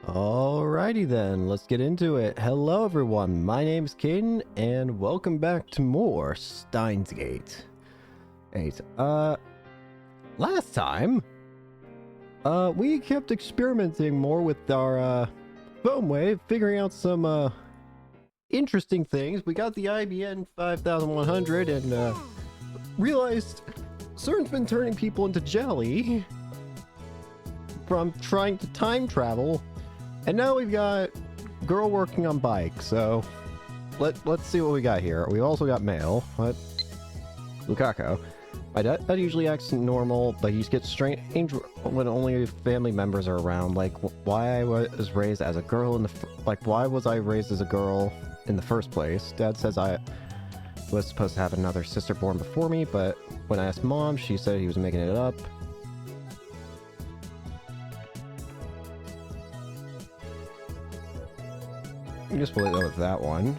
Alrighty then, let's get into it. Hello everyone, my name's Caden, and welcome back to more Steins Gate. Last time, we kept experimenting more with our, foam wave, figuring out some, interesting things. We got the IBN 5100 and, realized CERN's been turning people into jelly from trying to time travel. And now we've got girl working on bike, so let's see what we got here. We also got mail. What? Lukaku. My dad usually acts normal, but he gets strange when only family members are around. Like, why I was raised as a girl in the why was I raised as a girl in the first place? Dad says I was supposed to have another sister born before me, but when I asked Mom, she said he was making it up. You just split it with that one.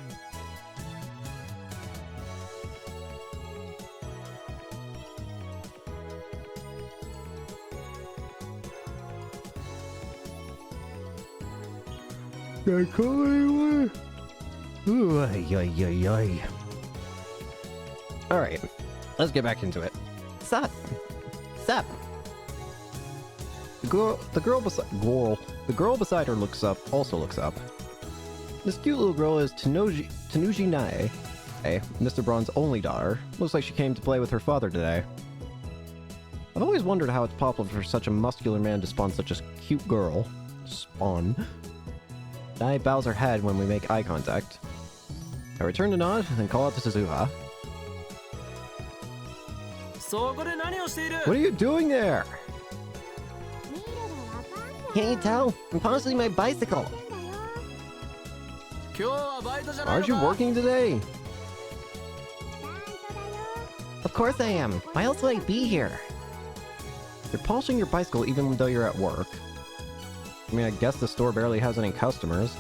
Alright, let's get back into it. Sup? The girl beside her also looks up. This cute little girl is Tanuji Nae, Mr. Braun's only daughter. Looks like she came to play with her father today. I've always wondered how it's possible for such a muscular man to spawn such a cute girl. Spawn. Nae bows her head when we make eye contact. I return to nod and call out to Suzuha. What are you doing there? Can't you tell? I'm polishing my bicycle. Aren't you working today? Of course I am. Why else would I be here? You're polishing your bicycle even though you're at work. I mean, I guess the store barely has any customers.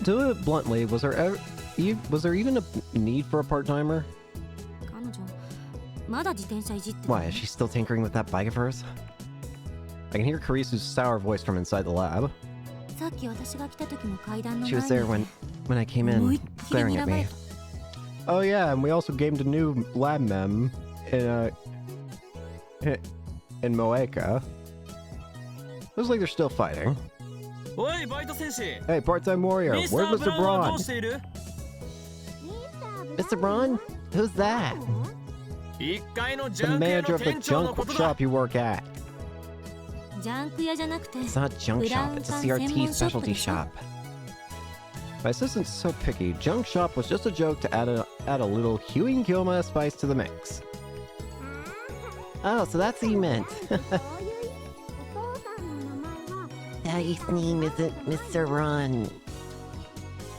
To put it bluntly, was there even a need for a part-timer? Why, is she still tinkering with that bike of hers? I can hear Karisu's sour voice from inside the lab. She was there when I came in, glaring at me. Oh yeah, and we also gained a new lab mem in Moeka. Looks like they're still fighting. Hey, part-time warrior, where's Mr. Braun? Mr. Braun? Who's that? The manager of the junk shop you work at. It's not a junk shop, it's a CRT specialty shop. My assistant's so picky. Junk shop was just a joke to add a little Huey and Kilma spice to the mix. Oh, so that's what you meant. Daddy's name isn't Mr. Braun.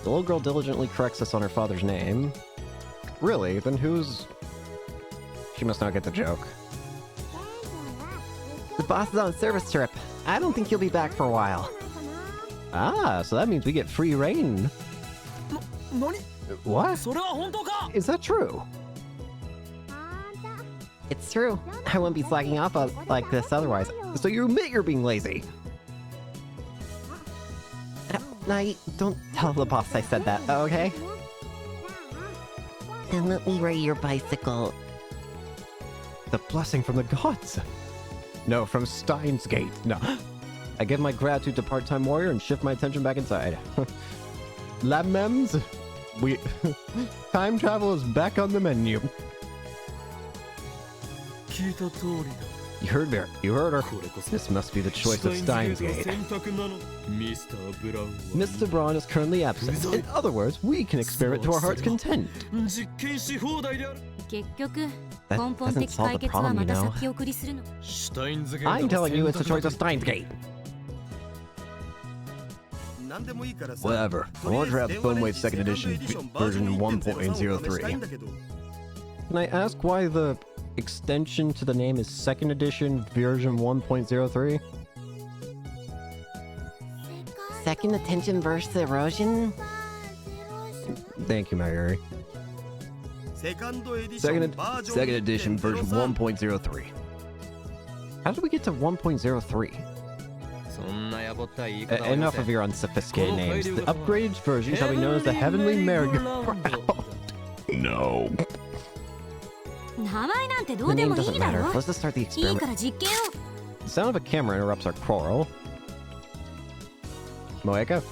The little girl diligently corrects us on her father's name. Really? Then who's... She must not get the joke. The boss is on a service trip. I don't think he'll be back for a while. Ah, so that means we get free reign. What? Is that true? It's true. I wouldn't be slacking off like this otherwise. So you admit you're being lazy? No, don't tell the boss I said that, okay? Then let me ride your bicycle. The blessing from the gods. No, from Steins Gate. No. I give my gratitude to part-time warrior and shift my attention back inside. Lab mems? Time travel is back on the menu. You heard her. This must be the choice of Steins Gate. Mr. Braun is currently absent. In other words, we can experiment to our heart's content. That doesn't solve the problem, you know. I'm telling you, it's the choice of Steins Gate. Whatever. I want to have Foam Wave 2nd Edition version 1.03. Can I ask why the extension to the name is 2nd Edition version 1.03? Second attention versus erosion? Thank you, Mayuri. Second edition version 1.03. How did we get to 1.03? Enough of your unsophisticated names. The upgraded version shall be known as the Heavenly Merry-Go-Round. No. The name doesn't matter. Let's just start the experiment. The sound of a camera interrupts our quarrel. Moeka?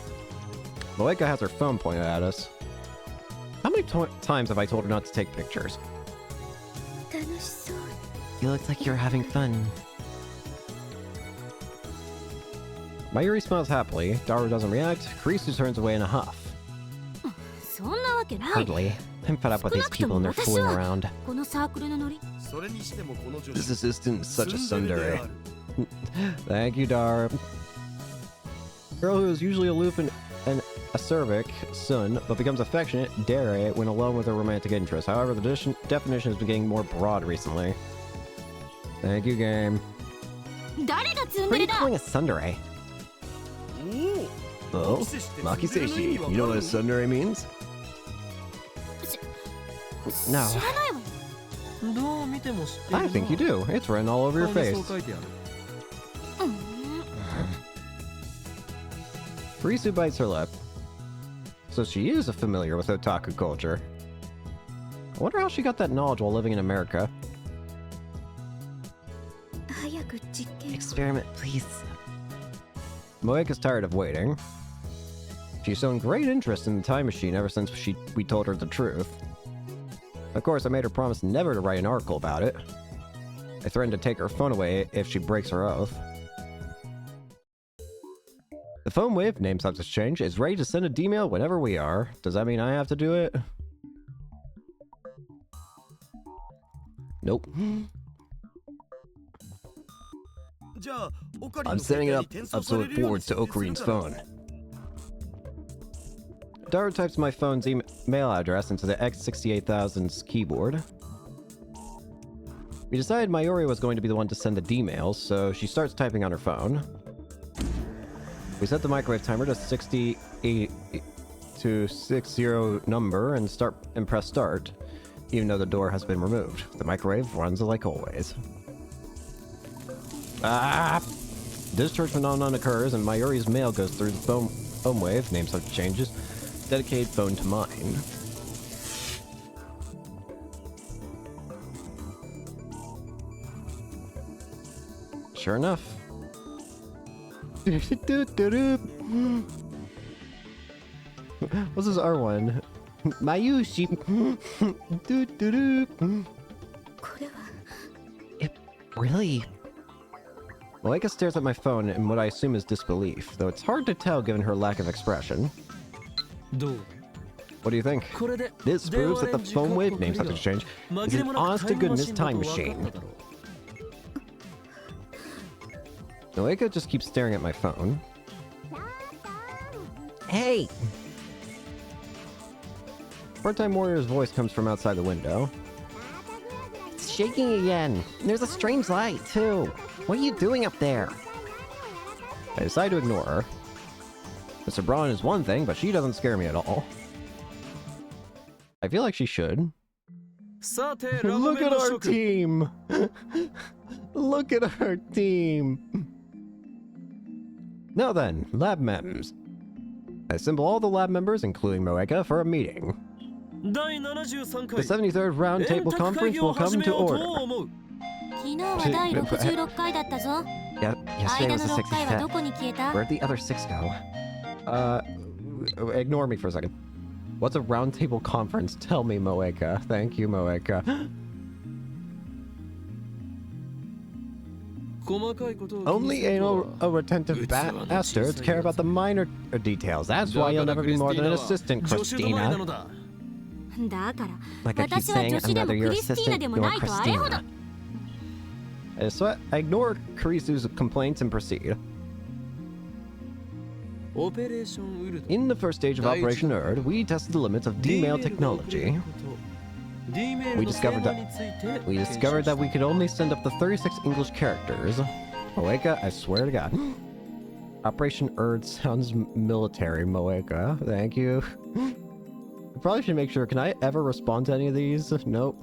Moeka has her phone pointed at us. How many times have I told her not to take pictures? You look like you're having fun. Mayuri smiles happily. Daru doesn't react. Kurisu turns away in a huff. Hardly. I'm fed up with these people and their fooling around. This assistant is such a tsundere. Thank you, Daru. Girl who is usually aloof and acerbic, Sun, but becomes affectionate, Dare, when alone with her romantic interest. However, the definition has been getting more broad recently. Thank you, game. What are you calling a tsundere? Oh, Makiseshi, you know what a tsundere means? No. I think you do. It's written all over your face. Kurisu bites her lip. So she is familiar with otaku culture. I wonder how she got that knowledge while living in America. Experiment, please. Moeka's tired of waiting. She's shown great interest in the time machine ever since we told her the truth. Of course, I made her promise never to write an article about it. I threatened to take her phone away if she breaks her oath. The phone wave, name subject change, is ready to send a D-mail whenever we are. Does that mean I have to do it? Nope. I'm setting it up so it forwards to Okarin's phone. Daru types my phone's email address into the X68000's keyboard. We decided Mayuri was going to be the one to send the D-mails, so she starts typing on her phone. We set the microwave timer to 60 number and press start, even though the door has been removed. The microwave runs like always. Discharge phenomenon occurs and Mayuri's mail goes through the phone wave, name subject changes, dedicated phone to mine. Sure enough. What's this R1? Mayushi. It really... Moeka stares at my phone in what I assume is disbelief, though it's hard to tell given her lack of expression. What do you think? This proves that the phone wave name subject change is an honest-to-goodness time machine. Moeka just keeps staring at my phone. Hey! Part-time warrior's voice comes from outside the window. It's shaking again. There's a strange light, too. What are you doing up there? I decide to ignore her. Mr. Braun is one thing, but she doesn't scare me at all. I feel like she should. Look at our team! Look at our team! Now then, lab members. I assemble all the lab members, including Moeka, for a meeting. The 73rd Round Table Conference will come to order. Yesterday was the 65th. Where'd the other 6 go? Ignore me for a second. What's a round table conference? Tell me, Moeka. Thank you, Moeka. Only anal retentive bastards care about the minor details. That's why you'll never be more than an assistant, Christina. Like I keep saying, I'm neither your assistant nor Christina. So I ignore Kurisu's complaints and proceed. In the first stage of Operation Erd, we tested the limits of D-mail technology. We discovered that we could only send up to 36 English characters. Moeka, I swear to God. Operation Erd sounds military, Moeka. Thank you. I probably should make sure. Can I ever respond to any of these? Nope.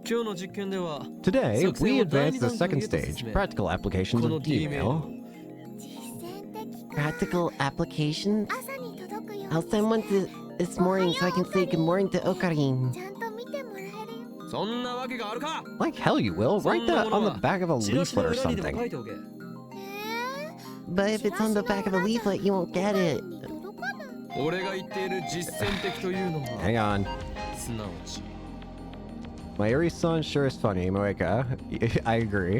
Today, we advance the second stage, practical applications of email. Practical applications? I'll send one this morning so I can say good morning to Okarin. Like hell you will. Write that on the back of a leaflet or something. But if it's on the back of a leaflet, you won't get it. Hang on. My Eri-san sure is funny, Moeka. I agree.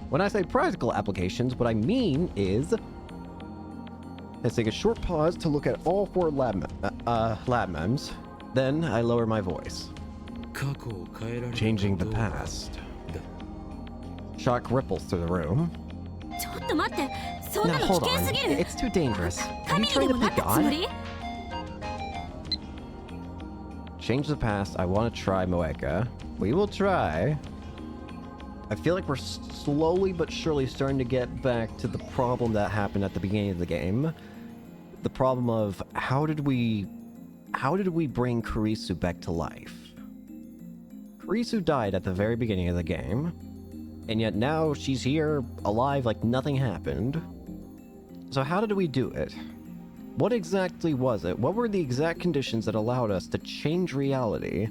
When I say practical applications, what I mean is... Let's take a short pause to look at all four lab mems. Then I lower my voice. Changing the past. Shock ripples through the room. Now hold on, it's too dangerous. Are you trying to be God? Change the past, I want to try Moeka. We will try. I feel like we're slowly but surely starting to get back to the problem that happened at the beginning of the game. The problem of how did we bring Kurisu back to life? Kurisu died at the very beginning of the game, and yet now she's here alive like nothing happened. So how did we do it? What exactly was it? What were the exact conditions that allowed us to change reality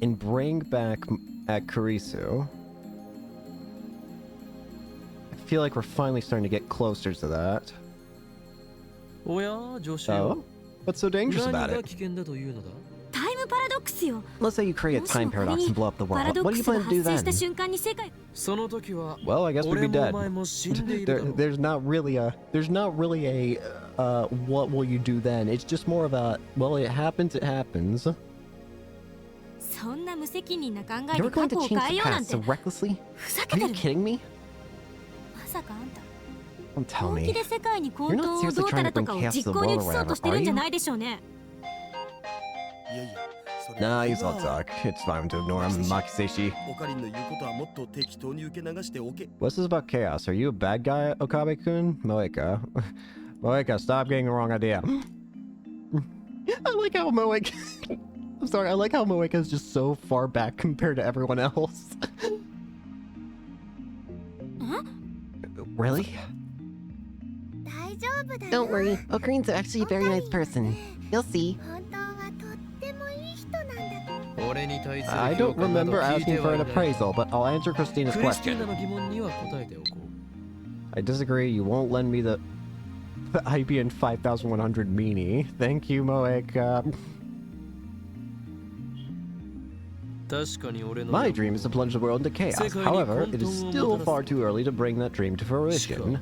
and bring back Kurisu? I feel like we're finally starting to get closer to that. Oh? What's so dangerous about it? Let's say you create a time paradox and blow up the world. What do you plan to do then? Well, I guess we'd be dead. There's not really a what will you do then? It's just more of a, well, it happens, it happens. You're going to change the past so recklessly? Are you kidding me? Don't tell me. You're not seriously trying to bring chaos to the world or whatever, are you? Nah, he's all talk. It's fine to ignore him, Makiseshi. What's this about chaos? Are you a bad guy, Okabe-kun? Moeka. Moeka, stop getting the wrong idea. I like how Moeka... I'm sorry, I like how Moeka is just so far back compared to everyone else. Really? Don't worry, Okarin's actually a very nice person. You'll see. I don't remember asking for an appraisal, but I'll answer Christina's question. I disagree, you won't lend me the IBN 5100 meanie. Thank you, Moeka. My dream is to plunge the world into chaos. However, it is still far too early to bring that dream to fruition.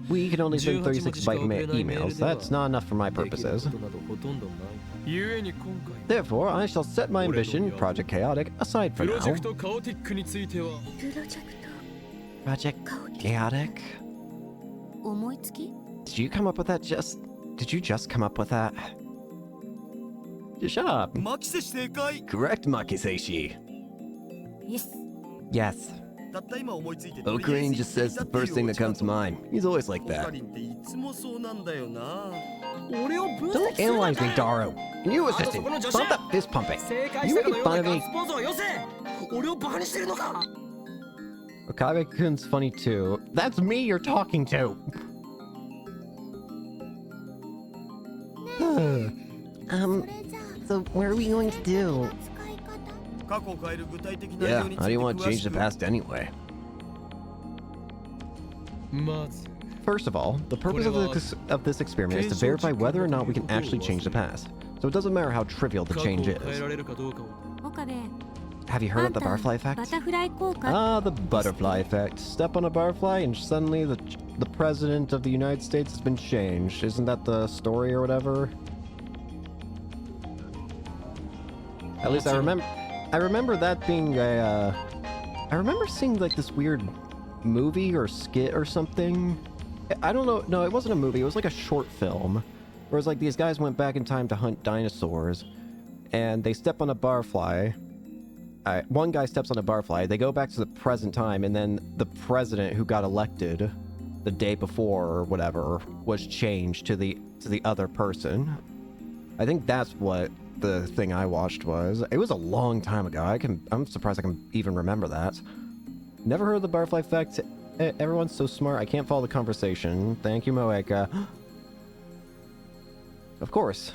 We can only send 36-byte emails. That's not enough for my purposes. Therefore, I shall set my ambition, Project Chaotic, aside for now. Project Chaotic? Did you come up with that just... Did you just come up with that? Shut up. Correct, Makiseshi. Yes. Okarin just says the first thing that comes to mind. He's always like that. Don't analyze me, Daru. And you, assistant, stop that fist pumping. You making fun of me? Okabe-kun's funny too. That's me you're talking to. So what are we going to do? Yeah, how do you want to change the past anyway? First of all, the purpose of this experiment is to verify whether or not we can actually change the past. So it doesn't matter how trivial the change is. Have you heard of the butterfly effect? Ah, the butterfly effect. Step on a butterfly and suddenly the president of the United States has been changed. Isn't that the story or whatever? At least I remember that being a, I remember seeing like this weird movie or skit or something. I don't know, no, it wasn't a movie, it was like a short film. Where it's like these guys went back in time to hunt dinosaurs, and they step on a butterfly. One guy steps on a butterfly, they go back to the present time, and then the president who got elected the day before or whatever was changed to the other person. I think that's what the thing I watched was. It was a long time ago. I'm surprised I can even remember that. Never heard of the butterfly effect. Everyone's so smart, I can't follow the conversation. Thank you, Moeka. Of course.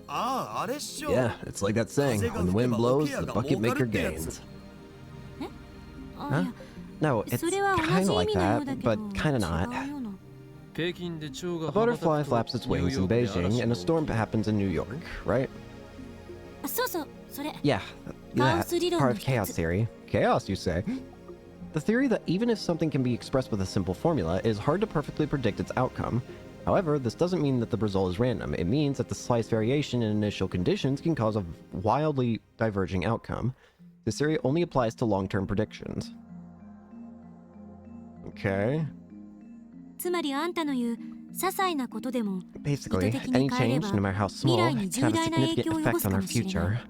Yeah, it's like that saying, when the wind blows, the bucket maker gains. Huh? No, it's kinda like that, but kinda not. A butterfly flaps its wings in Beijing, and a storm happens in New York, right? Yeah, that part of chaos theory. Chaos, you say? The theory that even if something can be expressed with a simple formula, it is hard to perfectly predict its outcome. However, this doesn't mean that the result is random. It means that the slightest variation in initial conditions can cause a wildly diverging outcome. This theory only applies to long-term predictions. Okay. Basically, any change, no matter how small, can have a significant effect on our future.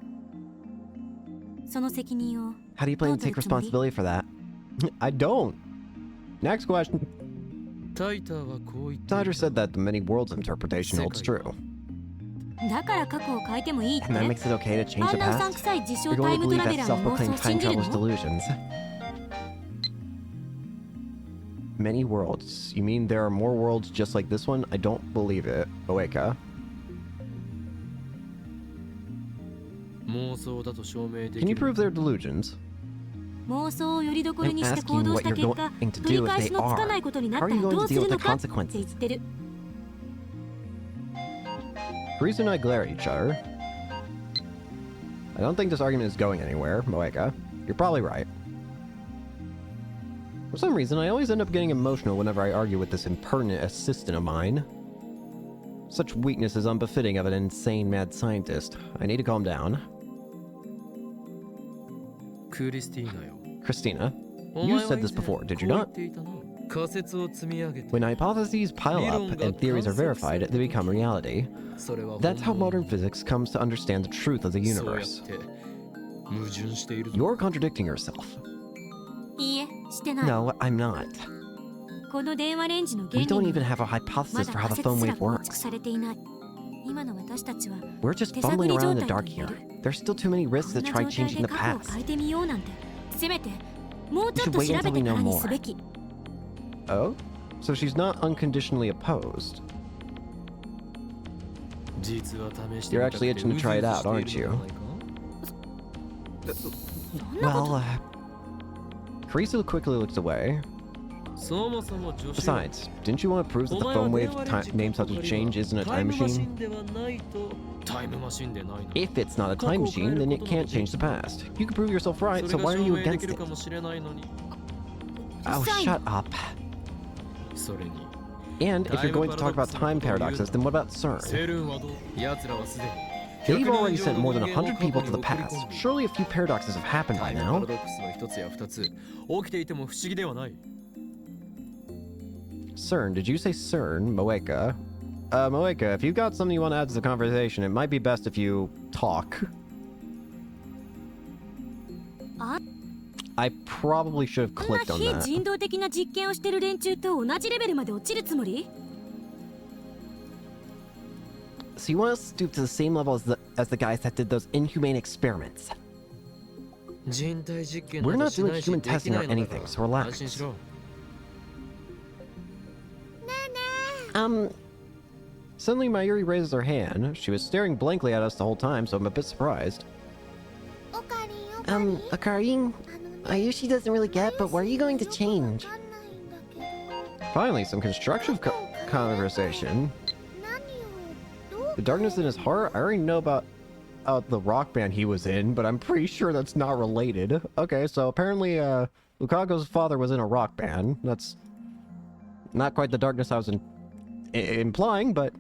How do you plan to take responsibility for that? I don't. Next question. Snyder said that the many worlds interpretation holds true. And that makes it okay to change the past? You're going to believe that self-proclaimed time traveler's delusions. Many worlds. You mean there are more worlds just like this one? I don't believe it. Oeka. Can you prove their delusions? I'm asking what you're going to do if they are. How are you going to deal with the consequences? Carissa and I glare at each other. I don't think this argument is going anywhere, Moeka. You're probably right. For some reason, I always end up getting emotional whenever I argue with this impertinent assistant of mine. Such weakness is unbefitting of an insane mad scientist. I need to calm down. Christina, you said this before, did you not? When hypotheses pile up and theories are verified, they become reality. That's how modern physics comes to understand the truth of the universe. You're contradicting yourself. No, I'm not. We don't even have a hypothesis for how the phone wave works. We're just fumbling around in the dark here. There's still too many risks to try changing the past. We should wait until we know more. Oh? So she's not unconditionally opposed. You're actually itching to try it out, aren't you? Well, Carissa quickly looks away. Besides, didn't you want to prove that the phone wave name subject change isn't a time machine? If it's not a time machine, then it can't change the past. You can prove yourself right, so why are you against it? Oh, shut up. And if you're going to talk about time paradoxes, then what about CERN? They've already sent more than 100 people to the past. Surely a few paradoxes have happened by now. CERN, did you say CERN, Moeka? Moeka, if you've got something you want to add to the conversation, it might be best if you talk. I probably should have clicked on that. So you want us to stoop to the same level as the guys that did those inhumane experiments? We're not doing human testing or anything, so relax. Suddenly Mayuri raises her hand. She was staring blankly at us the whole time, so I'm a bit surprised. Akari, Ayushi doesn't really get, but what are you going to change? Finally, some constructive conversation. The darkness in his heart? I already know about the rock band he was in, but I'm pretty sure that's not related. Okay, so apparently, Lukago's father was in a rock band. That's not quite the darkness I was implying, but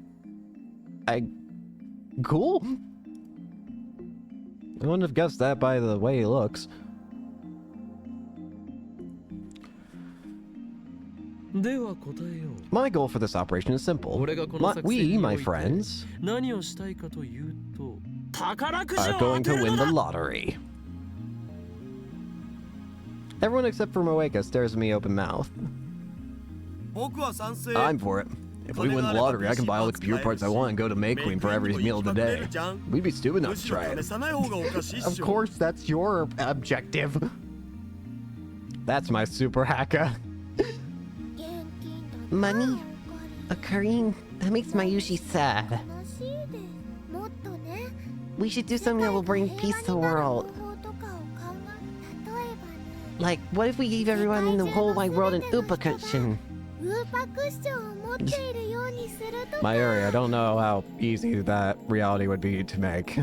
cool. I wouldn't have guessed that by the way he looks. My goal for this operation is simple. We, my friends, are going to win the lottery. Everyone except for Moeka stares at me open-mouthed. I'm for it. If we win the lottery, I can buy all the computer parts I want and go to May Queen for every meal of the day. We'd be stupid not to try it. Of course, that's your objective. That's my super hacker. Money? Occurring? That makes Mayushi sad. We should do something that will bring peace to the world. Like, what if we gave everyone in the whole wide world an Oopa cushion? Mayuri, I don't know how easy that reality would be to make.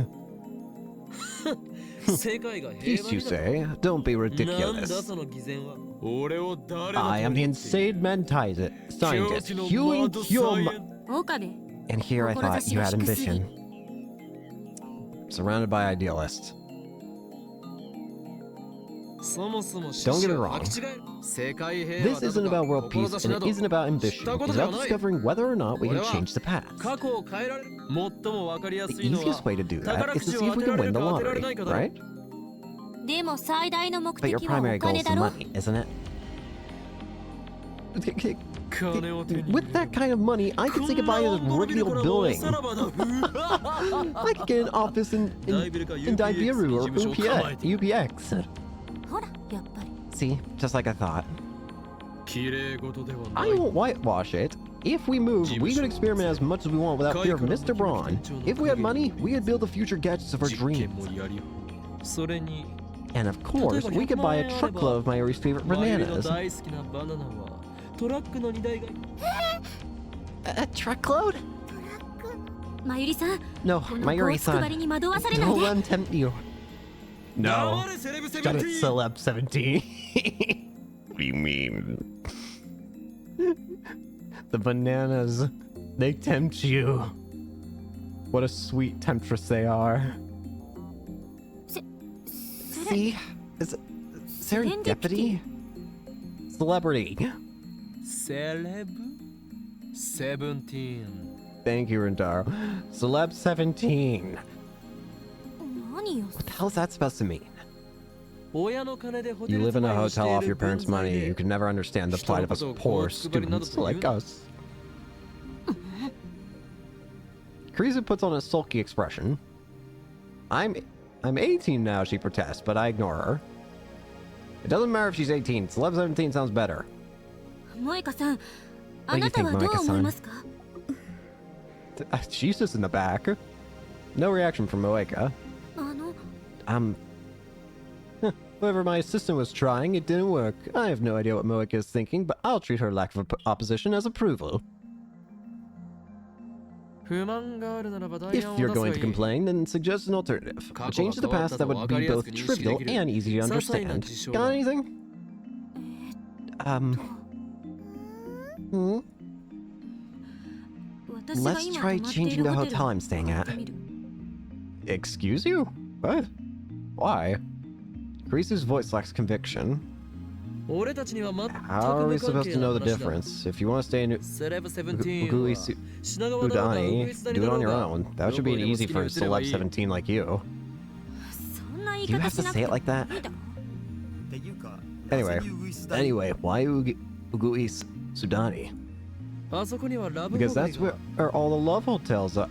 Peace, you say? Don't be ridiculous. I am the insane scientist, Huey Kyoma. And here I thought you had ambition. Surrounded by idealists. Don't get me wrong. This isn't about world peace, and it isn't about ambition. It's about discovering whether or not we can change the past. The easiest way to do that is to see if we can win the lottery, right? But your primary goal is the money, isn't it? With that kind of money, I could say goodbye to this rickety old building. I could get an office in Daibiru or UPX. See, just like I thought. I won't whitewash it. If we move, we could experiment as much as we want without fear of Mr. Braun. If we had money, we could build the future gadgets of our dreams. And of course, we could buy a truckload of Mayuri's favorite bananas. A truckload? No, Mayuri-san. Don't let him tempt you. No. Shut it, Celeb 17. What do you mean? The bananas, they tempt you. What a sweet temptress they are. See? Is it serendipity? Celebrity. Celeb 17. Thank you, Rentaro. Celeb 17. What the hell is that supposed to mean? You live in a hotel off your parents' money. You can never understand the plight of us poor students like us. Kurisu puts on a sulky expression. I'm 18 now, she protests, but I ignore her. It doesn't matter if she's 18. Celeb 17 sounds better. What do you think, Moeka-san? She's just in the back. No reaction from Moeka. Whoever my assistant was trying, it didn't work. I have no idea what Moeka is thinking, but I'll treat her lack of opposition as approval. If you're going to complain, then suggest an alternative. A change to the past that would be both trivial and easy to understand. Got anything? Let's try changing the hotel I'm staying at. Excuse you? What? Why? Kurisu's voice lacks conviction. How are we supposed to know the difference? If you want to stay in Ugui Udani, do it on your own. That should be easy for a celeb 17 like you. Do you have to say it like that? Anyway, why Ugui Sudani? Because that's where all the love hotels are.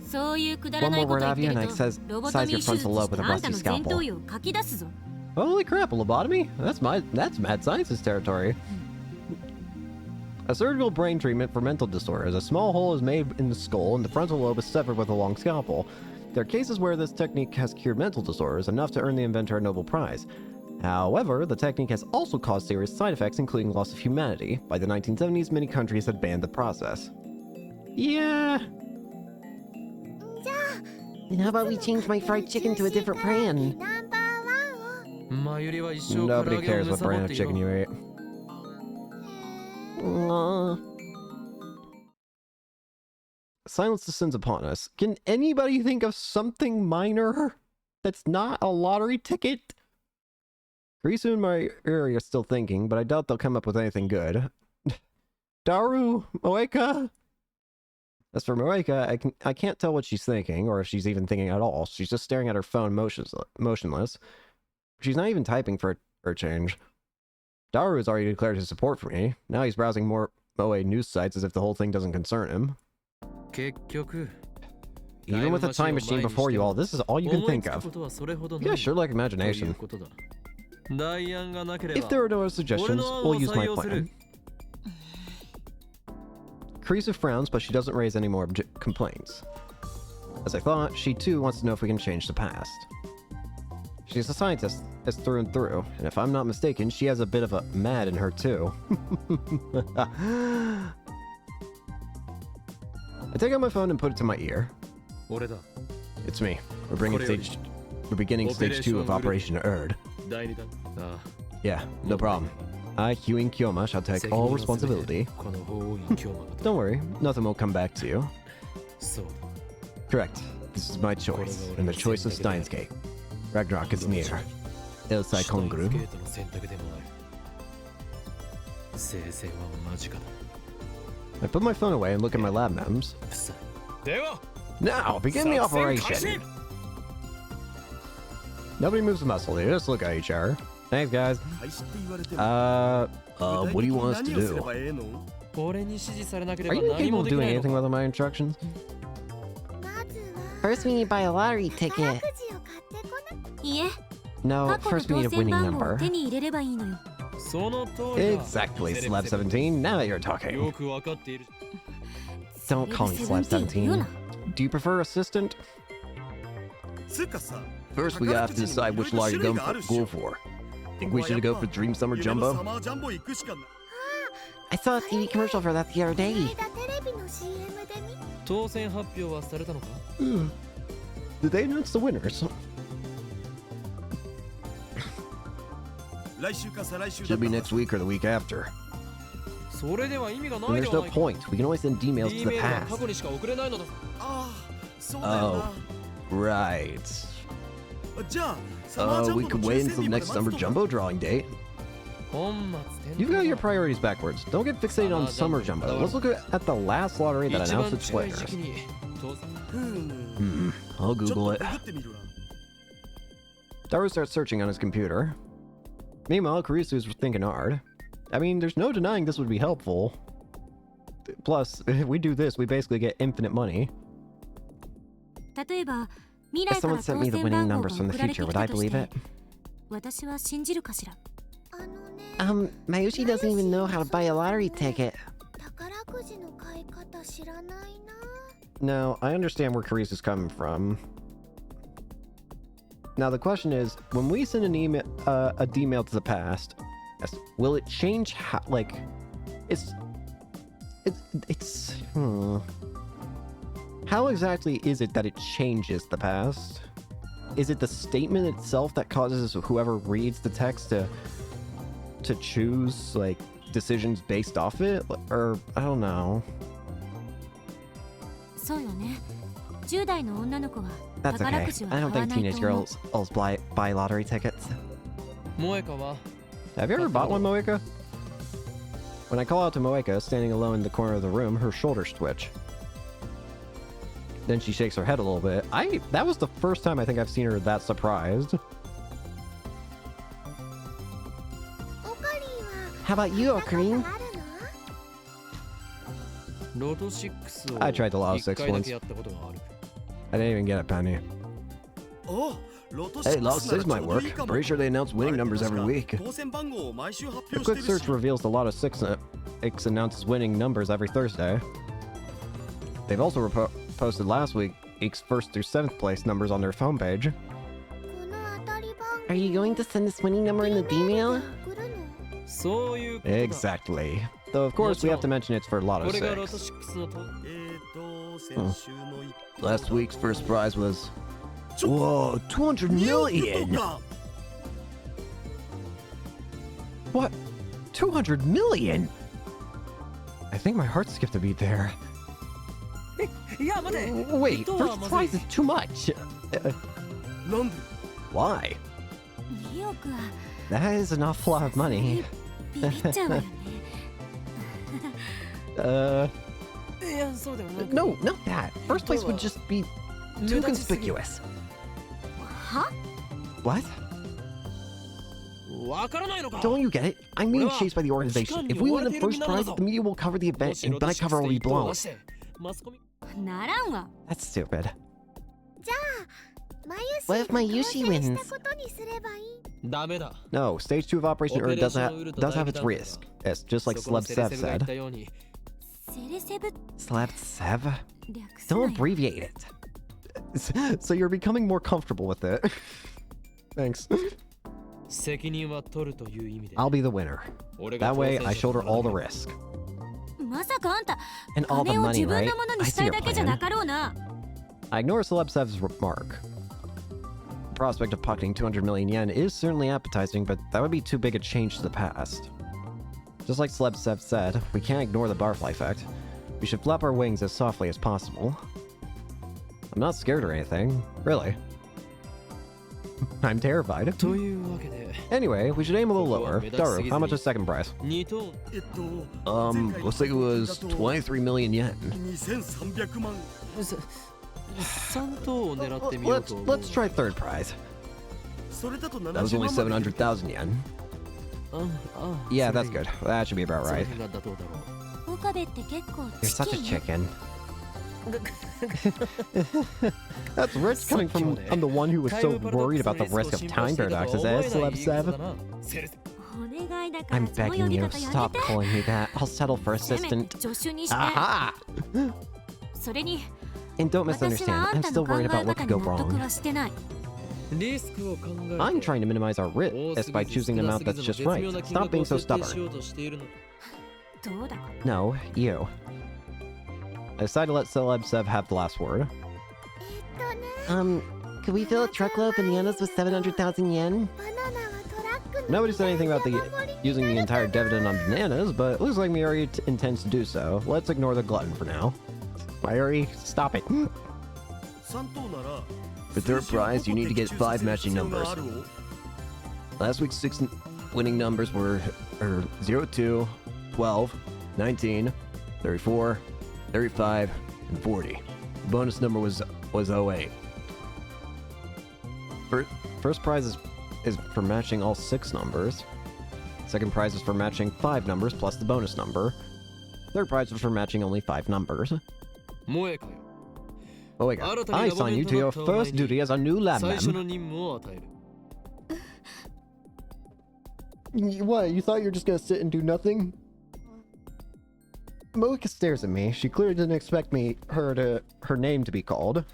One more word of you and I size your frontal lobe with a rusty scalpel. Holy crap, a lobotomy? That's mad science's territory. A surgical brain treatment for mental disorders. A small hole is made in the skull and the frontal lobe is severed with a long scalpel. There are cases where this technique has cured mental disorders, enough to earn the inventor a Nobel Prize. However, the technique has also caused serious side effects, including loss of humanity. By the 1970s, many countries had banned the process. Yeah. Then how about we change my fried chicken to a different brand? Nobody cares what brand of chicken you ate. Silence descends upon us. Can anybody think of something minor that's not a lottery ticket? Kurisu and Mayuri are still thinking, but I doubt they'll come up with anything good. Daru, Moeka? As for Moeka, I can't tell what she's thinking, or if she's even thinking at all. She's just staring at her phone motionless. She's not even typing for a change. Daru has already declared his support for me. Now he's browsing more Moe news sites as if the whole thing doesn't concern him. 結局 Even with a time machine before you all, this is all you can think of. Yeah, sure, like imagination. If there are no other suggestions, we'll use my plan. Carissa frowns, but she doesn't raise any more complaints. As I thought, she too wants to know if we can change the past. She's a scientist, as through and through, and if I'm not mistaken, she has a bit of a mad in her too. I take out my phone and put it to my ear. It's me. We're beginning stage 2 of Operation Erd. Yeah, no problem. I, Huing Kyoma, shall take all responsibility. Don't worry, nothing will come back to you. Correct. This is my choice, and the choice of Steins Gate. Ragnarok is near. Elsai Kongru. I put my phone away and look at my lab mems. Now, begin the operation! Nobody moves a muscle, they just look at each other. Thanks, guys. What do you want us to do? Are you capable of doing anything without my instructions? First, we need to buy a lottery ticket. No, first we need a winning number. Exactly, Slab 17. Now that you're talking. Don't call me Slab 17. Do you prefer assistant? First, we have to decide which lottery to go for. Think we should go for Dream Summer Jumbo? I saw a TV commercial for that the other day. Did they announce the winners? Should be next week or the week after. And there's no point. We can always send emails to the past. Oh, right. We could wait until the next summer jumbo drawing date. You've got your priorities backwards. Don't get fixated on summer jumbo. Let's look at the last lottery that announced its winners. I'll Google it. Daru starts searching on his computer. Meanwhile, Karisu's thinking hard. I mean, there's no denying this would be helpful. Plus, if we do this, we basically get infinite money. If someone sent me the winning numbers from the future, would I believe it? Mayushi doesn't even know how to buy a lottery ticket. No, I understand where Karisu's coming from. Now the question is, when we send an email, a D-mail to the past, will it change how, like, how exactly is it that it changes the past? Is it the statement itself that causes whoever reads the text to choose, like, decisions based off it? Or, I don't know. That's okay. I don't think teenage girls buy lottery tickets. Have you ever bought one, Moeka? When I call out to Moeka, standing alone in the corner of the room, her shoulders twitch. Then she shakes her head a little bit. That was the first time I think I've seen her that surprised. How about you, Ocarine? I tried the Lotto 6 once. I didn't even get a penny. Hey, Lotto 6 might work. Pretty sure they announce winning numbers every week. A quick search reveals the Lotto 6 announces winning numbers every Thursday. They've also posted last week's 1st through 7th place numbers on their homepage. Are you going to send this winning number in the D-mail? Exactly. Though of course we have to mention it's for Lotto 6. Last week's first prize was... Whoa, 200 million! What? 200 million? I think my heart skipped a beat there. Wait, first prize is too much. Why? That is an awful lot of money. No, not that. First place would just be too conspicuous. Huh? What? Don't you get it? I'm being chased by the organization. If we win the first prize, the media will cover the event, and my cover will be blown. ならんわ。 That's stupid. じゃあ、What if my Yushi wins? ことにすればいい。ダメだ。 No, stage 2 of Operation Ur does have its risk. It's just like Celeb Sev said. セレセブ Celeb Sev? 略すな Don't よ。 abbreviate it. So you're becoming more comfortable with it. Thanks. 責任は取るという意味で。 I'll be the winner. 俺が That way, I shoulder all the risk. まさかあんた、 And all the 金を money, 自分 right? のものに I した see い your だけじゃな plan. かろうな。 I ignore Celeb Sev's remark. The prospect of pocketing 200 million yen is certainly appetizing, but that would be too big a change to the past. Just like Celeb Sev said, we can't ignore the barfly effect. We should flap our wings as softly as possible. I'm not scared or anything, really. I'm terrified. というわけで、 Anyway, we should aim a little lower. Daru, how much is second prize? 2等。 Looks like it was 23 million yen. 2300万3等を狙ってみようと思う。 Let's try third prize. それだと That was only 70万まで 700,000 yen. あ、 Yeah, that's good. That should be about それ right. が妥当だろう。岡部って結構 You're such a チキンね。 chicken. That's rich coming from I'm the one who was so worried about the risk of time paradoxes as Celeb Sev. お願いだから I'm その呼 begging び you, 方やめ stop て。 calling me that. I'll settle for せめて assistant. 助手にして。 Aha! それに And don't 私 misunderstand, はあん I'm た still の考 worried え about what 方 could に go 納得 wrong. はしてない。リスクを考えて I'm trying to minimize our risk by choosing an amount that's just right. Stop being so stubborn. どうだか。 No, you. I decided to let Celeb Sev have the last word. Could we fill a truckload of bananas with 700,000 yen? バナナはトラックの Nobody said anything about using the entire dividend on bananas, but it looks like Miori intends to do so. Let's ignore the glutton for now. Miori, stop it. 3等なら For third prize, you need to get 5 matching numbers. Last week's 6 winning numbers were 02, 12, 19, 34, 35, and 40. The bonus number was 08. First prize is for matching all 6 numbers. Second prize is for matching 5 numbers plus the bonus number. Third prize is for matching only 5 numbers. 萌えかよ。 Oh wait, I assign you to your first duty as a new lab 最初 mem. の任務を与える。 What, you thought you were just gonna sit and do nothing? Moika stares at me. She clearly didn't expect her name to be called.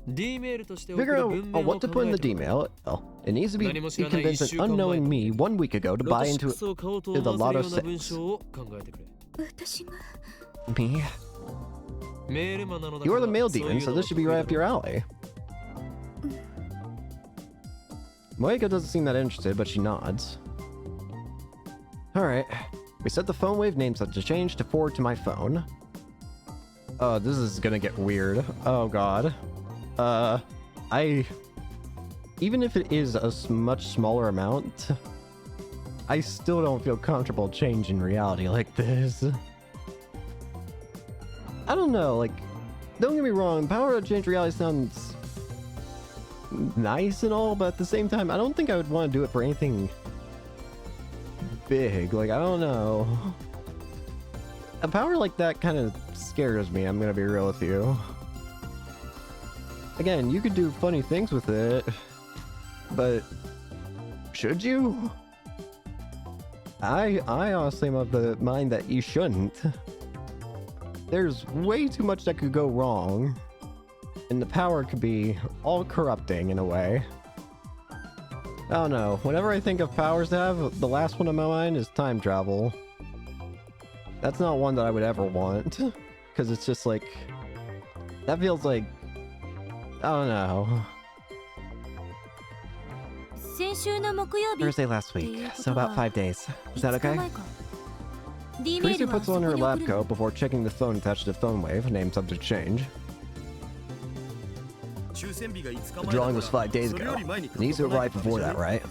D メールとして送 Figure る out 文面を what to 考 put in え the て D もらう。 mail. Well, it needs to be convinced an unknowing me 1 week ago to ロ buy ト into 6を買おうと the 思わせ lot る of ような文 6. 章を考えてくれ。私が Me? メールマンなのだ You か are ら the mail そういう demon, so の this should be right up your alley. Moika doesn't seem that interested, but she nods. Alright. We set the phone wave name set to change to forward to my phone. Oh, this is gonna get weird. Oh god. Even if it is a much smaller amount, I still don't feel comfortable changing reality like this. I don't know, like, don't get me wrong, power to change reality sounds nice and all, but at the same time, I don't think I would want to do it for anything big. Like, I don't know. A power like that kind of scares me, I'm gonna be real with you. Again, you could do funny things with it, but should you? I honestly am of the mind that you shouldn't. There's way too much that could go wrong, and the power could be all corrupting in a way. I don't know, whenever I think of powers to have, the last one on my mind is time travel. That's not one that I would ever want, because it's just like, that feels like, I don't know. 先週の木曜日 Thursday last week, so about 5 days. Is that okay? D メー Tracy ルは puts そ on こ her に lab 送るの coat before checking the phone attached to the phone wave, name subject change. 抽選日が5日 The 前 drawing だ was から 5 days それよ ago. り前に It needs to 書かない arrive と before ダメ that, right?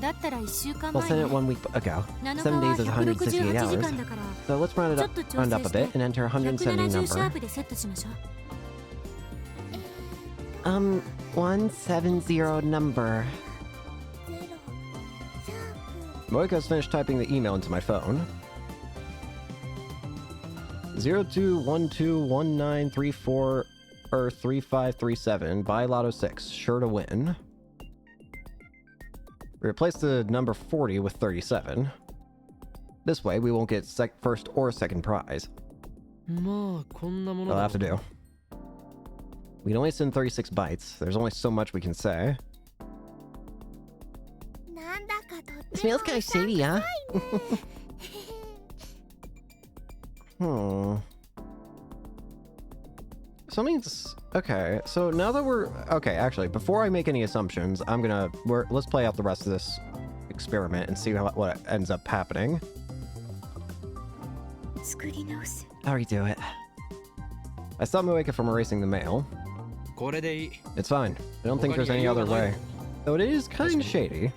だったら1週間 We'll 前 send ね it 1 week ago. 7 7 days is 日は 168 168 時 hours. 間だから So let's round it ちょ up, っと調 round 整 up a して bit and enter 170 170シャー number. プでセットしましょう 170 number. Moika's finished typing the email into my phone. 02121934 or 3537. Buy Lotto 6. Sure to win. Replace the number 40 with 37. This way, we won't get first or second prize. That'll have to do. We can only send 36 bytes. There's only so much we can say. It smells kind of shady, huh? Something's... Okay, so now that we're... Okay, actually, before I make any assumptions, let's play out the rest of this experiment and see what ends up happening. How do you do it? I stopped Moika from erasing the mail. It's fine. I don't think there's any other way. Though it is kind of shady.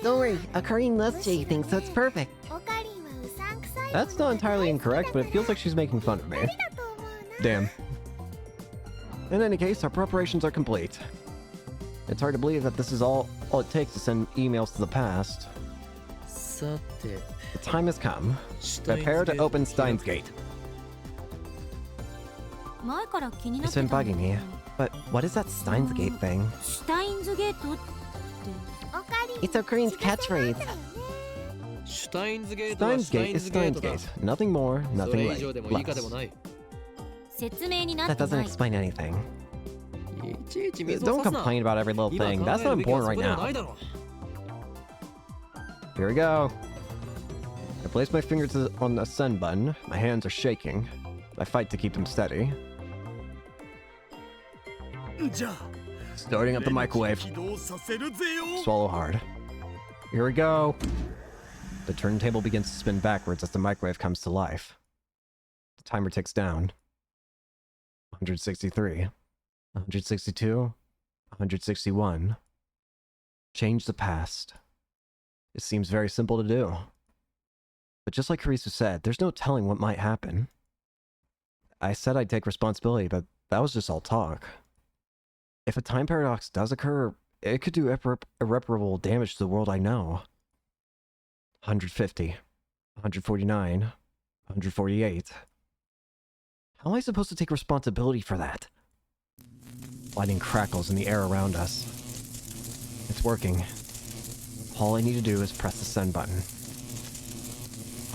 Don't worry, Akarin loves shady things, so it's perfect. That's not entirely incorrect, but it feels like she's making fun of me. Damn. In any case, our preparations are complete. It's hard to believe that this is all it takes to send emails to the past. The time has come. Prepare to open Steins Gate. It's been bugging me. But what is that Steins Gate thing? It's Akarin's catchphrase. Steins Gate is Steins Gate. Nothing more, nothing less. That doesn't explain anything. Don't complain about every little thing. That's not important right now. Here we go. I place my fingers on the send button. My hands are shaking. I fight to keep them steady. Starting up the microwave. Swallow hard. Here we go. The turntable begins to spin backwards as the microwave comes to life. The timer ticks down. 163. 162. 161. Change the past. It seems very simple to do. But just like Karisu said, there's no telling what might happen. I said I'd take responsibility, but that was just all talk. If a time paradox does occur, it could do irreparable damage to the world I know. 150. 149. 148. How am I supposed to take responsibility for that? Lightning crackles in the air around us. It's working. All I need to do is press the send button.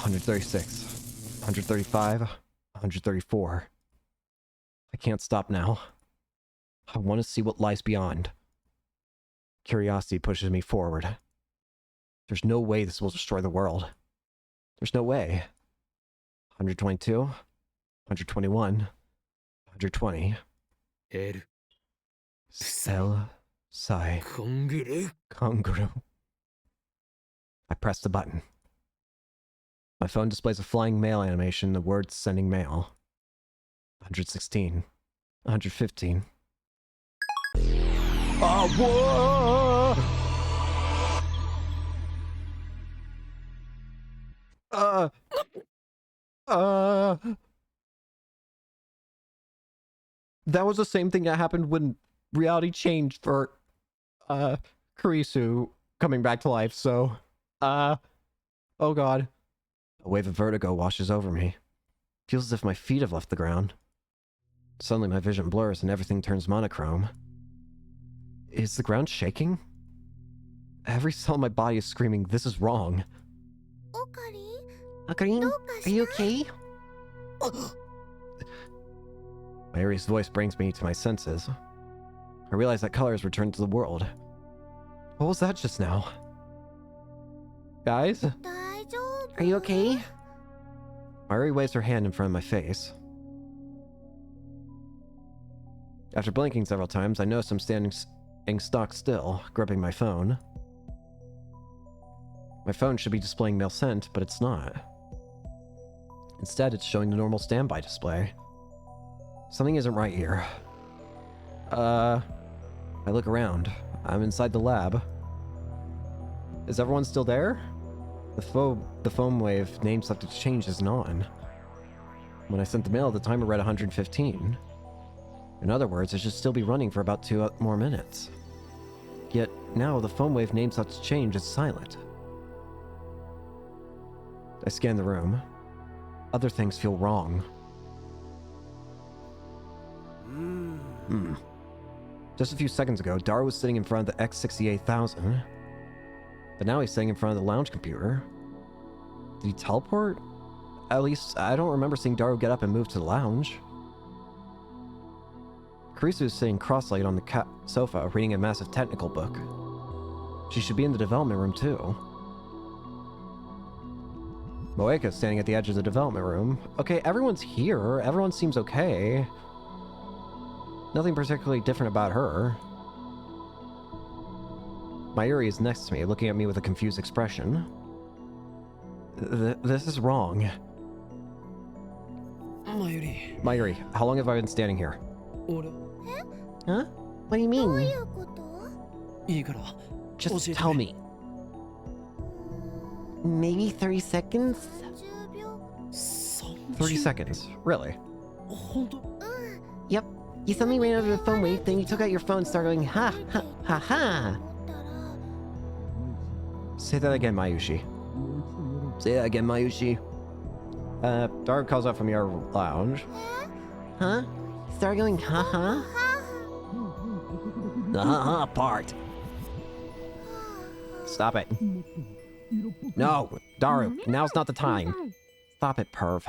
136. 135. 134. I can't stop now. I want to see what lies beyond. Curiosity pushes me forward. There's no way this will destroy the world. There's no way. 122. 121. 120. Sell. Sai. Konguru. I press the button. My phone displays a flying mail animation, the words sending mail. 116. 115. Whoa! That was the same thing that happened when reality changed for, Kurisu coming back to life, so, oh god. A wave of vertigo washes over me. Feels as if my feet have left the ground. Suddenly my vision blurs and everything turns monochrome. Is the ground shaking? Every cell in my body is screaming, this is wrong. Akarin, are you okay? Mary's voice brings me to my senses. I realize that color has returned to the world. What was that just now? Guys? Are you okay? Mari waves her hand in front of my face. After blinking several times, I notice I'm standing stock still, gripping my phone. My phone should be displaying mail sent, but it's not. Instead, it's showing the normal standby display. Something isn't right here. I look around. I'm inside the lab. Is everyone still there? The foam wave name selected to change isn't on. When I sent the mail, the timer read 115. In other words, it should still be running for about 2 more minutes. Yet now the foam wave named such change is silent. I scan the room. Other things feel wrong. Just a few seconds ago, Dara was sitting in front of the X68000. But now he's sitting in front of the lounge computer. Did he teleport? At least, I don't remember seeing Daru get up and move to the lounge. Kurisu is sitting cross-legged on the sofa, reading a massive technical book. She should be in the development room, too. Moeka is standing at the edge of the development room. Okay, everyone's here. Everyone seems okay. Nothing particularly different about her. Mayuri is next to me, looking at me with a confused expression. This is wrong. Mayuri, how long have I been standing here? Huh? What do you mean? Just tell me. Maybe 30 seconds? 30 seconds. Really? Yep. You suddenly ran over the phone wave, then you took out your phone and started going, ha, ha, ha, ha. Say that again, Mayushi. Say that again, Mayushi. Daru calls out from your lounge. Huh? Started going, ha, ha? The ha-ha part. Stop it. No, Daru, now's not the time. Stop it, perv.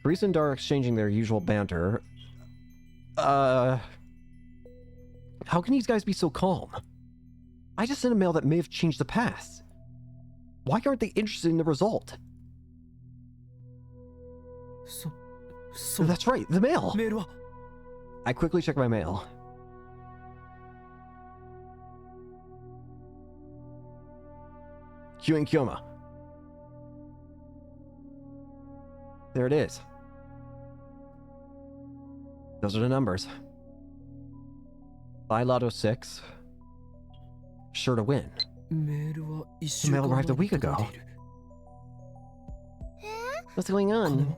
Kurisu and Daru are exchanging their usual banter. How can these guys be so calm? I just sent a mail that may have changed the past. Why aren't they interested in the result? That's right, the mail! I quickly check my mail. Q and Kyoma. There it is. Those are the numbers. Buy Lotto 6. Sure to win. The mail arrived a week ago. What's going on?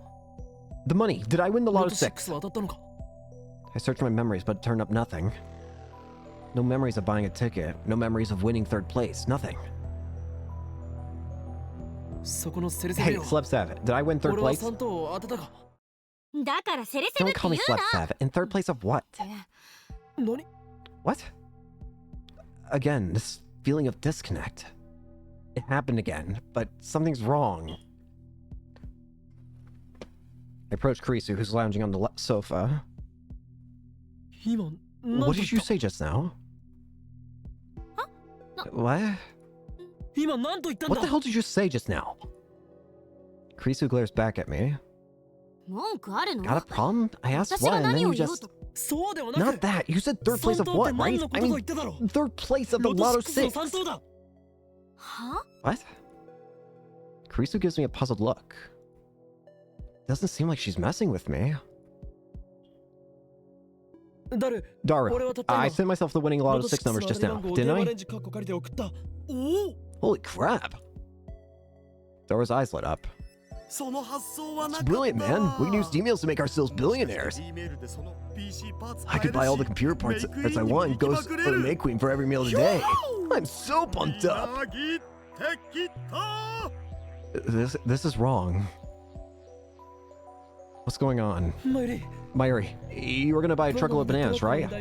The money! Did I win the Lotto 6? I searched my memories, but it turned up nothing. No memories of buying a ticket. No memories of winning 3rd place. Nothing. Hey, Celeb Sav, did I win 3rd place? Don't call me Celeb Sav. In 3rd place of what? What? Again, this feeling of disconnect. It happened again, but something's wrong. I approach Kurisu, who's lounging on the sofa. What did you say just now? What? What the hell did you say just now? Kurisu glares back at me. Got a problem? I asked what, and then you just... Not that! You said 3rd place of what, right? I mean, 3rd place of the Lotto 6! What? Kurisu gives me a puzzled look. Doesn't seem like she's messing with me. Daru, I sent myself the winning Lotto 6 numbers just now, didn't I? Holy crap! Daru's eyes lit up. It's brilliant, man. We can use emails to make ourselves billionaires. I could buy all the computer parts as I want and go for the May Queen for every meal today. I'm so pumped up. This is wrong. What's going on? Mayuri, you were gonna buy a truckload of bananas, right?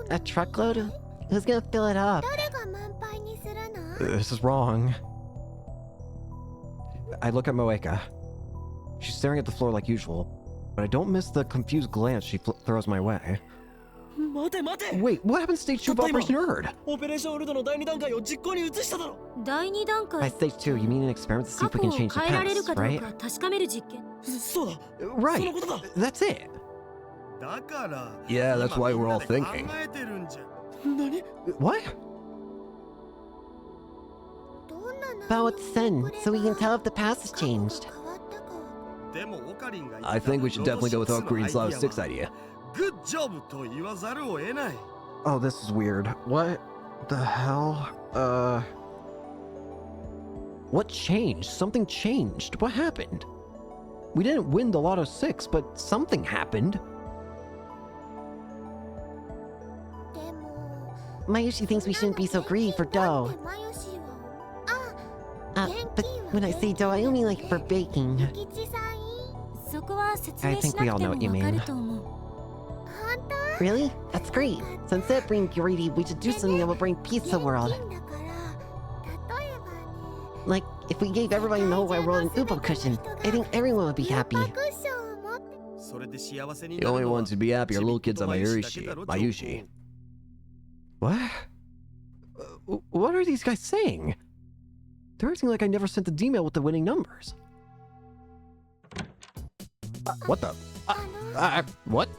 A truckload? Who's gonna fill it up? This is wrong. I look at Moeka. She's staring at the floor like usual, but I don't miss the confused glance she throws my way. Wait, what happened to Stage 2 of Operation Erd? By Stage 2, you mean an experiment to see if we can change the past, right? Right, that's it. Yeah, that's why we're all thinking. What? About what to send, so we can tell if the past has changed. I think we should definitely go with Ocarina's Lotto 6 idea. Good job と言わざるを得ない。 Oh, this is weird. What the hell? What changed? Something changed. What happened? We didn't win the Lotto 6, but something happened. Mayushi thinks we shouldn't be so greedy for dough. But when I say dough, I only mean like for baking. I think we all know what you mean. Really? That's great. So instead of being greedy, we should do something that will bring peace to the world. Like, if we gave everybody in the whole wide world an Upo cushion, I think everyone would be happy. The only ones who'd be happy are little kids on Mayushi. What? What are these guys saying? They're acting like I never sent the email with the winning numbers. What the? What?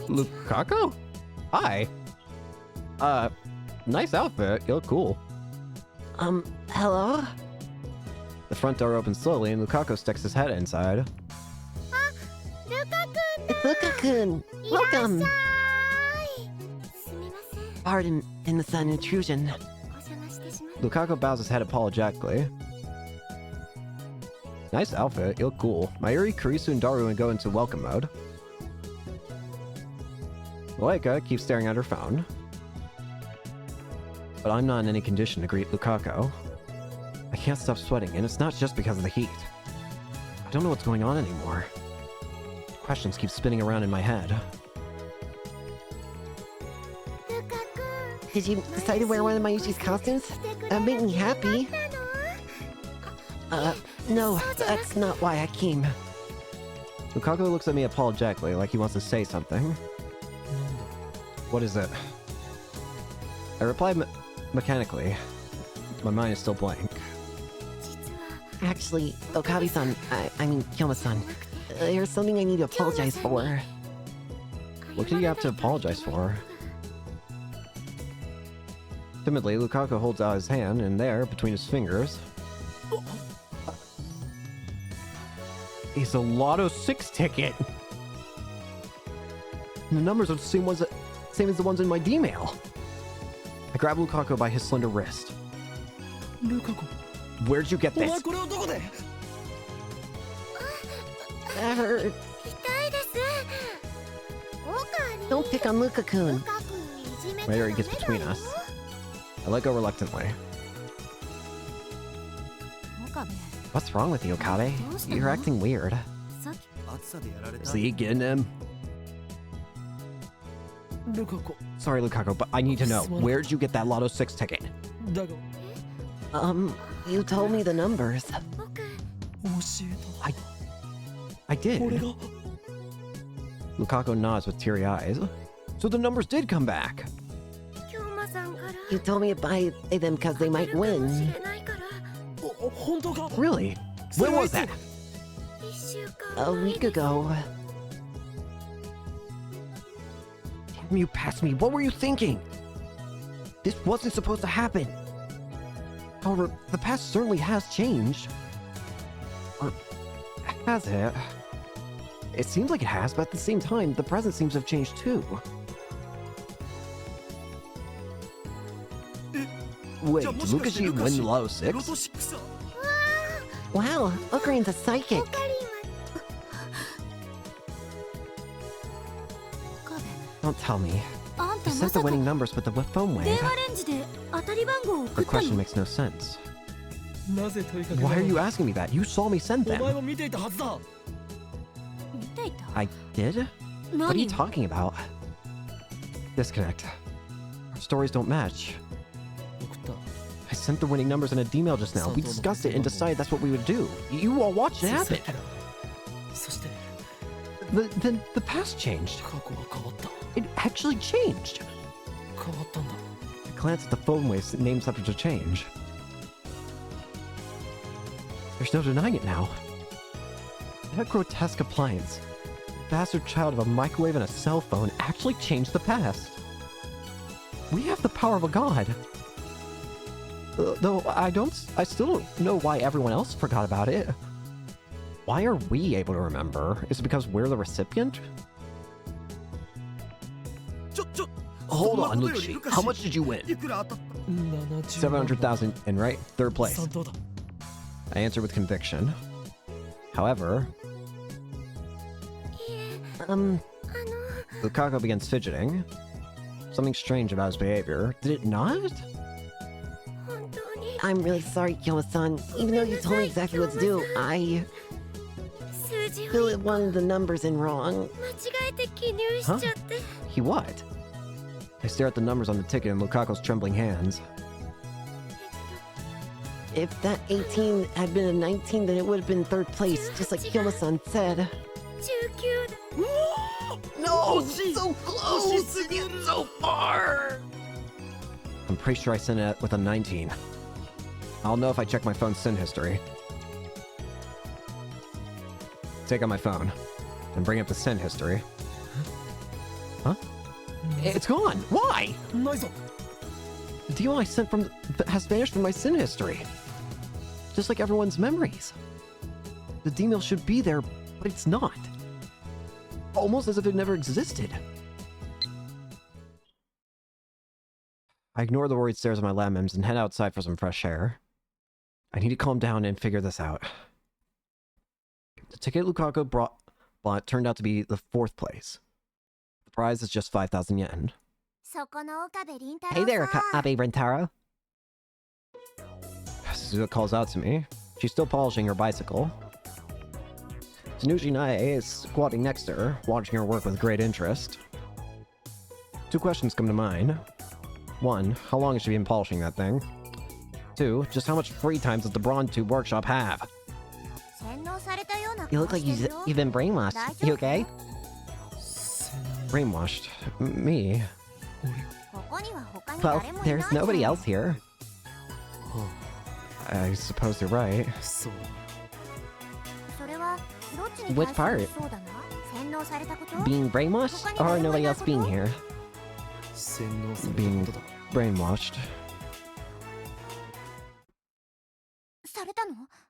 Lukaku? Hi. Nice outfit. You look cool. Hello? The front door opens slowly and Lukaku sticks his head inside. It's Lukaku! Welcome! Pardon in the sudden intrusion. Lukaku bows his head apologetically. Nice outfit. You look cool. Mayuri, Kurisu, and Daru go into welcome mode. Moeka keeps staring at her phone. But I'm not in any condition to greet Lukaku. I can't stop sweating, and it's not just because of the heat. I don't know what's going on anymore. Questions keep spinning around in my head. Did you decide to wear one of Mayushi's costumes? That made me happy. No, that's not why I came. Lukaku looks at me apologetically, like he wants to say something. What is it? I replied mechanically. My mind is still blank. Actually, Okabe-san, I mean Kyoma-san, there's something I need to apologize for. What do you have to apologize for? Timidly, Lukaku holds out his hand, and there, between his fingers, is a Lotto 6 ticket! And the numbers are the same as the ones in my D-mail. I grab Lukaku by his slender wrist. Lukaku. Where'd you get this? That hurt. Don't pick on Lukaku. Mayuri gets between us. I let go reluctantly. What's wrong with you, Okabe? You're acting weird. See, getting him? Sorry, Lukaku, but I need to know. Where'd you get that Lotto 6 ticket? You told me the numbers. I did. Lukaku nods with teary eyes. So the numbers did come back. You told me to buy them because they might win. Really? When was that? A week ago. Damn, you passed me. What were you thinking? This wasn't supposed to happen. However, the past certainly has changed. Or has it? It seems like it has, but at the same time, the present seems to have changed too. Wait, did Lukashi win the Lotto 6? Wow, Okarin's a psychic. Don't tell me. You sent the winning numbers with the phone wave. The question makes no sense. Why are you asking me that? You saw me send them. I did? What are you talking about? Disconnect. Our stories don't match. I sent the winning numbers in a D-mail just now. We discussed it and decided that's what we would do. You all watched it happen. The past changed. It actually changed. I glanced at the phone waves, named subject to change. There's no denying it now. That grotesque appliance, bastard child of a microwave and a cell phone, actually changed the past. We have the power of a god. Though I still don't know why everyone else forgot about it. Why are we able to remember? Is it because we're the recipient? Hold on, Lukashi. How much did you win? 700,000 and right? Third place. I answer with conviction. However... Lukaku begins fidgeting. something strange about his behavior. Did it not? I'm really sorry, Kyo-san. Even though you told me exactly what to do, I filled one of the numbers in wrong. Huh? He what? I stare at the numbers on the ticket in Lukaku's trembling hands. If that 18 had been a 19, then it would have been third place, just like Kyo-san said. No! So close! It's so far! I'm pretty sure I sent it with a 19. I'll know if I check my phone's SIN history. Take out my phone and bring up the SIN history. Huh? It's gone! Why? The deal I sent from has vanished from my SIN history. Just like everyone's memories. The D-mail should be there, but it's not. Almost as if it never existed. I ignore the worried stares of my lab mems and head outside for some fresh air. I need to calm down and figure this out. The ticket Lukaku bought turned out to be the 4th place. The prize is just 5,000 yen. Hey there, Abe Rentaro. Suzuha calls out to me. She's still polishing her bicycle. Tanushi Nae is squatting next to her, watching her work with great interest. 2 questions come to mind. 1, how long has she been polishing that thing? 2, just how much free time does the Brawn Tube Workshop have? You look like you've been brainwashed. You okay? Brainwashed? Me? Well, there's nobody else here. I suppose you're right. Which part? Being brainwashed, or nobody else being here? Being brainwashed.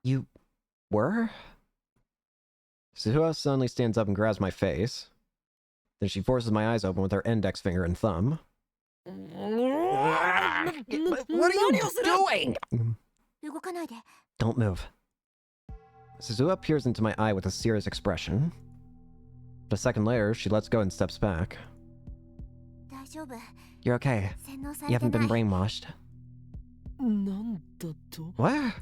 You were? Suzuha suddenly stands up and grabs my face. Then she forces my eyes open with her index finger and thumb. What are you doing? Don't move. Suzuha peers into my eye with a serious expression. But a second later, she lets go and steps back. You're okay. You haven't been brainwashed. What?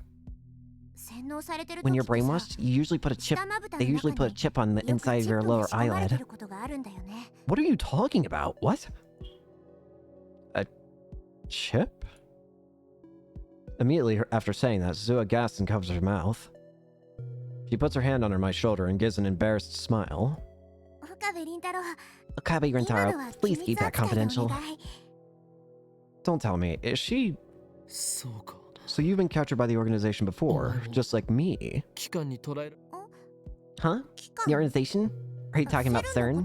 When you're brainwashed, you usually put a chip. They usually put a chip on the inside of your lower eyelid. What are you talking about? What? A chip? Immediately after saying that, Suzuha gasps and covers her mouth. She puts her hand under my shoulder and gives an embarrassed smile. Okabe Rentaro, please keep that confidential. Don't tell me, is she... So you've been captured by the organization before, just like me. Huh? The organization? Are you talking about CERN?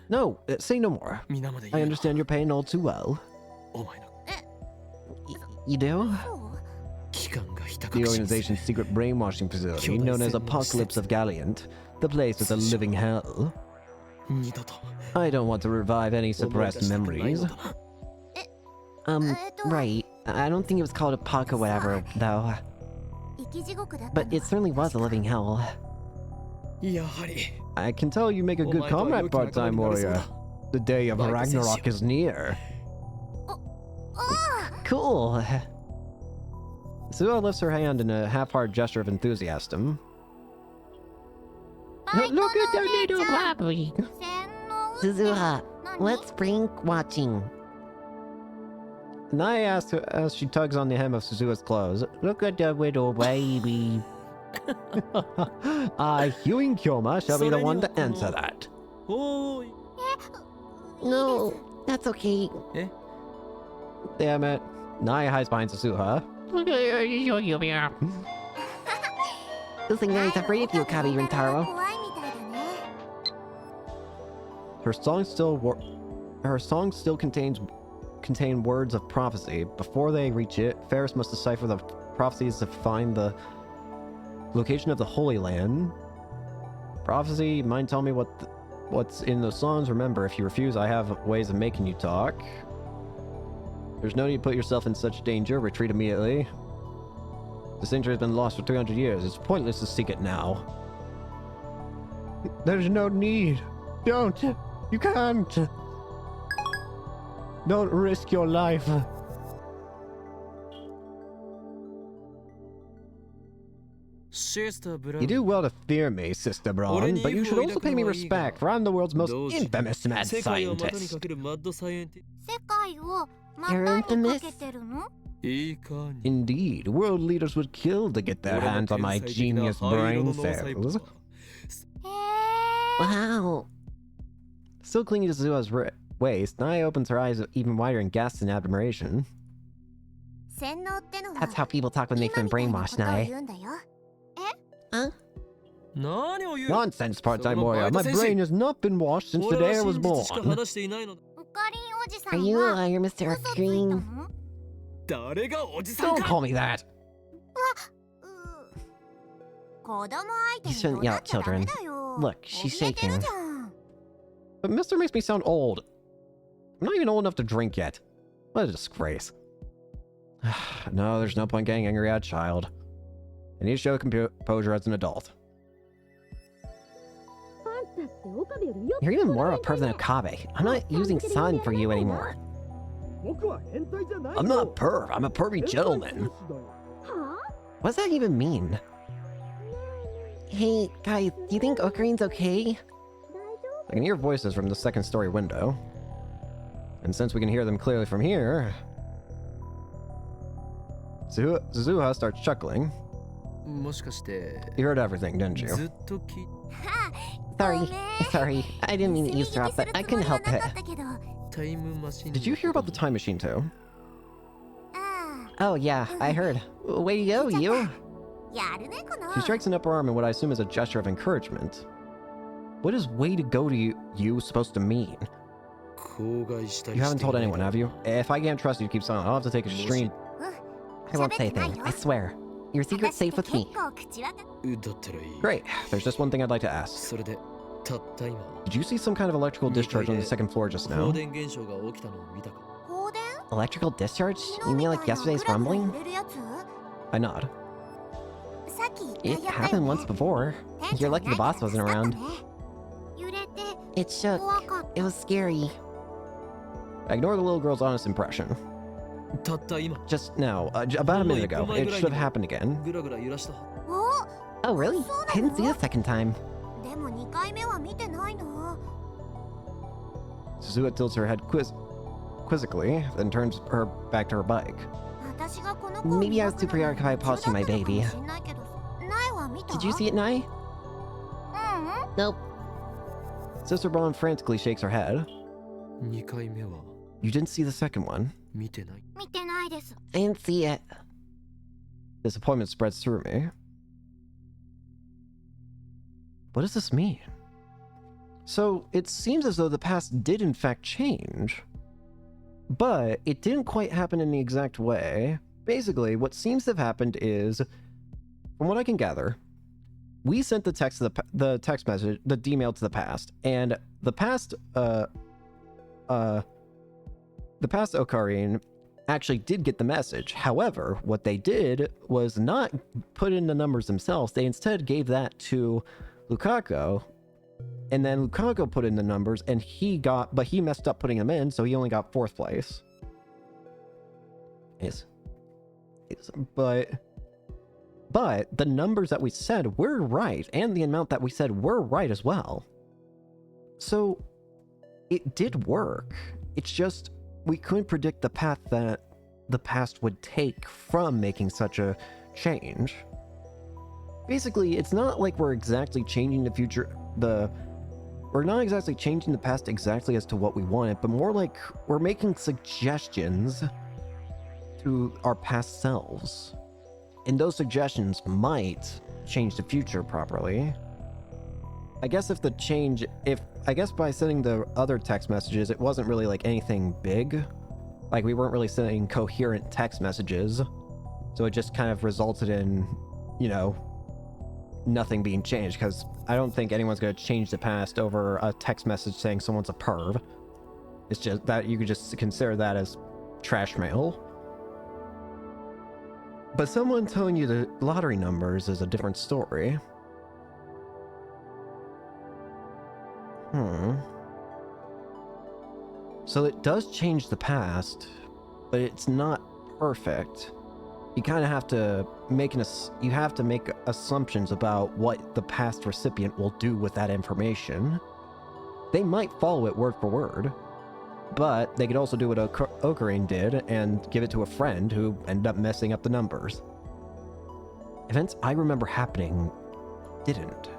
No, say no more. I understand your pain all too well. You do? The organization's secret brainwashing facility, known as Apocalypse of Galliant, the place with a living hell. I don't want to revive any suppressed memories. Right. I don't think it was called a Apoca whatever, though. But it certainly was a living hell. I can tell you make a good comrade, part-time warrior. The day of Ragnarok is near. Cool. Suzuha lifts her hand in a half-hearted gesture of enthusiasm. Look at the little baby! Suzuha, what's brain watching? Nae asks as she tugs on the hem of Suzuha's clothes. Look at the little baby. Hugh and Kyoma shall be the one to answer that. No, that's okay. Damn it. Nae hides behind Suzuha. This thing is afraid of you, Okabe Rentaro. Her songs still contain words of prophecy. Before they reach it, Ferris must decipher the prophecies to find the location of the Holy Land. Prophecy, mind telling me what's in those songs? Remember, if you refuse, I have ways of making you talk. There's no need to put yourself in such danger. Retreat immediately. This danger has been lost for 300 years. It's pointless to seek it now. There's no need. Don't. You can't. Don't risk your life. You do well to fear me, Sister Braun, but you should also pay me respect, for I'm the world's most infamous mad scientist. 世界を You're 股にか infamous? けてるの Indeed, world leaders would kill to get their hands on my genius brain cells. へえ Wow. Still clinging to Zua's waist, Nai opens her eyes even wider and gasps in admiration. 洗脳ってのは That's how people talk when they've 今 been みたいな brainwashed, ことを Nai. 言うんだよ Huh? Nonsense, part-time warrior. My brain has not been washed since the day I was born. オカリンおじさ Are ん you は Mr. 嘘ついた Green? の Don't call me that. 子供相 You 手に shouldn't 怒 yell 鳴 at っちゃダメ children. だよ Look, she's 怯えてる shaking. じゃん But Mister makes me sound old. I'm not even old enough to drink yet. What a disgrace. No, there's no point getting angry at a child. I need to show composure as an adult. You're even more of a perv than Okabe. I'm not using sun for you anymore. I'm not a perv. I'm a pervy gentleman. What does that even mean? Hey, guys, do you think Okarin's okay? I can hear voices from the second-story window. And since we can hear them clearly from here... Suzuha starts chuckling. もしかして You heard everything, didn't you? ずっと聞い Sorry, sorry. I didn't mean to eavesdrop, but I couldn't help it. タイムマシン Did you hear about the time machine too? Oh, yeah, I heard. Way to go, you. やるねこの She strikes an upper arm in what I assume is a gesture of encouragement. What is way to go to you supposed to mean? 口外したり You し haven't て told いない anyone, have you? If I can't trust you to keep silent, I'll have to take a stream. I won't say a thing, I swear. Your secret's safe with me. 結構口はだったらいい Great. There's just one thing I'd like to ask. それでたった今 Did you see some kind of electrical discharge on the second floor just 放 now? 電現象が起きたのを見たか 放電 Electrical discharge? You mean like yesterday's rumbling? グラフ揺れるやつ I nod. さっき It happened once before. You're lucky the boss wasn't around. 揺れて It shook. 怖かっ It was scary. I ignore the little girl's honest impression. たった今 Just now, about a minute ago, it should have happened again. ぐらぐら揺らしたた Oh, really? I didn't see the second time. でも2回目は見てないの Suzuha tilts her head quizzically, then turns her back to her bike. 私がこの子を Maybe I was too 見送るの preoccupied polishing my 途中だったのか baby. もしんないけど苗は見た Did you see it, Nai? うんうん Nope. Sister Braun frantically shakes her head. 2回目は You didn't see the second one? 見てない見てないです I didn't see it. Disappointment spreads through me. What does this mean? So, it seems as though the past did in fact change. But it didn't quite happen in the exact way. Basically, what seems to have happened is, from what I can gather, we sent the text message, the D-mail to the past, and the past Ocarine actually did get the message. However, what they did was not put in the numbers themselves. They instead gave that to Lukaku, and then Lukaku put in the numbers, and he messed up putting them in, so he only got 4th place. But the numbers that we said were right, and the amount that we said were right as well. So it did work. It's just we couldn't predict the path that the past would take from making such a change. Basically, it's not like we're exactly changing the future, we're not exactly changing the past exactly as to what we wanted, but more like we're making suggestions to our past selves. And those suggestions might change the future properly. I guess I guess by sending the other text messages, it wasn't really like anything big. Like we weren't really sending coherent text messages. So it just kind of resulted in, nothing being changed, because I don't think anyone's going to change the past over a text message saying someone's a perv. It's just that you could just consider that as trash mail. But someone telling you the lottery numbers is a different story. So it does change the past, but it's not perfect. You kind of have to make you have to make assumptions about what the past recipient will do with that information. They might follow it word for word, but they could also do what Ocarine did and give it to a friend who ended up messing up the numbers. Events I remember happening didn't.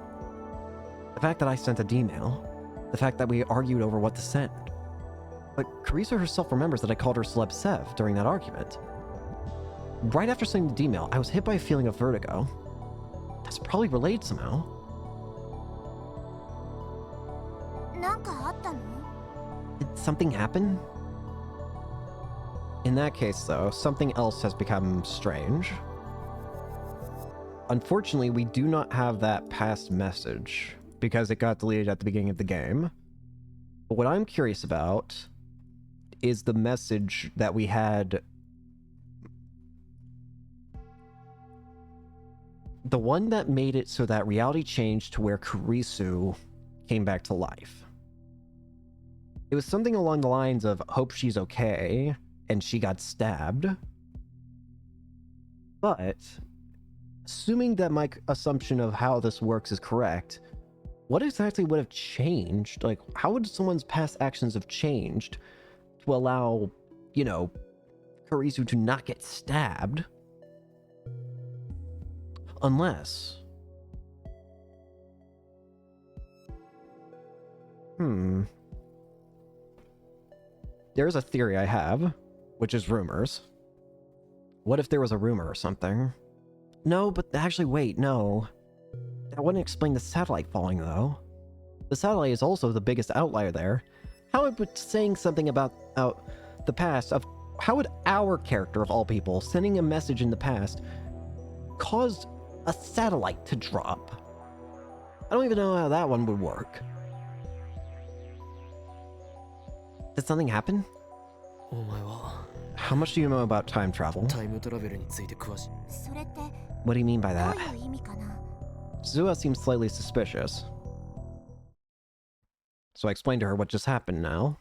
The fact that I sent an email, the fact that we argued over what to send. But Carissa herself remembers that I called her Celeb Sev during that argument. Right after sending the email, I was hit by a feeling of vertigo. That's probably related somehow. Did something happen? In that case, though, something else has become strange. Unfortunately, we do not have that past message, because it got deleted at the beginning of the game. But what I'm curious about is the message that we had... The one that made it so that reality changed to where Kurisu came back to life. It was something along the lines of, hope she's okay, and she got stabbed. But, assuming that my assumption of how this works is correct, what exactly would have changed? Like, how would someone's past actions have changed to allow, you know, Kurisu to not get stabbed? Unless... There's a theory I have, which is rumors. What if there was a rumor or something? No, but actually wait, no. That wouldn't explain the satellite falling, though. The satellite is also the biggest outlier there. How would saying something about the past of... How would our character, of all people, sending a message in the past cause a satellite to drop? I don't even know how that one would work. Did something happen? How much do you know about time travel? What do you mean by that? Zua seems slightly suspicious. So I explained to her what just happened now.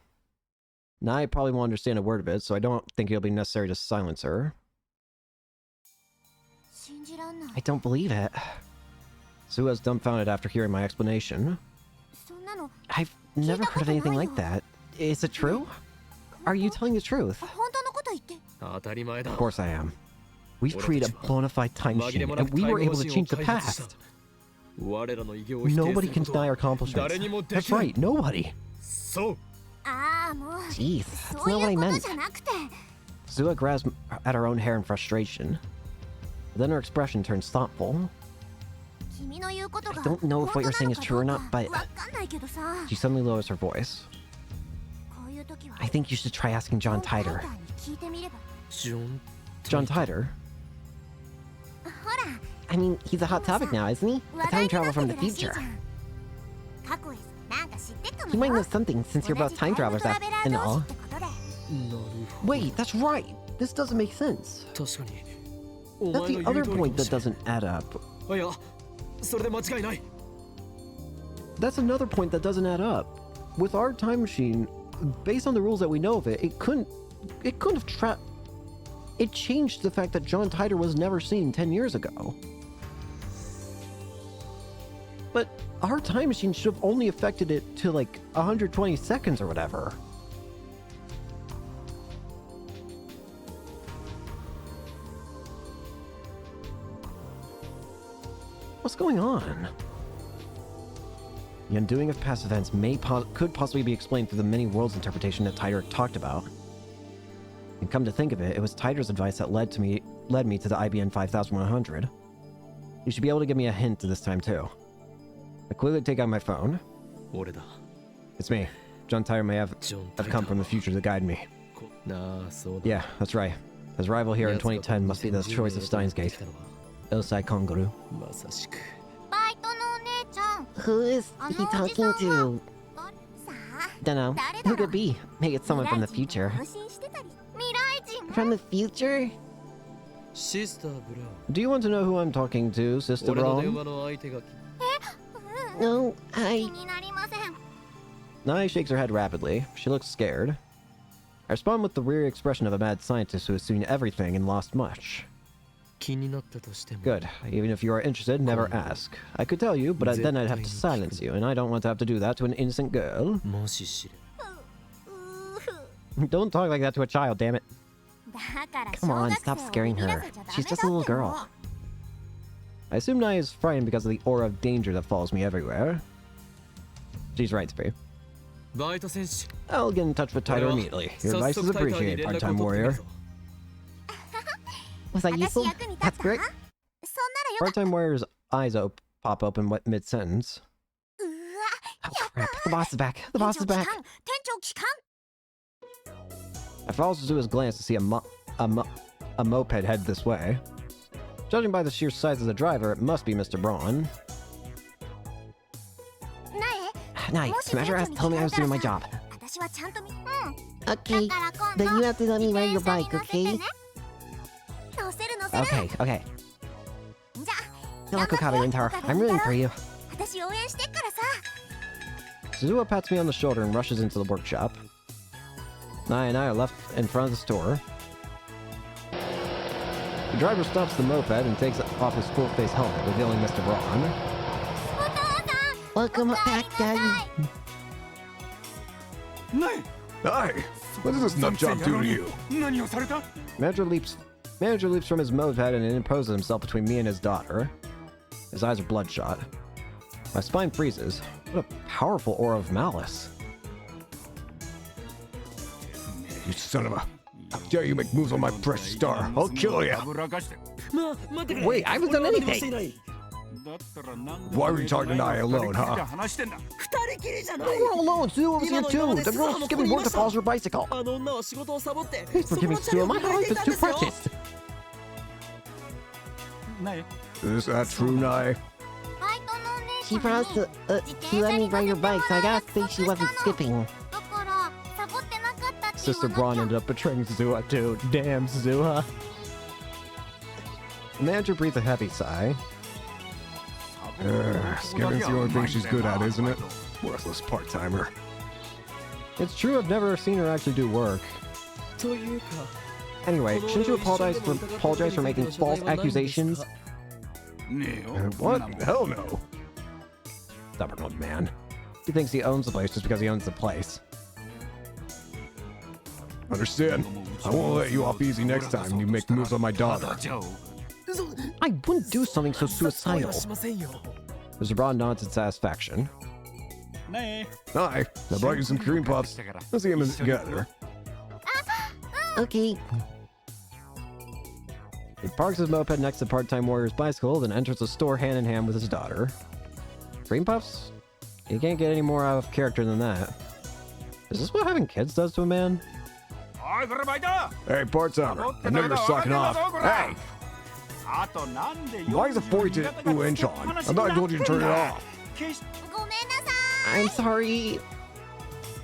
Now I probably won't understand a word of it, so I don't think it'll be necessary to silence her. I don't believe it. Zua's dumbfounded after hearing my explanation. I've never heard of anything like that. Is it true? Are you telling the truth? Of course I am. We've created a bona fide time machine, and we were able to change the past. Nobody can deny our accomplishments. That's right, nobody. Jeez, that's not what I meant. Zua grabs at her own hair in frustration. Then her expression turns thoughtful. I don't know if what you're saying is true or not, but... She suddenly lowers her voice. I think you should try asking John Titor. John Titor? I mean, he's a hot topic now, isn't he? A time traveler from the future. He might know something since you're both time travelers and all. Wait, that's right! This doesn't make sense. That's the other point that doesn't add up. That's another point that doesn't add up. With our time machine, based on the rules that we know of it, it couldn't have it changed the fact that John Titor was never seen 10 years ago. But our time machine should have only affected it to like 120 seconds or whatever. What's going on? The undoing of past events could possibly be explained through the many worlds interpretation that Titor talked about. And come to think of it, it was Titor's advice that led me to the IBN 5100. You should be able to give me a hint this time too. I quickly take out my phone. It's me. John Titor may have come from the future to guide me. Yeah, that's right. His arrival here in 2010 must be the choice of Steins Gate. Osai Konguru. Who is he talking to? Dunno. Who could be? Maybe it's someone from the future. From the future? Do you want to know who I'm talking to, Sister Braun? No, Nai shakes her head rapidly. She looks scared. I respond with the weary expression of a mad scientist who has seen everything and lost much. 気になったとしても Good. Even if you are interested, never ask. I could tell you, but then I'd have to silence you, and I don't want to have to do that to an innocent girl. もし知れ Don't talk like that to a child, damn it. だから Come on, stop scaring her. She's just a little girl. I assume Nai is frightened because of the aura of danger that follows me everywhere. She's right to be. バイト選手 I'll get in touch with Taito immediately. Your advice is appreciated, part-time warrior. Was that useful? That's great. そんならよかった Part-time warrior's eyes pop open mid-sentence. うわ Oh crap, the boss is back. The boss is back. 店長機関 I follow Suzuha's glance to see a moped head this way. Judging by the sheer size of the driver, it must be Mr. Braun. なえ Nai, Smasher has told me I was doing my job. 私はちゃんとだ Okay, から今 then 度 you have to let me ride your 自転車に bike, 乗せて okay? ね乗せる乗せる Okay, okay. じゃ Good luck, Okabe and Taro. I'm rooting for you. 私応援してっからさ Suzuha pats me on the shoulder and rushes into the workshop. Nai and I are left in front of the store. The driver stops the moped and takes off his full-face helmet, revealing Mr. Braun. お父さん Welcome お帰り back, なさい Daddy. Hi! What does this nut job do to you? Manager leaps from his moped and interposes himself between me and his daughter. His eyes are bloodshot. My spine freezes. What a powerful aura of malice. You son of a... How dare you make moves on my precious star? I'll kill you! ま待ってくれ Wait, I haven't done 俺は何もしてい anything. ない Why were you talking to Nai alone, huh? 二人きりじゃない We're alone! Suzuha was here too! The girl's just giving work to pause her bicycle! あの女は仕事をサボって Thanks for giving Suzuha my life is too precious! Is that true, Nai? バイトのお姉 She さん promised に to let me ride your bike, so I gotta say she wasn't skipping. だからサボってなかったって言 Sister わ Braun な ended きゃ up betraying Suzuha too. Damn, Suzuha. The manager breathes a heavy sigh. Skipping's the only thing she's good at, isn't it? Worthless part-timer. It's true I've never seen her actually do work. というか Anyway, shouldn't you apologize for making false accusations? What? Hell no! Stubborn old man. He thinks he owns the place just because he owns the place. Understand? I won't let you off easy next time when you make moves on my daughter. I wouldn't do something so そう suicidal. はしませんよ Mr. Braun nods in satisfaction. Hi, I brought you some cream puffs. Let's eat them together. Okay. He parks his moped next to part-time warrior's bicycle, then enters the store hand in hand with his daughter. Cream puffs? You can't get any more out of character than that. Is this what having kids does to a man? Hey, part-timer, I know you're slacking off. Hey! Why is the 42-inch on? I thought I told you to turn it off. ごめんなさい I'm sorry.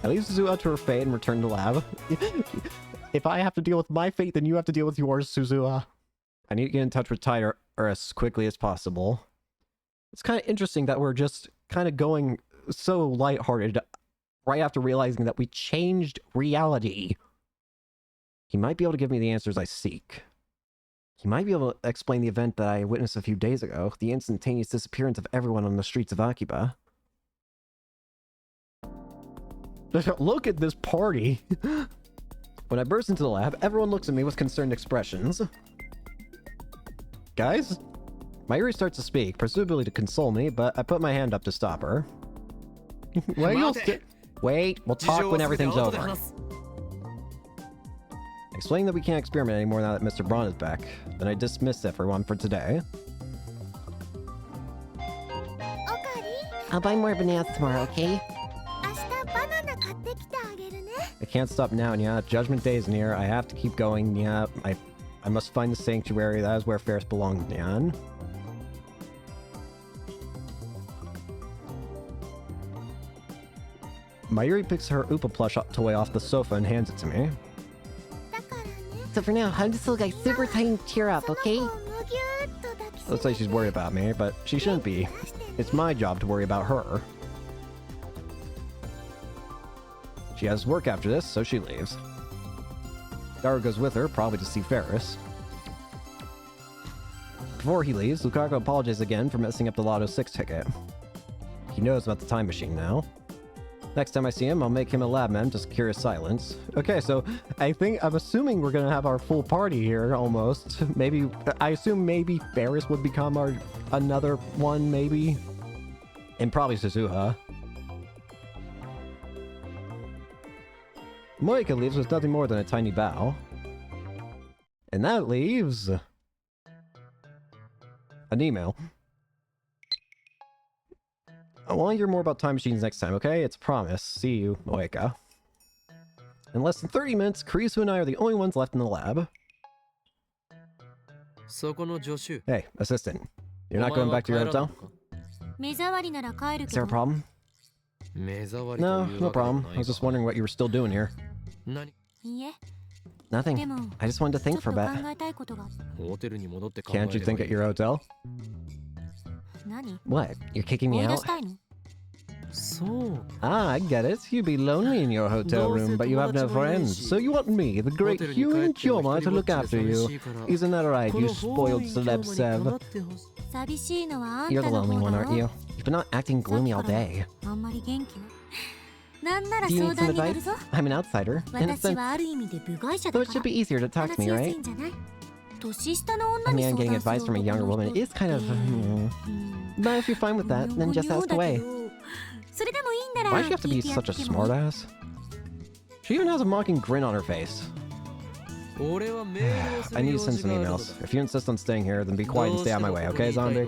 I leave Suzuha to her fate and return to lab. If I have to deal with my fate, then you have to deal with yours, Suzuha. I need to get in touch with Taito as quickly as possible. It's kind of interesting that we're just kind of going so lighthearted right after realizing that we changed reality. He might be able to give me the answers I seek. He might be able to explain the event that I witnessed a few days ago, the instantaneous disappearance of everyone on the streets of Akiba. Look at this party! When I burst into the lab, everyone looks at me with concerned expressions. Guys? Mayuri starts to speak, presumably to console me, but I put my hand up to stop her. Wait, we'll talk when everything's over. Explaining that we can't experiment anymore now that Mr. Braun is back, then I dismiss everyone for today. おかり I'll buy more bananas tomorrow, okay? 明日バナナ買ってきてあげるね I can't stop now, yeah. Judgment Day is near. I have to keep going, yeah. I must find the sanctuary. That is where Ferris belongs, Nyan. Mayuri picks her Oopa plush toy off the sofa and hands it to me. だからね So for now, I'm just like super tight and cheer up, その okay? 子をむぎゅーっと抱きしめ Looks like she's worried about me, but she shouldn't be. It's my job to worry about her. She has work after this, so she leaves. Daru goes with her, probably to see Ferris. Before he leaves, Lukaku apologizes again for messing up the Lotto 6 ticket. He knows about the time machine now. Next time I see him, I'll make him a lab man to secure his silence. Okay, so I'm assuming we're gonna have our full party here, almost. Maybe, I assume maybe Ferris would become our another one, maybe? And probably Suzuha. Moika leaves with nothing more than a tiny bow. And that leaves... an email. I want to hear more about time machines next time, okay? It's a promise. See you, Moeka. In less than 30 minutes, Kurisu and I are the only ones left in the lab. Hey, assistant. You're not going back to your hotel? Is there a problem? No, no problem. I was just wondering what you were still doing here. Nothing. I just wanted to think for a bit. Can't you think at your hotel? What? You're kicking me out? Ah, I get it. You'd be lonely in your hotel room, but you have no friends. So you want me, the great Human Kyoma, to look after you. Isn't that right, you spoiled celeb Sev? You're the lonely one, aren't you? You've been not acting gloomy all day. Do you need some advice? I'm an outsider. In a sense, so it should be easier to talk to me, right? I mean, getting advice from a younger woman is kind of... But if you're fine with that, then just ask away. Why does she have to be such a smartass? She even has a mocking grin on her face. I need to send some emails. If you insist on staying here, then be quiet and stay out of my way, okay, zombie?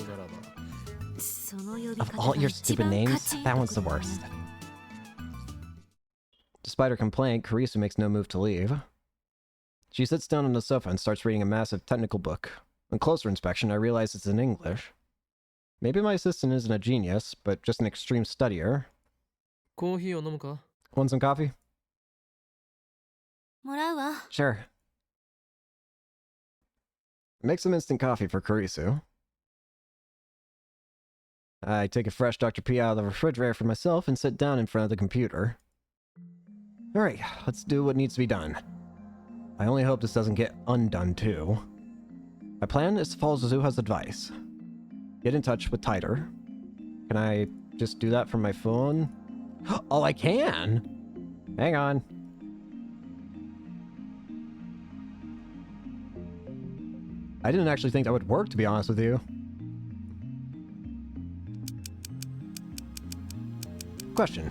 Of all your stupid names, that one's the worst. Despite her complaint, Kurisu makes no move to leave. She sits down on the sofa and starts reading a massive technical book. On closer inspection, I realize it's in English. Maybe my assistant isn't a genius, but just an extreme studier. Want some coffee? Sure. Make some instant coffee for Kurisu. I take a fresh Dr. P out of the refrigerator for myself and sit down in front of the computer. Alright, let's do what needs to be done. I only hope this doesn't get undone too. My plan is to follow Suzuha's advice. Get in touch with Tider. Can I just do that from my phone? Oh, I can! Hang on. I didn't actually think that would work, to be honest with you. Question.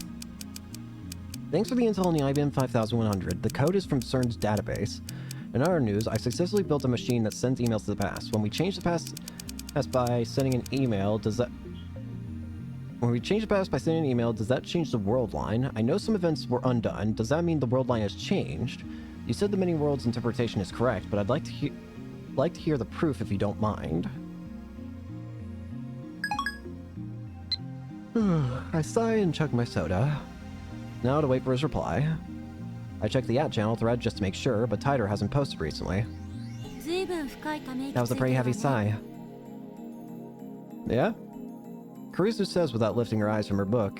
Thanks for the intel on the IBM 5100. The code is from CERN's database. In other news, I successfully built a machine that sends emails to the past. When we change the past by sending an email, does that... When we change the past by sending an email, does that change the world line? I know some events were undone. Does that mean the world line has changed? You said the many worlds interpretation is correct, but I'd like to hear the proof if you don't mind. I sigh and chug my soda. Now to wait for his reply. I check the @channel thread just to make sure, but Tider hasn't posted recently. That was a pretty heavy sigh. Yeah? Kurisu says without lifting her eyes from her book.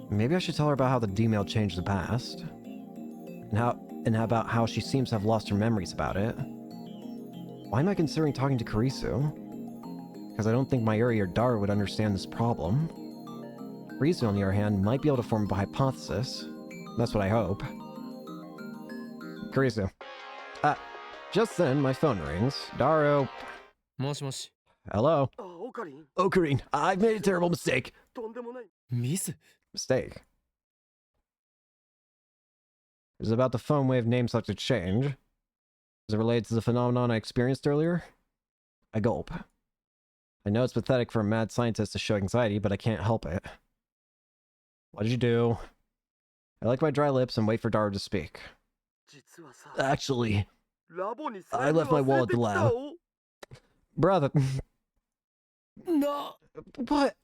Maybe I should tell her about how the D-mail changed the past. And about how she seems to have lost her memories about it. Why am I considering talking to Kurisu? Because I don't think Mayuri or Daru would understand this problem. Kurisu, on the other hand, might be able to form a hypothesis. That's what I hope. Kurisu. Just then, my phone rings. Daru. Hello? Ocarine, I've made a terrible mistake. Mistake? Is it about the phone wave name subject change? Is it related to the phenomenon I experienced earlier? I gulp. I know it's pathetic for a mad scientist to show anxiety, but I can't help it. What did you do? I lick my dry lips and wait for Daru to speak. Actually, I left my wallet at the lab. Brother. No. What?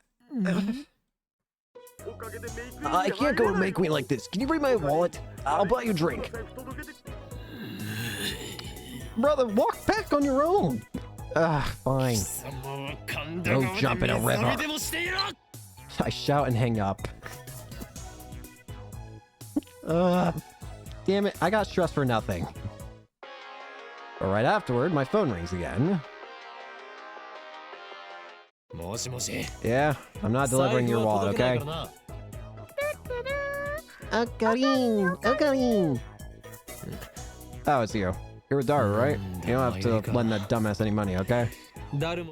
I can't go to Make Me like this. Can you bring my wallet? I'll buy you a drink. Brother, walk back on your own. Fine. Go jump in a river. I shout and hang up. Damn it, I got stressed for nothing. But right afterward, my phone rings again. Yeah, I'm not delivering your wallet, okay? Okarin! Okarin! Oh, it's you. You're a Daru, right? You don't have to lend that dumbass any money, okay? Okay.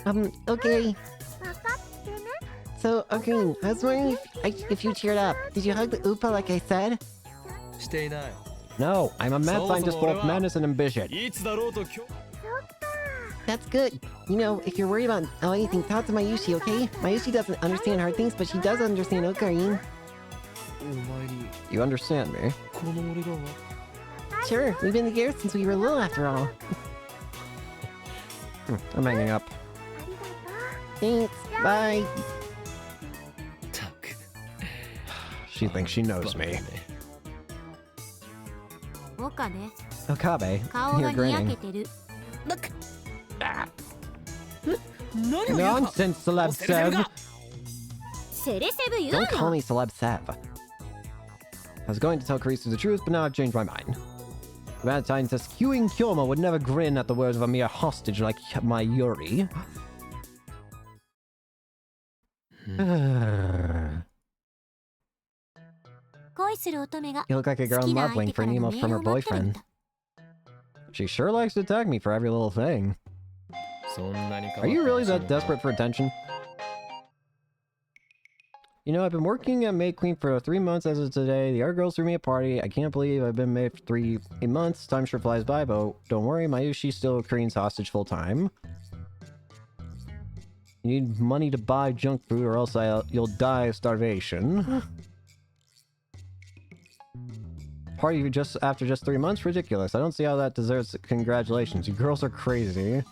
分かってね So, Okarin, I was wondering if you cheered up. Did you hug the Oopa like I said? No, I'm a mad scientist full of madness and ambition. That's good. You know, if you're worried about anything, talk to Mayushi, okay? Mayushi doesn't understand hard things, but she does understand Okarin. You understand me? Sure, we've been together since we were little after all. I'm hanging up. ありがとう Thanks, bye. She thinks she knows me. 岡部 Okabe, 顔 you're がにやけ grinning. てる Nonsense, Celeb Sev! セレセブ言う Don't call な me Celeb Sev. I was going to tell Karisu the truth, but now I've changed my mind. The mad scientist Hewing Kyoma would never grin at the words of a mere hostage like my Yuri. You 恋する乙女が look like a girl 好き in な love 相 waiting 手 for か an らの email メー from ル her を待ってるん boyfriend. だ She sure likes to tag me for every little thing. Are you really that desperate for attention? You know, I've been working at Maid Queen for 3 months as of today. The other girls threw me a party. I can't believe I've been maid for 8 months. Time sure flies by, but don't worry, Mayushi's still Korean's hostage full time. You need money to buy junk food or else you'll die of starvation. Party just after just 3 months? Ridiculous. I don't see how that deserves congratulations. You girls are crazy.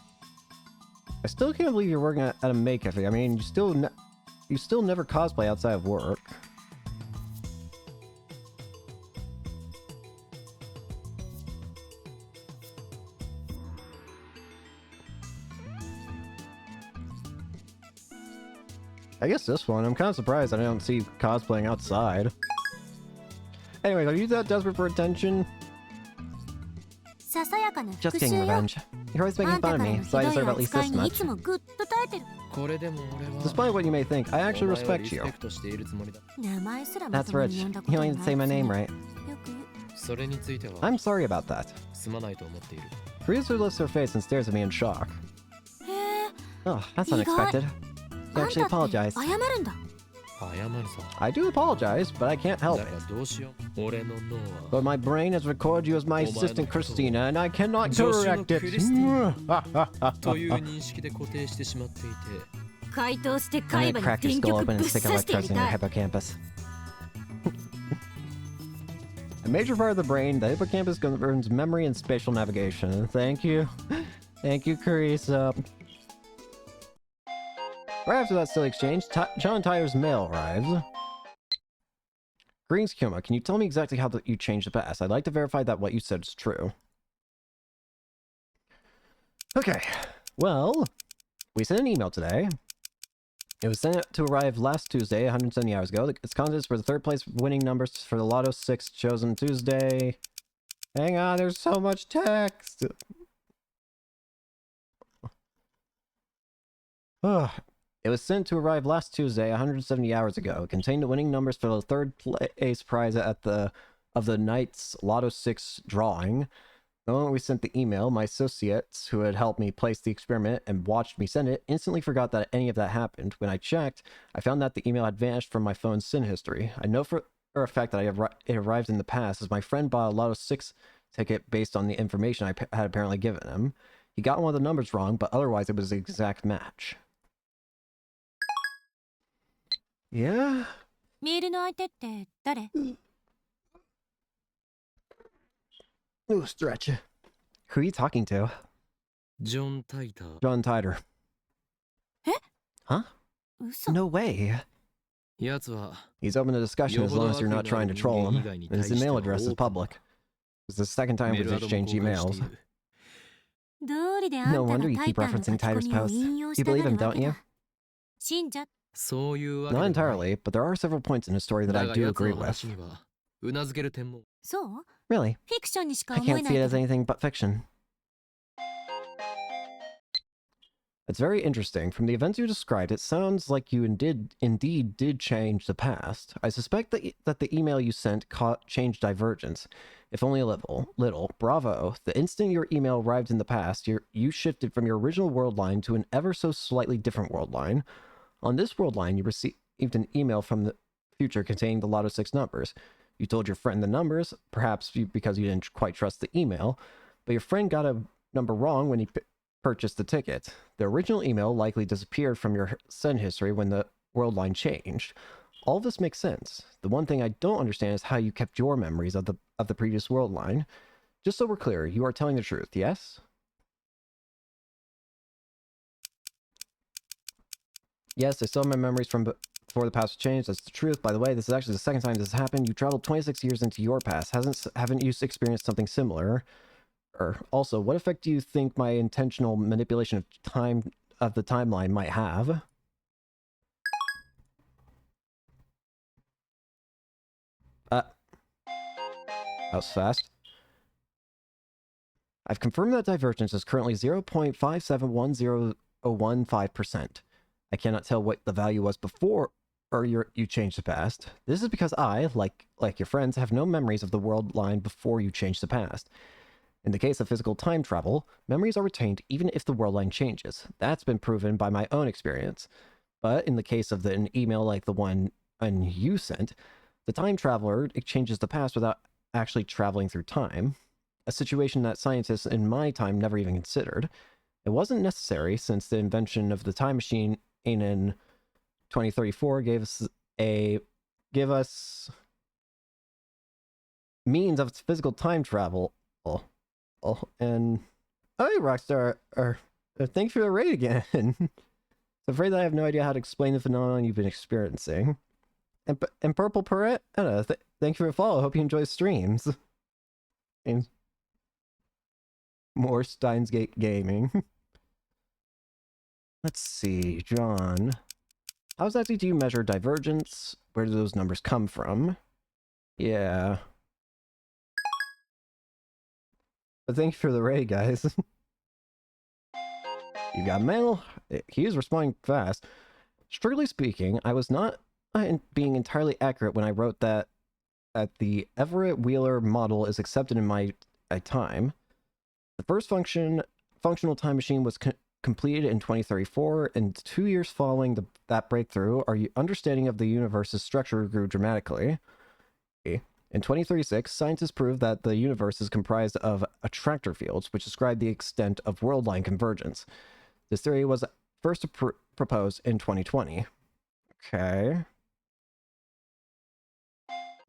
I still can't believe you're working at a maid cafe. I mean, you still never cosplay outside of work. I guess this one. I'm kind of surprised I don't see cosplaying outside. Anyways, are you that desperate for attention? ささやかな Just 復 getting 讐よ revenge. You're always あ making んた fun か of らの me, ひ so ど I い deserve at least 扱い this にい much. つもぐっと耐えてる Despite what you may think, I actually respect you. 名前すらま That's ともに rich. 呼んだこ You と don't ない even say my name right. よく言う I'm sorry about that. Frieza lifts her face and stares at me in shock. へえ Oh, that's 意外 unexpected. あ You ん actually たって apologiized. 謝るんだ I do apologize, but I can't help it. But my brain has recorded you as my assistant Christina, and I cannot correct it. 回答して I'm 海 gonna 馬に crack your 電 skull 極 open ぶ and っ stick 刺してや electrodes り in your たい hippocampus. A major part of the brain, the hippocampus governs memory and spatial navigation. Thank you. Thank you, Carissa. Right after that silly exchange, John Tyler's mail arrives. Greetings, Kyoma. Can you tell me exactly how you changed the past? I'd like to verify that what you said is true. Okay. Well, we sent an email today. It was sent to arrive last Tuesday, 170 hours ago. Its contents were the third place winning numbers for the Lotto 6 chosen Tuesday. Hang on, there's so much text. Ugh. It was sent to arrive last Tuesday, 170 hours ago. It contained the winning numbers for the third place prize of the night's Lotto 6 drawing. The moment we sent the email, my associates, who had helped me place the experiment and watched me send it, instantly forgot that any of that happened. When I checked, I found that the email had vanished from my phone's SIN history. I know for a fact that it arrived in the past, as my friend bought a Lotto 6 ticket based on the information I had apparently given him. He got one of the numbers wrong, but otherwise it was the exact match. Yeah? メールの相手って誰 Ooh, stretch. Who are you talking to? John Titor. John Titor. え Huh? 嘘 No way. やつは He's open to discussion as long as you're not trying to troll him. And his email address is public. It's the second time we've exchanged emails. 道理であんた No が wonder you タ keep イタンの referencing 書き込 Titor's みを posts. 引用し You たが believe る him, わ don't け you? だ信者 そういうわけ Not でもない entirely, but there are several points in his story that I だが do 奴の agree with. 話にはうなずける点もそう？ Really? フィクションにしか I 思え can't ない see け it as ど。 anything but fiction. It's very interesting. From the events you described, it sounds like you indeed did change the past. I suspect that the email you sent changed Divergence, if only a little. Bravo. The instant your email arrived in the past, you shifted from your original world line to an ever so slightly different world line. On this world line, you received an email from the future containing the Lotto 6 numbers. You told your friend the numbers, perhaps because you didn't quite trust the email, but your friend got a number wrong when he purchased the ticket. The original email likely disappeared from your send history when the world line changed. All of this makes sense. The one thing I don't understand is how you kept your memories of the previous world line. Just so we're clear, you are telling the truth, yes? Yes, I still have my memories from before the past was changed. That's the truth. By the way, this is actually the second time this has happened. You traveled 26 years into your past. Haven't you experienced something similar? Also, what effect do you think my intentional manipulation of the timeline might have? That was fast. I've confirmed that divergence is currently 0.5710015%. I cannot tell what the value was before you changed the past. This is because I, like your friends, have no memories of the world line before you changed the past. In the case of physical time travel, memories are retained even if the world line changes. That's been proven by my own experience. But in the case of an email like the one you sent, the time traveler changes the past without actually traveling through time, a situation that scientists in my time never even considered. It wasn't necessary since the invention of the time machine in 2034 gave us means of physical time travel. And hey, Rockstar, thanks for the raid again. I'm afraid that I have no idea how to explain the phenomenon you've been experiencing. And Purple Parrot, thank you for the follow. Hope you enjoy streams. And more Steins Gaming. Let's see, John. How exactly do you measure divergence? Where do those numbers come from? Yeah. But thank you for the raid, guys. You got mail? He is responding fast. Strictly speaking, I was not being entirely accurate when I wrote that the Everett Wheeler model is accepted in my time. The first functional time machine was completed in 2034, and 2 years following that breakthrough, our understanding of the universe's structure grew dramatically. In 2036, scientists proved that the universe is comprised of attractor fields, which describe the extent of world line convergence. This theory was first proposed in 2020. Okay.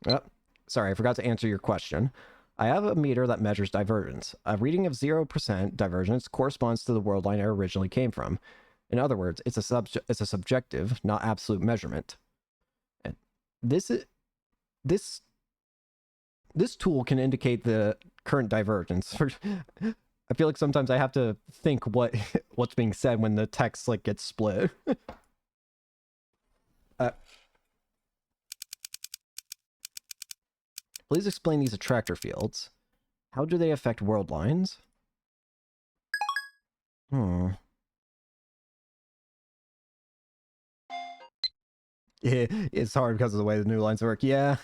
Oh, sorry, I forgot to answer your question. I have a meter that measures divergence. A reading of 0% divergence corresponds to the world line I originally came from. In other words, it's a subjective, not absolute measurement. And this tool can indicate the current divergence. I feel like sometimes I have to think what's being said when the text gets split. Please explain these attractor fields. How do they affect world lines? Yeah, it's hard because of the way the new lines work. Yeah.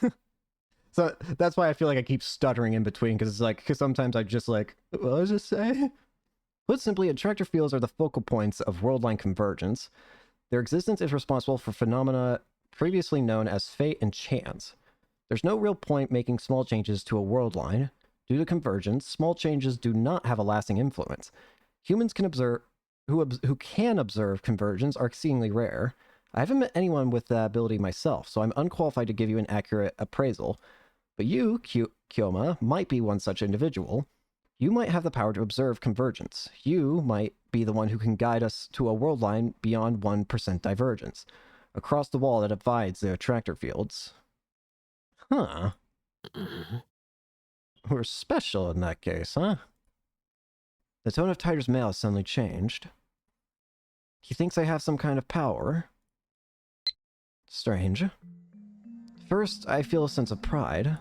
So that's why I feel like I keep stuttering in between, because sometimes I just what does it say? Put simply, attractor fields are the focal points of world line convergence. Their existence is responsible for phenomena previously known as fate and chance. There's no real point making small changes to a world line. Due to convergence, small changes do not have a lasting influence. Humans who can observe convergence are exceedingly rare. I haven't met anyone with that ability myself, so I'm unqualified to give you an accurate appraisal. But you, Kyoma, might be one such individual. You might have the power to observe convergence. You might be the one who can guide us to a world line beyond 1% divergence, across the wall that divides the attractor fields. Huh. We're special in that case, huh? The tone of Tiger's mail has suddenly changed. He thinks I have some kind of power. Strange. First, I feel a sense of pride.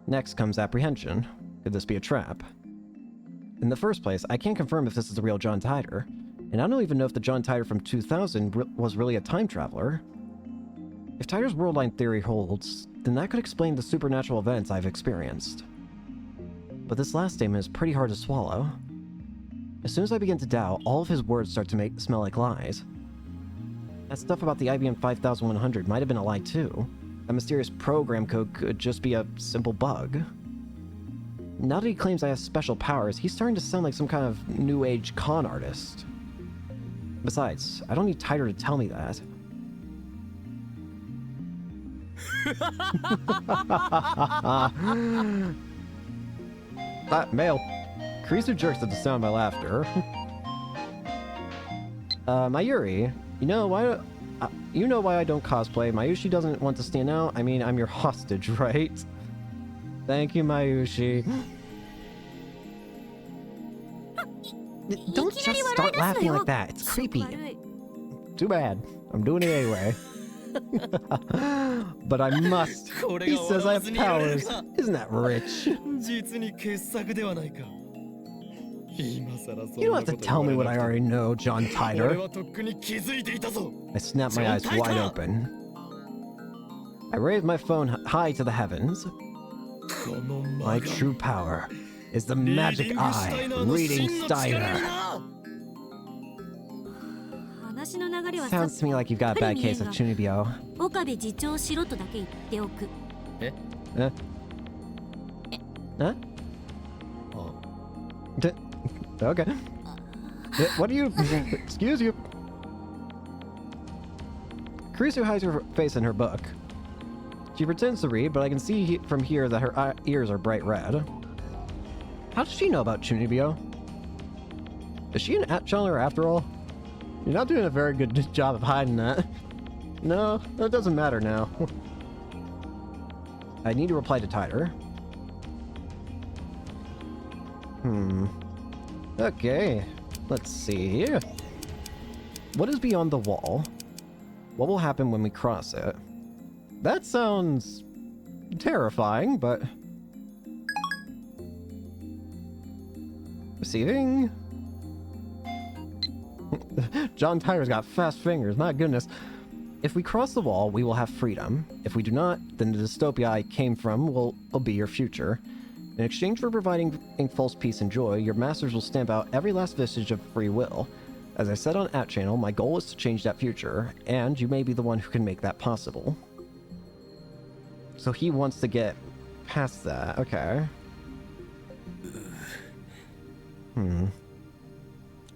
Next comes apprehension. Could this be a trap? In the first place, I can't confirm if this is the real John Titor, and I don't even know if the John Titor from 2000 was really a time traveler. If Titor's world line theory holds, then that could explain the supernatural events I've experienced. But this last statement is pretty hard to swallow. As soon as I begin to doubt, all of his words start to smell like lies. That stuff about the IBM 5100 might have been a lie too. That mysterious program code could just be a simple bug. Now that he claims I have special powers, he's starting to sound like some kind of new age con artist. Besides, I don't need Titor to tell me that. Mail. Kurisu jerks at the sound of my laughter. Mayuri, you know why I don't cosplay. Mayushi doesn't want to stand out. I mean, I'm your hostage, right? Thank you, Mayushi. Don't just start laughing like that. It's creepy. Too bad. I'm doing it anyway. But I must. He says I have powers. Isn't that rich? You don't have to tell me what I already know, John Titor. I snapped my eyes wide open. I raised my phone high to the heavens. My true power is the magic eye, reading Steiner. Sounds to me like you've got a bad case of Chunibyo. Huh? Okay. What do you... Excuse you. Kurisu hides her face in her book. She pretends to read, but I can see from here that her ears are bright red. How does she know about Chunibyo? Is she an channeler after all? You're not doing a very good job of hiding that. No, that doesn't matter now. I need to reply to Titor. Okay, let's see here. What is beyond the wall? What will happen when we cross it? That sounds terrifying, but... Receiving? John Titor's got fast fingers, my goodness. If we cross the wall, we will have freedom. If we do not, then the dystopia I came from will be your future. In exchange for providing false peace and joy, your masters will stamp out every last vestige of free will. As I said on @channel, my goal is to change that future, and you may be the one who can make that possible. So he wants to get past that, okay.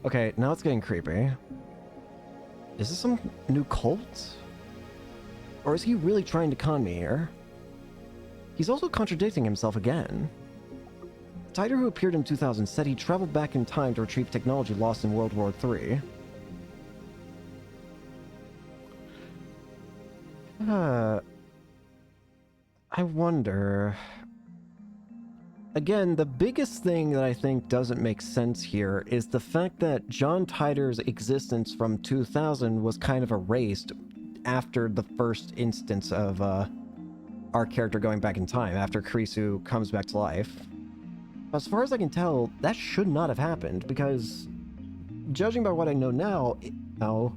Okay, now it's getting creepy. Is this some new cult? Or is he really trying to con me here? He's also contradicting himself again. Titor, who appeared in 2000, said he traveled back in time to retrieve technology lost in World War III. I wonder... Again, the biggest thing that I think doesn't make sense here is the fact that John Titor's existence from 2000 was kind of erased after the first instance of our character going back in time, after Kurisu comes back to life. As far as I can tell, that should not have happened, because judging by what I know now, the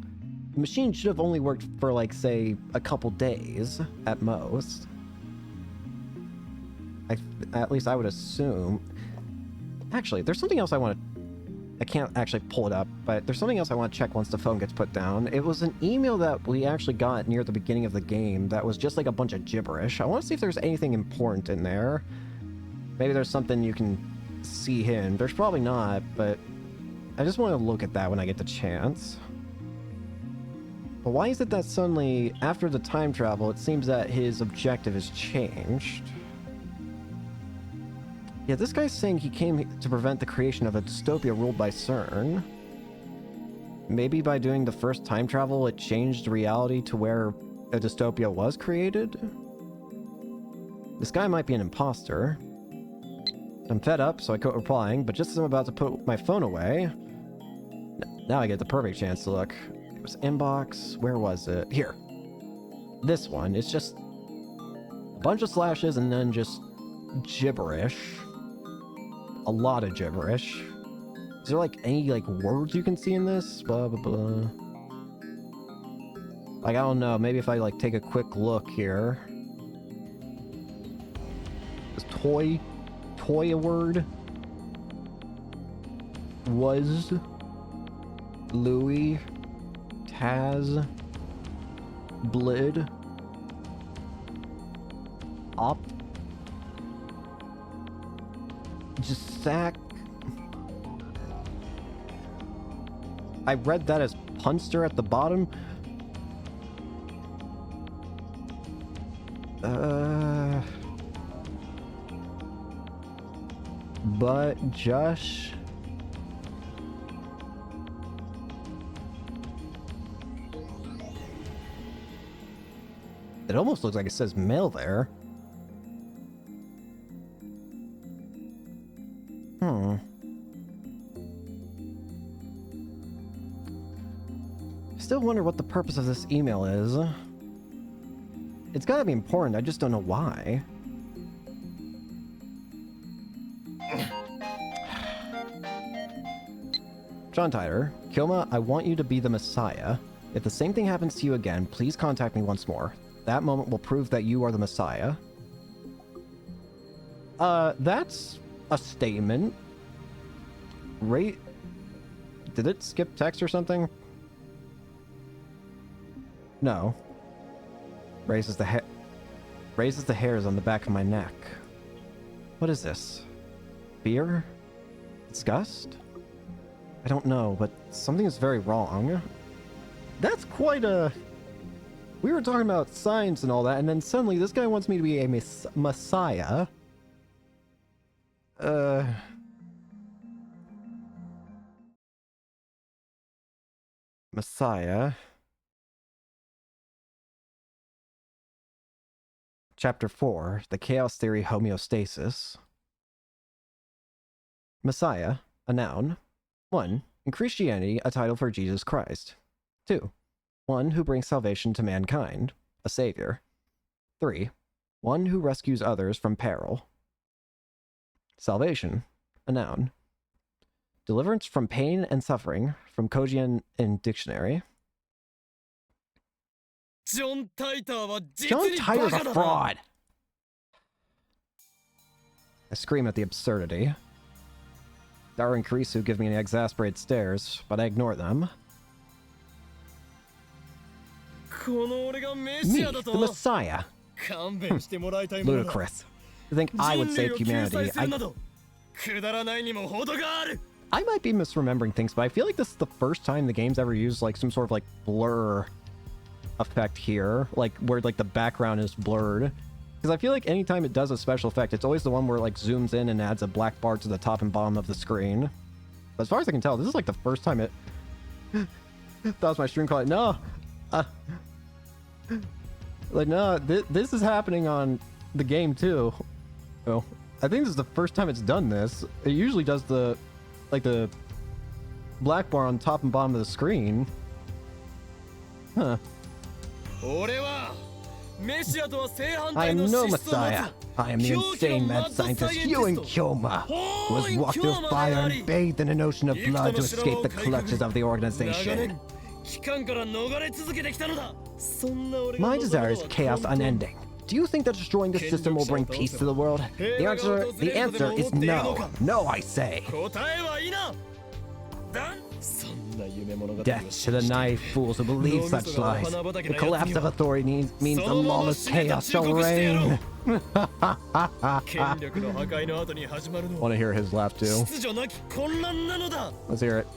machine should have only worked for, like, say, a couple days at most. At least I would assume. Actually, there's something else I want to... I can't actually pull it up, but there's something else I want to check once the phone gets put down. It was an email that we actually got near the beginning of the game that was just like a bunch of gibberish. I want to see if there's anything important in there. Maybe there's something you can see in. There's probably not, but I just want to look at that when I get the chance. But why is it that suddenly, after the time travel, it seems that his objective has changed? Yeah, this guy's saying he came to prevent the creation of a dystopia ruled by CERN. Maybe by doing the first time travel, it changed reality to where a dystopia was created? This guy might be an imposter. I'm fed up, so I quit replying, but just as I'm about to put my phone away... Now I get the perfect chance to look. It was inbox. Where was it? Here. This one. It's just a bunch of slashes and then just gibberish. A lot of gibberish. Is there like any like words you can see in this? Blah blah blah. Like, I don't know, maybe if I like take a quick look here. Is toy a word? Was Louis Taz Blid Op just sack. I read that as punster at the bottom. But Josh. It almost looks like it says mail there. Still wonder what the purpose of this email is. It's gotta be important, I just don't know why. John Titor, Kilma, I want you to be the Messiah. If the same thing happens to you again, please contact me once more. That moment will prove that you are the Messiah. That's a statement. Right? Did it skip text or something? No. Raises the hairs on the back of my neck. What is this? Fear? Disgust? I don't know, but something is very wrong. That's quite a... We were talking about science and all that, and then suddenly this guy wants me to be a messiah. Messiah. Chapter 4, The Chaos Theory Homeostasis. Messiah, a noun. 1. In Christianity, a title for Jesus Christ. 2. One who brings salvation to mankind, a savior. 3. One who rescues others from peril. Salvation, a noun. Deliverance from pain and suffering, from Kojian in dictionary. John Titor's a fraud! I scream at the absurdity. Daru and Kurisu give me an exasperated stares, but I ignore them. Me, the Messiah! Ludicrous. To think I would save humanity. I might be misremembering things, but I feel like this is the first time the game's ever used like some sort of like blur effect here, like where like the background is blurred. Because I feel like anytime it does a special effect, it's always the one where it like zooms in and adds a black bar to the top and bottom of the screen. But as far as I can tell, this is like the first time it... That was my stream call. No! Like, no, this is happening on the game too. Oh, I think this is the first time it's done this. It usually does the... like the black bar on top and bottom of the screen. Huh. I am no Messiah. I am the insane mad scientist Hugh Kyoma, who has walked through fire and bathed in an ocean of blood to escape the clutches of the organization. My desire is chaos unending. Do you think that destroying this system will bring peace to the world? The answer is no. No, I say. Death to the naive fools who believe such lies. The collapse of authority means a lawless chaos shall reign. Want to hear his laugh too? Let's hear it.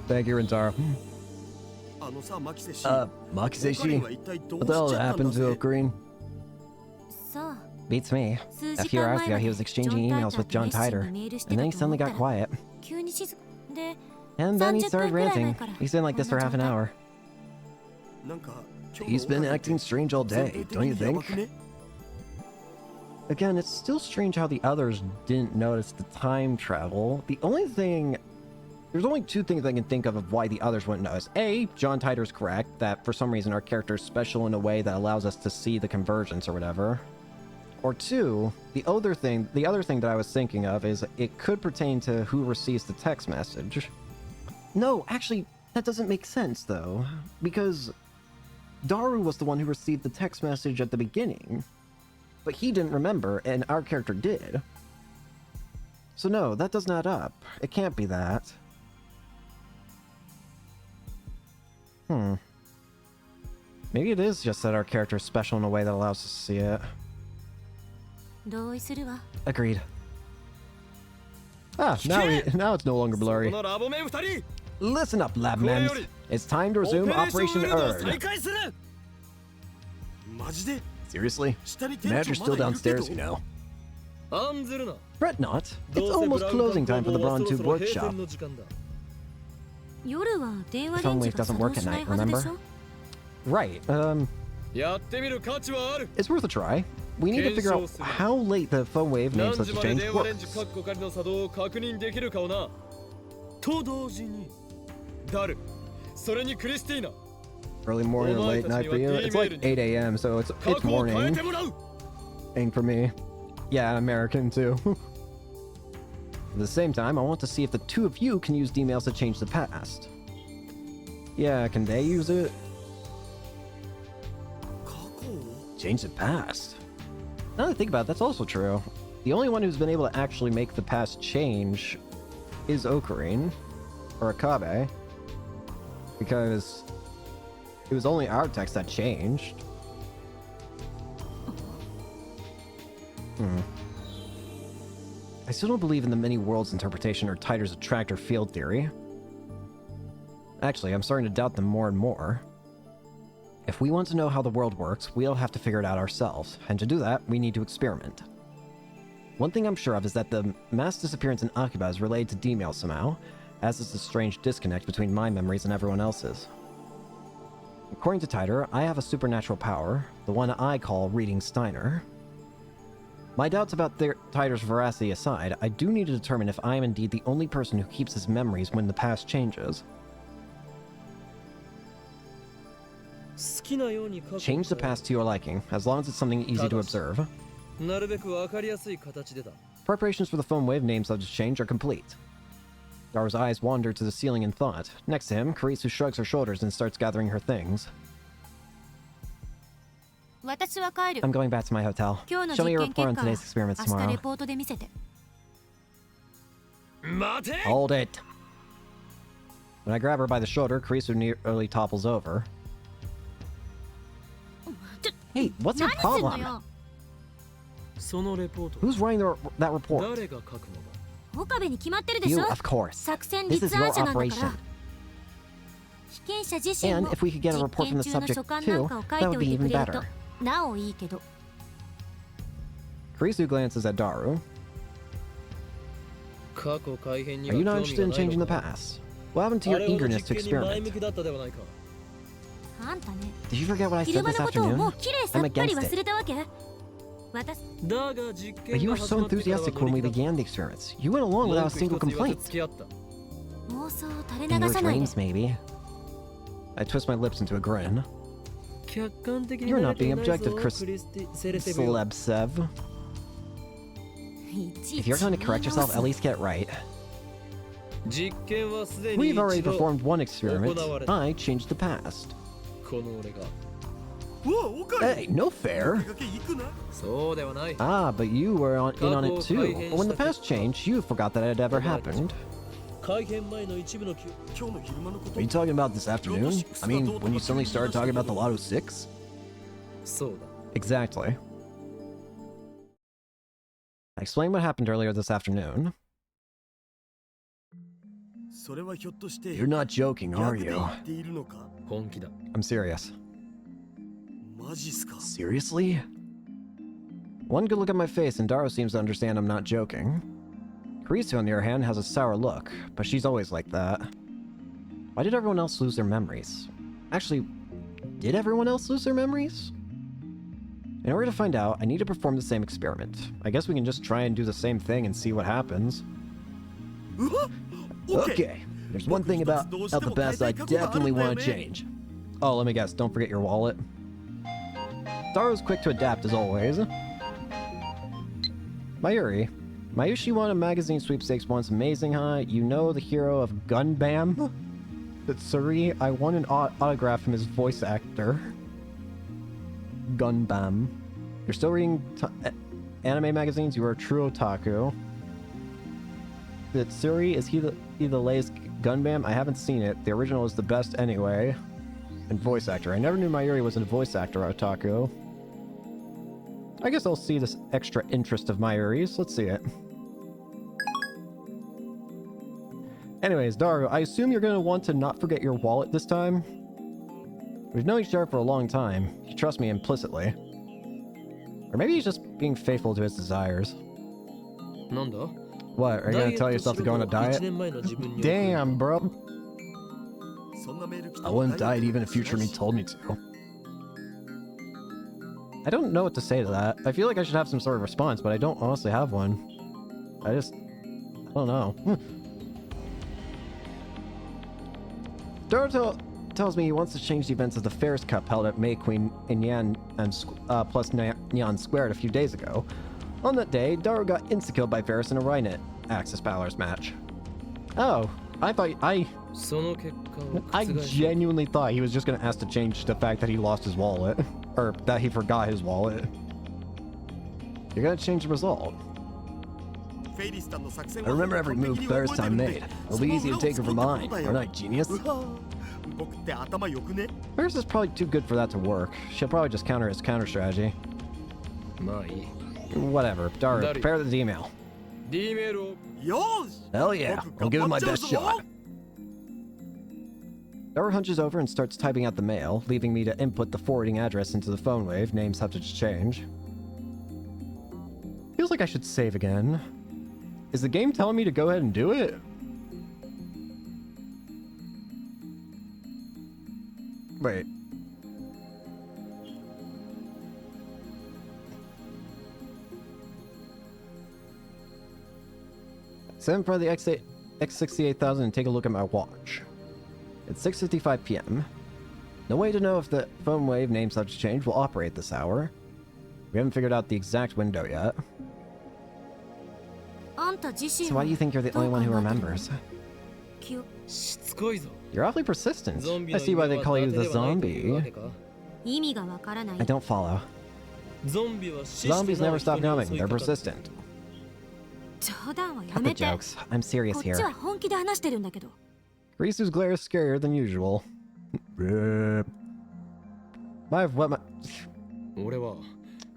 Thank you, Rintaro. Makiseshi? What the hell happened to Green? Beats me. A few hours ago, he was exchanging emails with John Titor, and then he suddenly got quiet. And then he started ranting. He's been like this for half an hour. He's been acting strange all day, don't you think? Again, it's still strange how the others didn't notice the time travel. The only thing There's only two things I can think of why the others wouldn't notice. A, John Titor's correct, that for some reason our character is special in a way that allows us to see the convergence or whatever. Or two, the other thing that I was thinking of is it could pertain to who receives the text message. No, actually, that doesn't make sense, though, because Daru was the one who received the text message at the beginning, but he didn't remember, and our character did. So no, that doesn't add up. It can't be that. Maybe it is just that our character is special in a way that allows us to see it. 同意するわ。 Agreed. Ah, now it's no longer blurry. このラボメン2人 Listen up, lab mems. It's time to resume オペレーショ Operation ンウェルドを再 Earn. 開するマジで Seriously? 下に店 Manager's 長 still まだいるけ downstairs, ど you know. 案ずるな。 Fret not. It's almost closing time for the Brawn Tube workshop. 夜は電話 The レ phone ンジ wave が doesn't 作動 work し at ない night, はずでし remember? ょ。 Right, やってみる価値はある。 it's worth a try. We need to figure out how late the phone wave name 何 such 時 a まで change 電話レンジ works. カッコ仮の作動を確認できるかをな。と同時に、ダル、それにクリスティーナ、 Early morning or late night for you? It's like 8 a.m., so it's 過去を変え morning. てもらう。 Ain't for me. Yeah, American too. At the same time, I want to see if the two of you can use D-mails to change the past. Yeah, can they use it? 過去を Change the past. Now that I think about it, that's also true. The only one who's been able to actually make the past change is Ocarine, or Akabe, because it was only our text that changed. I still don't believe in the many worlds interpretation or Titor's attractor field theory. Actually, I'm starting to doubt them more and more. If we want to know how the world works, we'll have to figure it out ourselves, and to do that, we need to experiment. One thing I'm sure of is that the mass disappearance in Akiba is related to D-mail somehow, as is the strange disconnect between my memories and everyone else's. According to Titor, I have a supernatural power, the one I call Reading Steiner. My doubts about Titor's veracity aside, I do need to determine if I am indeed the only person who keeps his memories when the past changes. Change the past to your liking, as long as it's something easy to observe. なるべくわかりやすい形でだ。 Preparations for the phone wave name subject change are complete. Daru's eyes wander to the ceiling in thought. Next to him, Karisu shrugs her shoulders and starts gathering her things. 私は帰る。 I'm going back to my hotel. 今日の Show me 実 your 験 report on 結果は today's experiments 明日レ tomorrow. ポートで見せて。待て Hold it! When I grab her by the shoulder, Karisu nearly topples over. Hey, what's your 何すんの problem? よ。そのレポート、 Who's writing that report? 誰が書くのだ。岡部に決まってるでし You, ょ。 of course. 作戦 This 立 is your 案者なんだか operation. ら。被験者自身 And も if we could get a 実 report from 験 the 中の subject 書簡なん too, かを書 that い would てお be いてく even れると better. なおいいけど。 Karisu glances at Daru. 過去改変に Are は you 興 not 味 interested が in ない changing の the か。 past? What happened to あ your れほど eagerness 実 to 験に前向 experiment? きだったではないか。あんたね。 Did you forget what I 昼 said 間 this のことをもう afternoon? きれいさっ I'm ぱり against 忘 it. れたわけ。私だが実 But 験 you が were 始 so まってからは enthusiastic 乗 when り we 気だ began the experiments. You went along 文 without a 句 single 一つ言わず complaint. 付き合った 妄想を垂れ In 流 your さないで。 dreams, maybe. I twist my lips into a grin. 客観的に You're 慣 not れて being ないぞ objective, ク Chris. リスティセレテビオ Celeb Sev. いちい If ち you're going to correct yourself, at least get it right. 実験はすでに We've already 一度 performed one experiment. 行われた I changed the past. この俺がうわおか Hey, no fair. 出かけ行くなそうではない Ah, but you were in on it too. But when the past changed, you forgot that it had ever happened. 改変前の一部の記憶今日の昼間のこと Are you talking about this afternoon? I mean, when you suddenly started talking about the Lotto 6? そうだ Exactly. I explained what happened earlier this afternoon. それはひょっとして You're not joking, ギ are ャグで you? 言っているのか本気だ I'm serious. マジっすか Seriously? One good look at my face and Daru seems to understand I'm not joking. Karisu, on the other hand, has a sour look, but she's always like that. Why did everyone else lose their memories? Actually, did everyone else lose their memories? In order to find out, I need to perform the same experiment. I guess we can just try and do the same thing and see what happens. うわオッケー Okay, There's one thing about the past I definitely want to change. Oh, let me guess. Don't forget your wallet. Daru's quick to adapt as always. Mayuri. Mayushi won a magazine sweepstakes once. Amazing, huh? You know the hero of Gunbam? That's Suri. I won an autograph from his voice actor. Gunbam. You're still reading anime magazines? You are a true otaku. Suri, is he the latest Gunbam? I haven't seen it. The original is the best anyway. And voice actor. I never knew Mayuri was a voice actor otaku. I guess I'll see this extra interest of Mayuri's. Let's see it. Anyways, Daru, I assume you're going to want to not forget your wallet this time? We've known each other for a long time. You trust me implicitly. Or maybe he's just being faithful to his desires. What, are you going to tell yourself to go on a diet? Damn, bro. I wouldn't diet even if future me told me to. I don't know what to say to that. I feel like I should have some sort of response, but I don't honestly have one. I don't know. Daru tells me he wants to change the events of the Ferris Cup held at May Queen in Yan and plus Neon Squared a few days ago. On that day, Daru got insta-killed by Ferris in a Rynet Axis Balor's match. Oh, I genuinely thought he was just going to ask to change the fact that he lost his wallet. Or that he forgot his wallet. You're going to change the result. I remember every move Ferris time made. It'll be easy to take her for mine. Aren't I genius? Ferris is probably too good for that to work. She'll probably just counter his counter strategy. Whatever. Daru, prepare the email. Hell yeah. I'll give it my best shot. Daru hunches over and starts typing out the mail, leaving me to input the forwarding address into the phone wave, name subject to change. Feels like I should save again. Is the game telling me to go ahead and do it? Wait. Sit in front of the X68000 and take a look at my watch. It's 6:55 p.m. No way to know if the phone wave name subject change will operate this hour. We haven't figured out the exact window yet. So why do you think you're the only one who remembers? You're awfully persistent. I see why they call you the zombie. I don't follow. Zombies never stop coming. They're persistent. Cut the jokes. I'm serious here. Risu's glare is scarier than usual.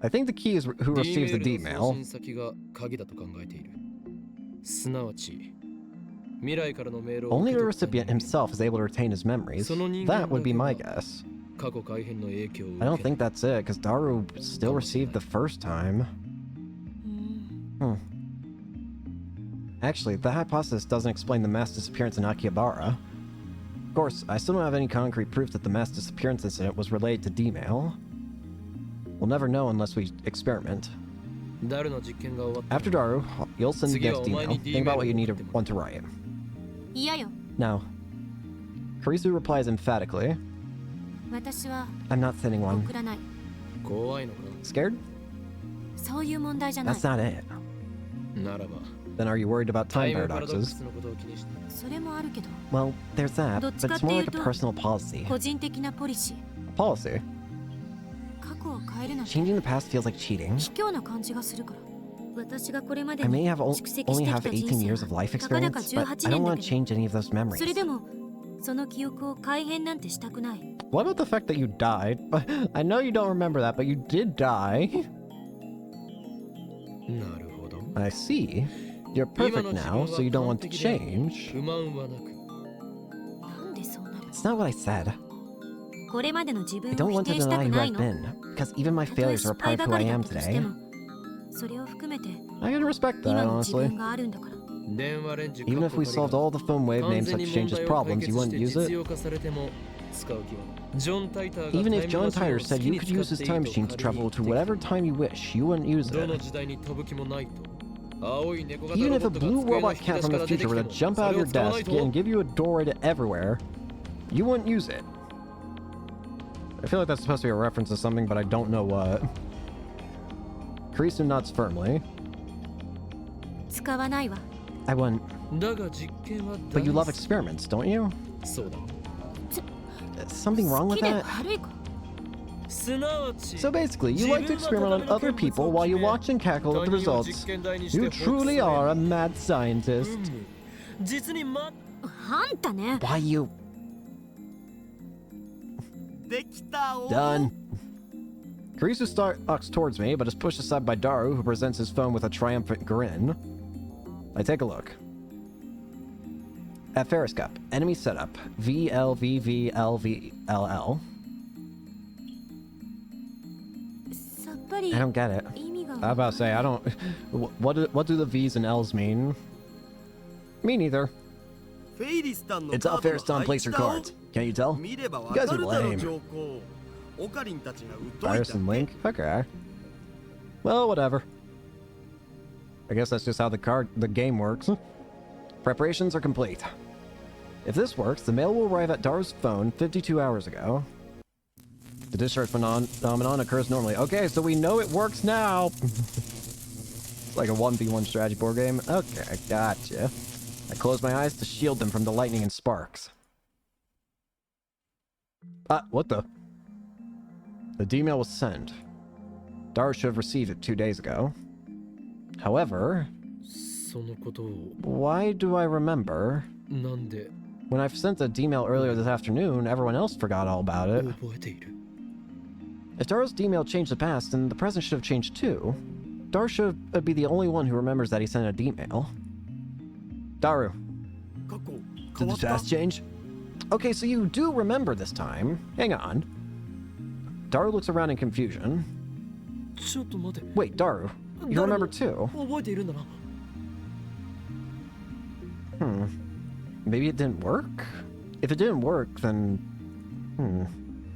I think the key is who receives the D-mail. Only the recipient himself is able to retain his memories. That would be my guess. I don't think that's it, because Daru still received the first time. Actually, the hypothesis doesn't explain the mass disappearance in Akihabara. Of course, I still don't have any concrete proof that the mass disappearance incident was related to D-mail. We'll never know unless we experiment. After Daru, you'll send the next email. Think about what you want to write. No. Karisu replies emphatically. I'm not sending one. Scared? That's not it. Then are you worried about time paradoxes? Well, there's that, but it's more like a personal policy. Policy? Changing the past feels like cheating. I may have only have 18 years of life experience, but I don't want to change any of those memories. What about the fact that you died? I know you don't remember that, but you did die. I see. You're perfect now, so you don't want to change. It's not what I said. I don't want to deny who I've been, because even my failures are a part of who I am today. I can respect that, honestly. Even if we solved all the phone wave names that changes problems, you wouldn't use it? Even if John Titor said you could use his time machine to travel to whatever time you wish, you wouldn't use it. Even if a blue robot cat from the future were to jump out of your desk and give you a doorway to everywhere, you wouldn't use it. I feel like that's supposed to be a reference to something, but I don't know what. Kurisu nods firmly. 使わないわ。 I wouldn't. だが実験は But you love experiments, don't you? そうだ Is something wrong 好 with きで that? 悪いか。すなわち So basically, you like to experiment on other people while you watch and cackle at the results. You truly are a mad scientist. 実にまあんたね。 Why you できたお done? Kurisu stalks towards me, but is pushed aside by Daru, who presents his phone with a triumphant grin. I take a look. At Ferris Cup, enemy setup, VLVVLVLL. さっぱり I don't get it. 意味が。 I was about to say, I don't... What do the V's and L's mean? Me neither. フェイリスタンの It's カ how ード Ferris の Don plays her 配置だお cards. Can't you tell? 見ればわ You guys か are るだろ lame. 上皇オカリンたちが疎い Virus だ and Link? Okay. Well, whatever. I guess that's just how the game works. Preparations are complete. If this works, the mail will arrive at Daru's phone 52 hours ago. The discharge phenomenon occurs normally. Okay, so we know it works now. It's like a 1v1 strategy board game. Okay, gotcha. I close my eyes to shield them from the lightning and sparks. What the? The D-mail was sent. Daru should have received it 2 days ago. However, そのことを why do I remember? なんで When I sent the D-mail earlier this afternoon, everyone else forgot all about it. 覚えている If Daru's D-mail changed the past, then the present should have changed too. Daru should be the only one who remembers that he sent a D-mail. Daru, 過去 did 変わ the った task change? Okay, so you do remember this time. Hang on. Daru looks around in confusion. ちょっと待て Wait, Daru, you Daru. remember too? 覚えているんだな Maybe it didn't work? If it didn't work, then...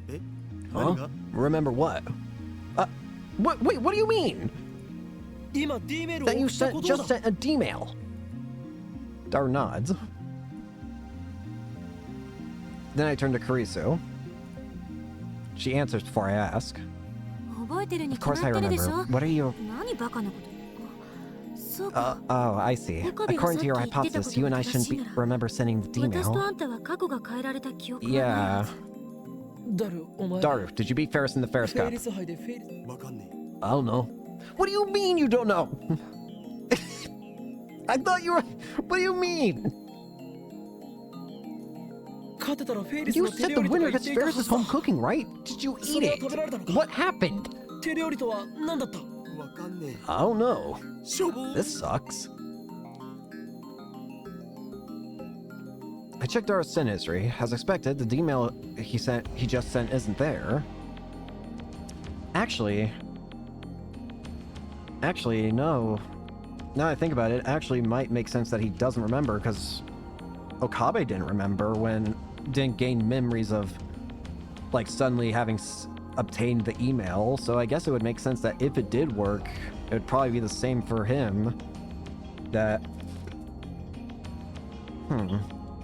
え Huh? 何が Remember what? Wait, what do you mean? 今 D メールを That you 送った sent こと just だ sent a D-mail. Daru nods. Then I turn to Kurisu. She answers before I ask. 覚えてるに Of 決ま course I ってるでし remember. ょ。 What are you... 何バカなこと。そうか。 Oh, I see. According to your hypothesis, you and I shouldn't remember sending the 私と D-mail. あんたは過去が変えられた記憶は Yeah. ダルお前 Daru, did you beat Ferris in the Ferris フェイ Cup? リス杯でフェイリス わかんね I don't know. What do you mean you don't know? I thought you were... What do you mean? 勝てたらフェイリス You の手 said the 料理とか winner 言っ gets ていたは Ferris' ずだ home cooking, right? Did you そ eat れは it? 食べられたのか What happened? 手料理とは何だったえわかんね I don't know. えしょぼ This sucks. I checked Daru's send history. As expected, the D-mail he just sent isn't there. Actually, no. Now that I think about it, actually might make sense that he doesn't remember, because Okabe didn't remember didn't gain memories of, like, suddenly having obtained the email, so I guess it would make sense that if it did work, it would probably be the same for him. That...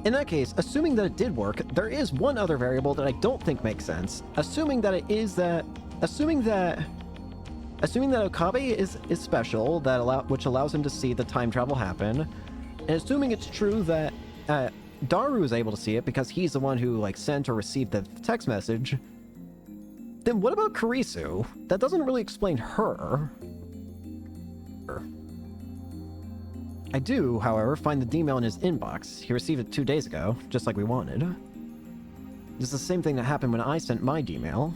In that case, assuming that it did work, there is one other variable that I don't think makes sense. Assuming that Okabe is special, which allows him to see the time travel happen, and assuming it's true that Daru is able to see it because he's the one who like sent or received the text message, then what about Kurisu? That doesn't really explain her. I do, however, find the D-mail in his inbox. He received it 2 days ago, just like we wanted. This is the same thing that happened when I sent my D-mail.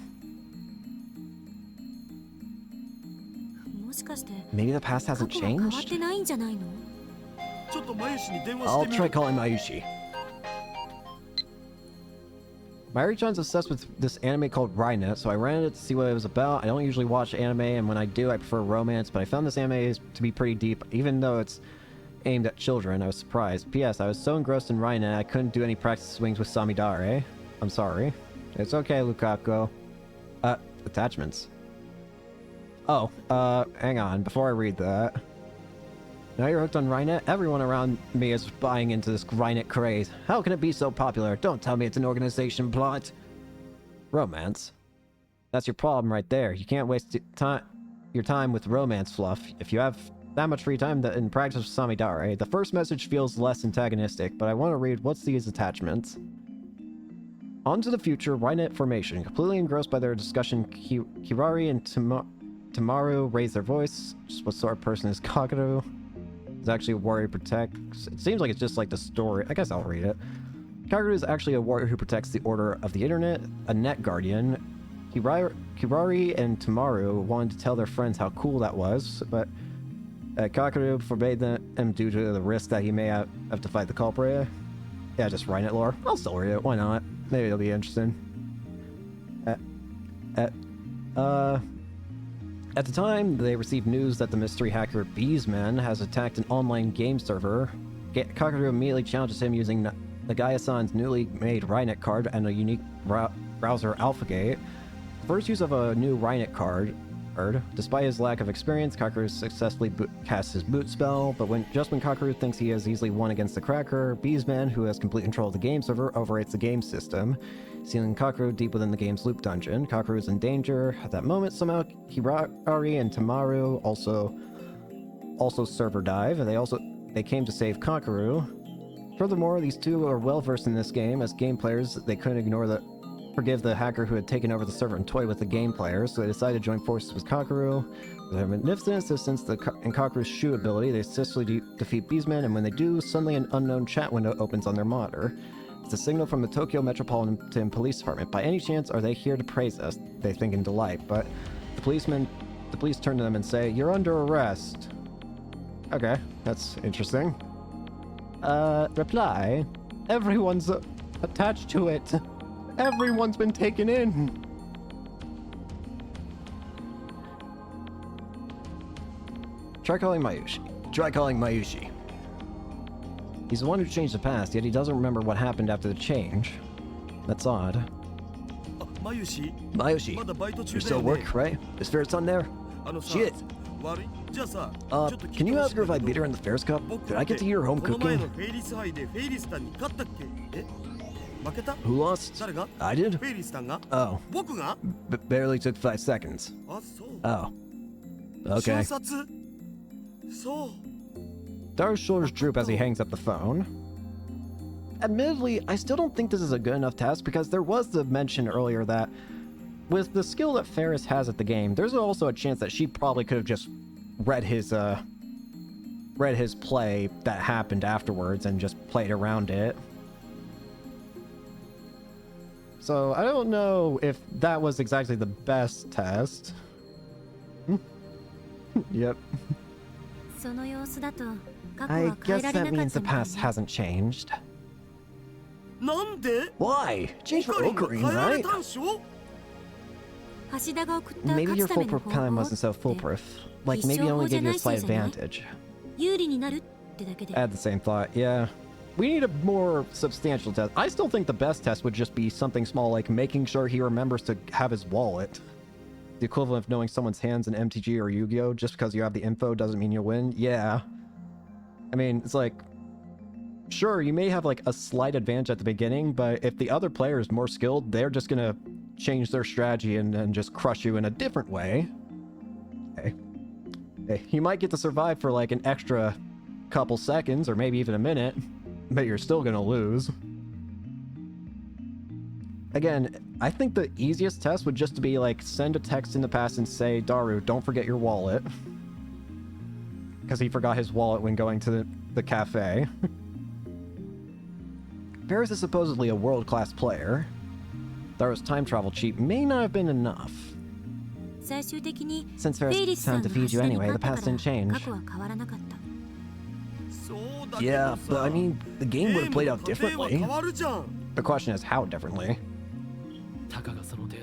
もしかして Maybe the past 過 hasn't 去は変わっ changed? てないんじゃないの。ちょっとマユシに電話 I'll してみ try る calling Mayushi. Mayuri-chan's obsessed with this anime called Rainet, so I rented it to see what it was about. I don't usually watch anime, and when I do, I prefer romance, but I found this anime to be pretty deep, even though it's aimed at children. I was surprised. P.S. I was so engrossed in Rainet, I couldn't do any practice swings with Samidare. I'm sorry. It's okay, Lukaku. Attachments. Oh, hang on, before I read that. Now you're hooked on Rynet? Everyone around me is buying into this Rynet craze. How can it be so popular? Don't tell me it's an organization plot. Romance? That's your problem right there. You can't waste your time with romance fluff. If you have that much free time in practice with Samidare, the first message feels less antagonistic, but I want to read what's these attachments. On to the future, Rynet formation. Completely engrossed by their discussion, Kirari and Tamaru raise their voice. Just what sort of person is Kakaru? It's actually a warrior who protects... It seems like it's just like the story. I guess I'll read it. Kakaru is actually a warrior who protects the order of the internet, a net guardian. Kirari and Tamaru wanted to tell their friends how cool that was, but Kakaru forbade them due to the risk that he may have to fight the culprit. Yeah, just Rynet lore. I'll still read it. Why not? Maybe it'll be interesting. At the time, they received news that the mystery hacker Beesman has attacked an online game server. Kakaru immediately challenges him using Nagaya-san's newly made Rynet card and a unique browser AlphaGate. First use of a new Rynet card. Despite his lack of experience, Kakaru successfully casts his boot spell, but when Kakaru thinks he has easily won against the cracker, Beesman, who has complete control of the game server, overwrites the game system, sealing Kakaru deep within the game's loop dungeon. Kakaru is in danger. At that moment, somehow Kirari and Tamaru also server dive, and they came to save Kakaru. Furthermore, these two are well versed in this game. As game players, they couldn't forgive the hacker who had taken over the server and toyed with the game players, so they decided to join forces with Kakaru. With their magnificent assistance in Kakaru's shoe ability, they successfully defeat Beesman, and when they do, suddenly an unknown chat window opens on their monitor. It's a signal from the Tokyo Metropolitan Police Department. By any chance, are they here to praise us? They think in delight, but the police turn to them and say, "You're under arrest." Okay, that's interesting. Reply. Everyone's attached to it. Everyone's been taken in. Try calling Mayushi. He's the one who changed the past, yet he doesn't remember what happened after the change. That's odd. Mayushi, you're still at work, right? Is Ferris on there? Shit. Can you ask her if I beat her in the Ferris Cup? Did I get to hear home cooking? Who lost? I did? Oh. Barely took 5 seconds. Oh. Okay. Daru's shoulders droop as he hangs up the phone. Admittedly, I still don't think this is a good enough test because there was the mention earlier that with the skill that Ferris has at the game, there's also a chance that she probably could have just read his play that happened afterwards and just played around it. So I don't know if that was exactly the best test. Yep. I guess that means the past hasn't changed. Why? Change for Ocarine, right? Maybe your foolproof plan wasn't so foolproof. Like, maybe it only gave you a slight advantage. I had the same thought, yeah. We need a more substantial test. I still think the best test would just be something small, like making sure he remembers to have his wallet. The equivalent of knowing someone's hands in MTG or Yu-Gi-Oh! Just because you have the info doesn't mean you'll win. Yeah. I mean, it's like, sure, you may have like a slight advantage at the beginning, but if the other player is more skilled, they're just gonna change their strategy and just crush you in a different way. Hey, you might get to survive for like an extra couple seconds or maybe even a minute, but you're still gonna lose. Again, I think the easiest test would just be like send a text in the past and say, Daru, don't forget your wallet. Because he forgot his wallet when going to the cafe. Ferris is supposedly a world-class player. Daru's time travel cheat may not have been enough. Since Ferris found to feed you anyway, the past didn't change. Yeah, but I mean, the game would have played out differently. The question is how differently.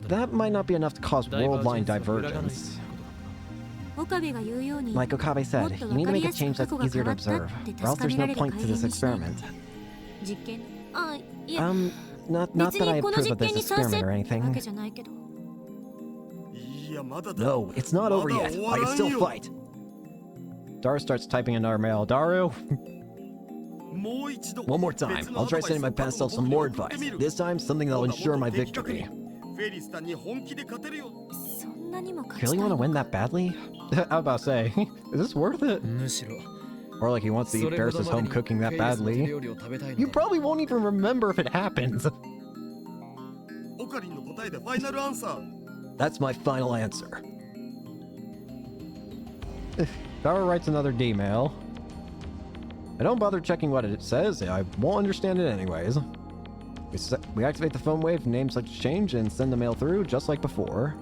That might not be enough to cause world-line divergence. Like Okabe said, you need to make a change that's easier to observe, or else there's no point to this experiment. Not that I approve of this experiment or anything. No, it's not over yet. I can still fight. Daru starts typing in our mail. Daru, もう一度 one more time. I'll try sending my past self some more advice. This time, something that'll ensure my victory. フェリスタに本気で勝てるよ。そんなにも勝ち Really たい want to の win か that badly? I was about to say, is this worth it? むしろ Or like he wants to そ eat れほ Barris' どま home でに cooking that フェリスの手 badly. 料理を食べたいの You だろう probably won't even remember if it happens. オカリンの答えでファイナルアンサー。 That's my final answer. Daru writes another D-mail. I don't bother checking what it says. I won't understand it anyways. We activate the phone wave, name select change, and send the mail through just like before.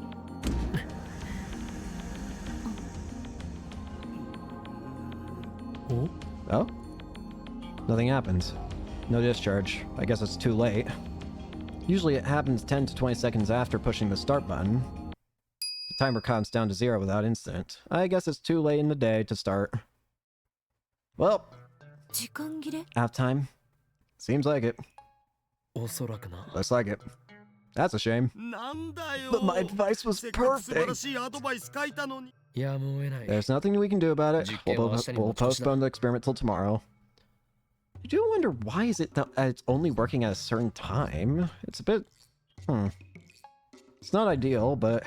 Oh? Nothing happens. No discharge. I guess it's too late. Usually it happens 10 to 20 seconds after pushing the start button. The timer counts down to 0 without incident. I guess it's too late in the day to start. Well, 時間切れ half time. Seems like it. おそらくな Looks like it. That's a shame. なんだよ。 But my advice was せっかく素晴ら perfect. しいアドバイス書いたのに。やむを得ない There's nothing we can do about it. 実験は明日に持 We'll ち越しだ postpone the experiment till tomorrow. I do wonder why is it that it's only working at a certain time? It's a bit... It's not ideal, but...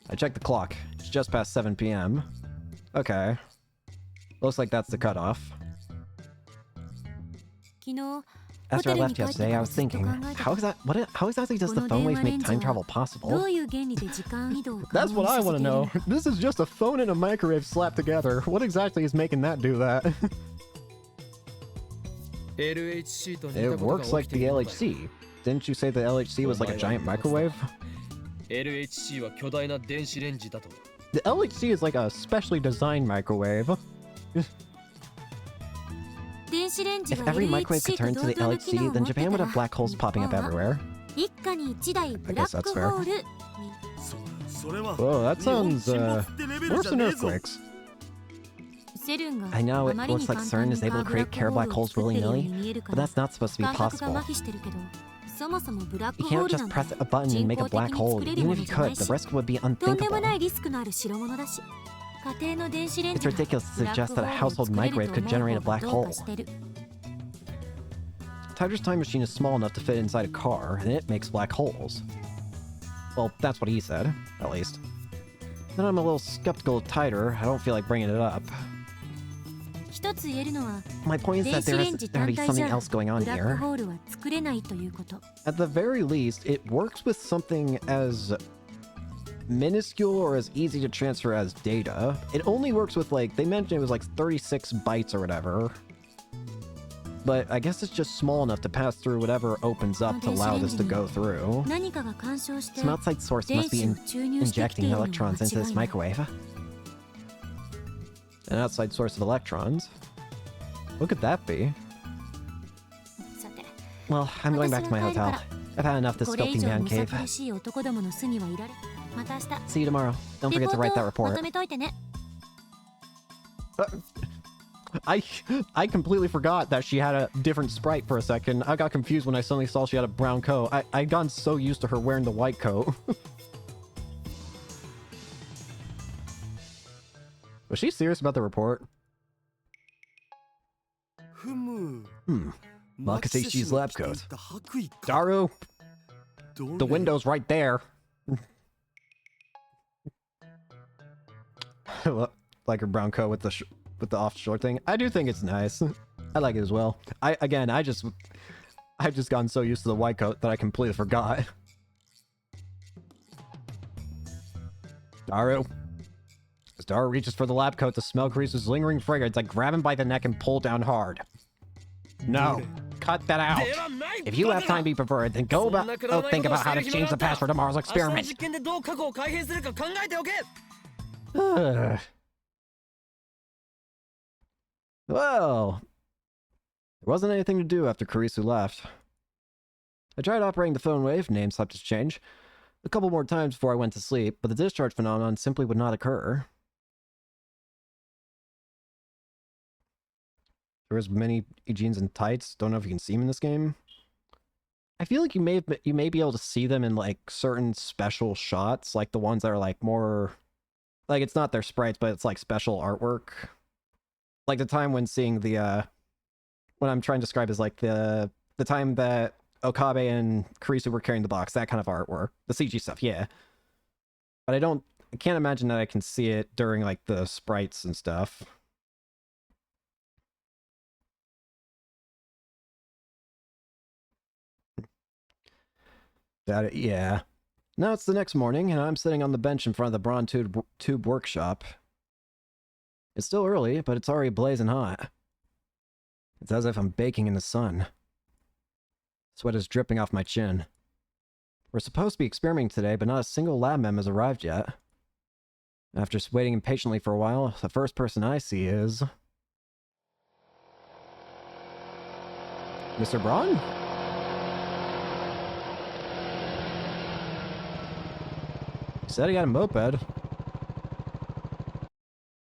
I checked the clock. It's just past 7 p.m. Okay. Looks like that's the cutoff. 昨日 After I ホテル left に帰って yesterday, か I ら was ずっと考 thinking, えてた how exactly does the この phone 電 wave 話 make レンジ time は travel possible? どういう原理で時間移動を可 That's 能 what に I させ want て to いる know. の This is just a phone and a microwave slapped together. What exactly is making that do that? LHC と似た It ことが works 起 like きてい the るのだよ LHC. Didn't you say the LHC was like a giant microwave? LHC は巨大な電子レンジだと The LHC is like a specially designed microwave. 電子レンジ If が every microwave LHC could と turn 同 to the 等の機 LHC, 能を then 持ってた Japan would ら have black holes 日 popping 本 up は everywhere. 一家に一台ブラックホールにそれは。 Whoa, that 日本 sounds 沈没ってレベル worse じゃ than ねえぞ。 earthquakes. セルンが I know あ it まり looks に like 簡単 CERN に is able to ブラッ create ク care ホー black ルを holes 作ってるよう willy-nilly, に見えるか but ら that's not supposed to be 感覚が possible. 麻痺してるけどそもそもブラッ You クホー can't ルなん just て press a button and 人 make a 工的 black に hole. 作れる Even も if の you じゃな could, い the し risk would be とんでも unthinkable. ないリスクのある代物だし家庭の電子レン It's ジが ridiculous to ブラッ suggest ク that ホ a ールを household 作れる microwave と could 思 generate う a 方が black どうか hole. してる Tiger's time machine is small enough to fit inside a car, and it makes black holes. Well, that's what he said, at least. Then I'm a little skeptical of Tiger. I don't feel like bringing it up. 一つ言えるのは My point is 電 that 子 there レ is ンジ already 単体じ something ゃ else going on ブラック here. ホールは作れないということ At the very least, it works with something as minuscule or as easy to transfer as data. It only works with like, they mentioned it was like 36 bytes or whatever. But I guess it's just small enough to pass through whatever opens up to allow this to go through. 何かが干渉して Some outside source 電 must be 子を注入してきてい injecting るのは electrons into 間 this 違いない microwave. An outside source of electrons? What could that be? さて Well, I'm going back to my 私は hotel. 帰るから I've had enough of this これ以 filthy 上 man むさ cave. 苦しい男どもの巣にはいられまた明日 See you tomorrow. Don't レ forget ポ to write that ートをま report. とめといてね I completely forgot that she had a different sprite for a second. I got confused when I suddenly saw she had a brown coat. I'd gotten so used to her wearing the white coat. Was she serious about the report? ふむ。 Makaseishi's lab coat. 着ていた白衣か。 Daru, どれ the window's right there. Like her brown coat with the offshore thing. I do think it's nice. I like it as well. I've just gotten so used to the white coat that I completely forgot. Daru. As Daru reaches for the lab coat, the smell Kurizu's lingering fragrance. I grab him by the neck and pull down hard. No. Cut that out. If you have time to be preferred, then go think about how to change the past for tomorrow's 明日の experiment. 実験でどう過去を改変するか考えておけ Well, there wasn't anything to do after Kurisu left. I tried operating the phone wave, name slept to change, a couple more times before I went to sleep, but the discharge phenomenon simply would not occur. There was many jeans and tights. Don't know if you can see them in this game. I feel like you may be able to see them in like certain special shots, like the ones that are like more like it's not their sprites, but it's like special artwork. Like the time when seeing the what I'm trying to describe is like the time that Okabe and Kurisu were carrying the box, that kind of artwork. The CG stuff, yeah. But I can't imagine that I can see it during like the sprites and stuff. Yeah. Now it's the next morning, and I'm sitting on the bench in front of the Braun Tube workshop. It's still early, but it's already blazing hot. It's as if I'm baking in the sun. Sweat is dripping off my chin. We're supposed to be experimenting today, but not a single lab mem has arrived yet. After waiting impatiently for a while, the first person I see is... Mr. Braun? He said he had a moped.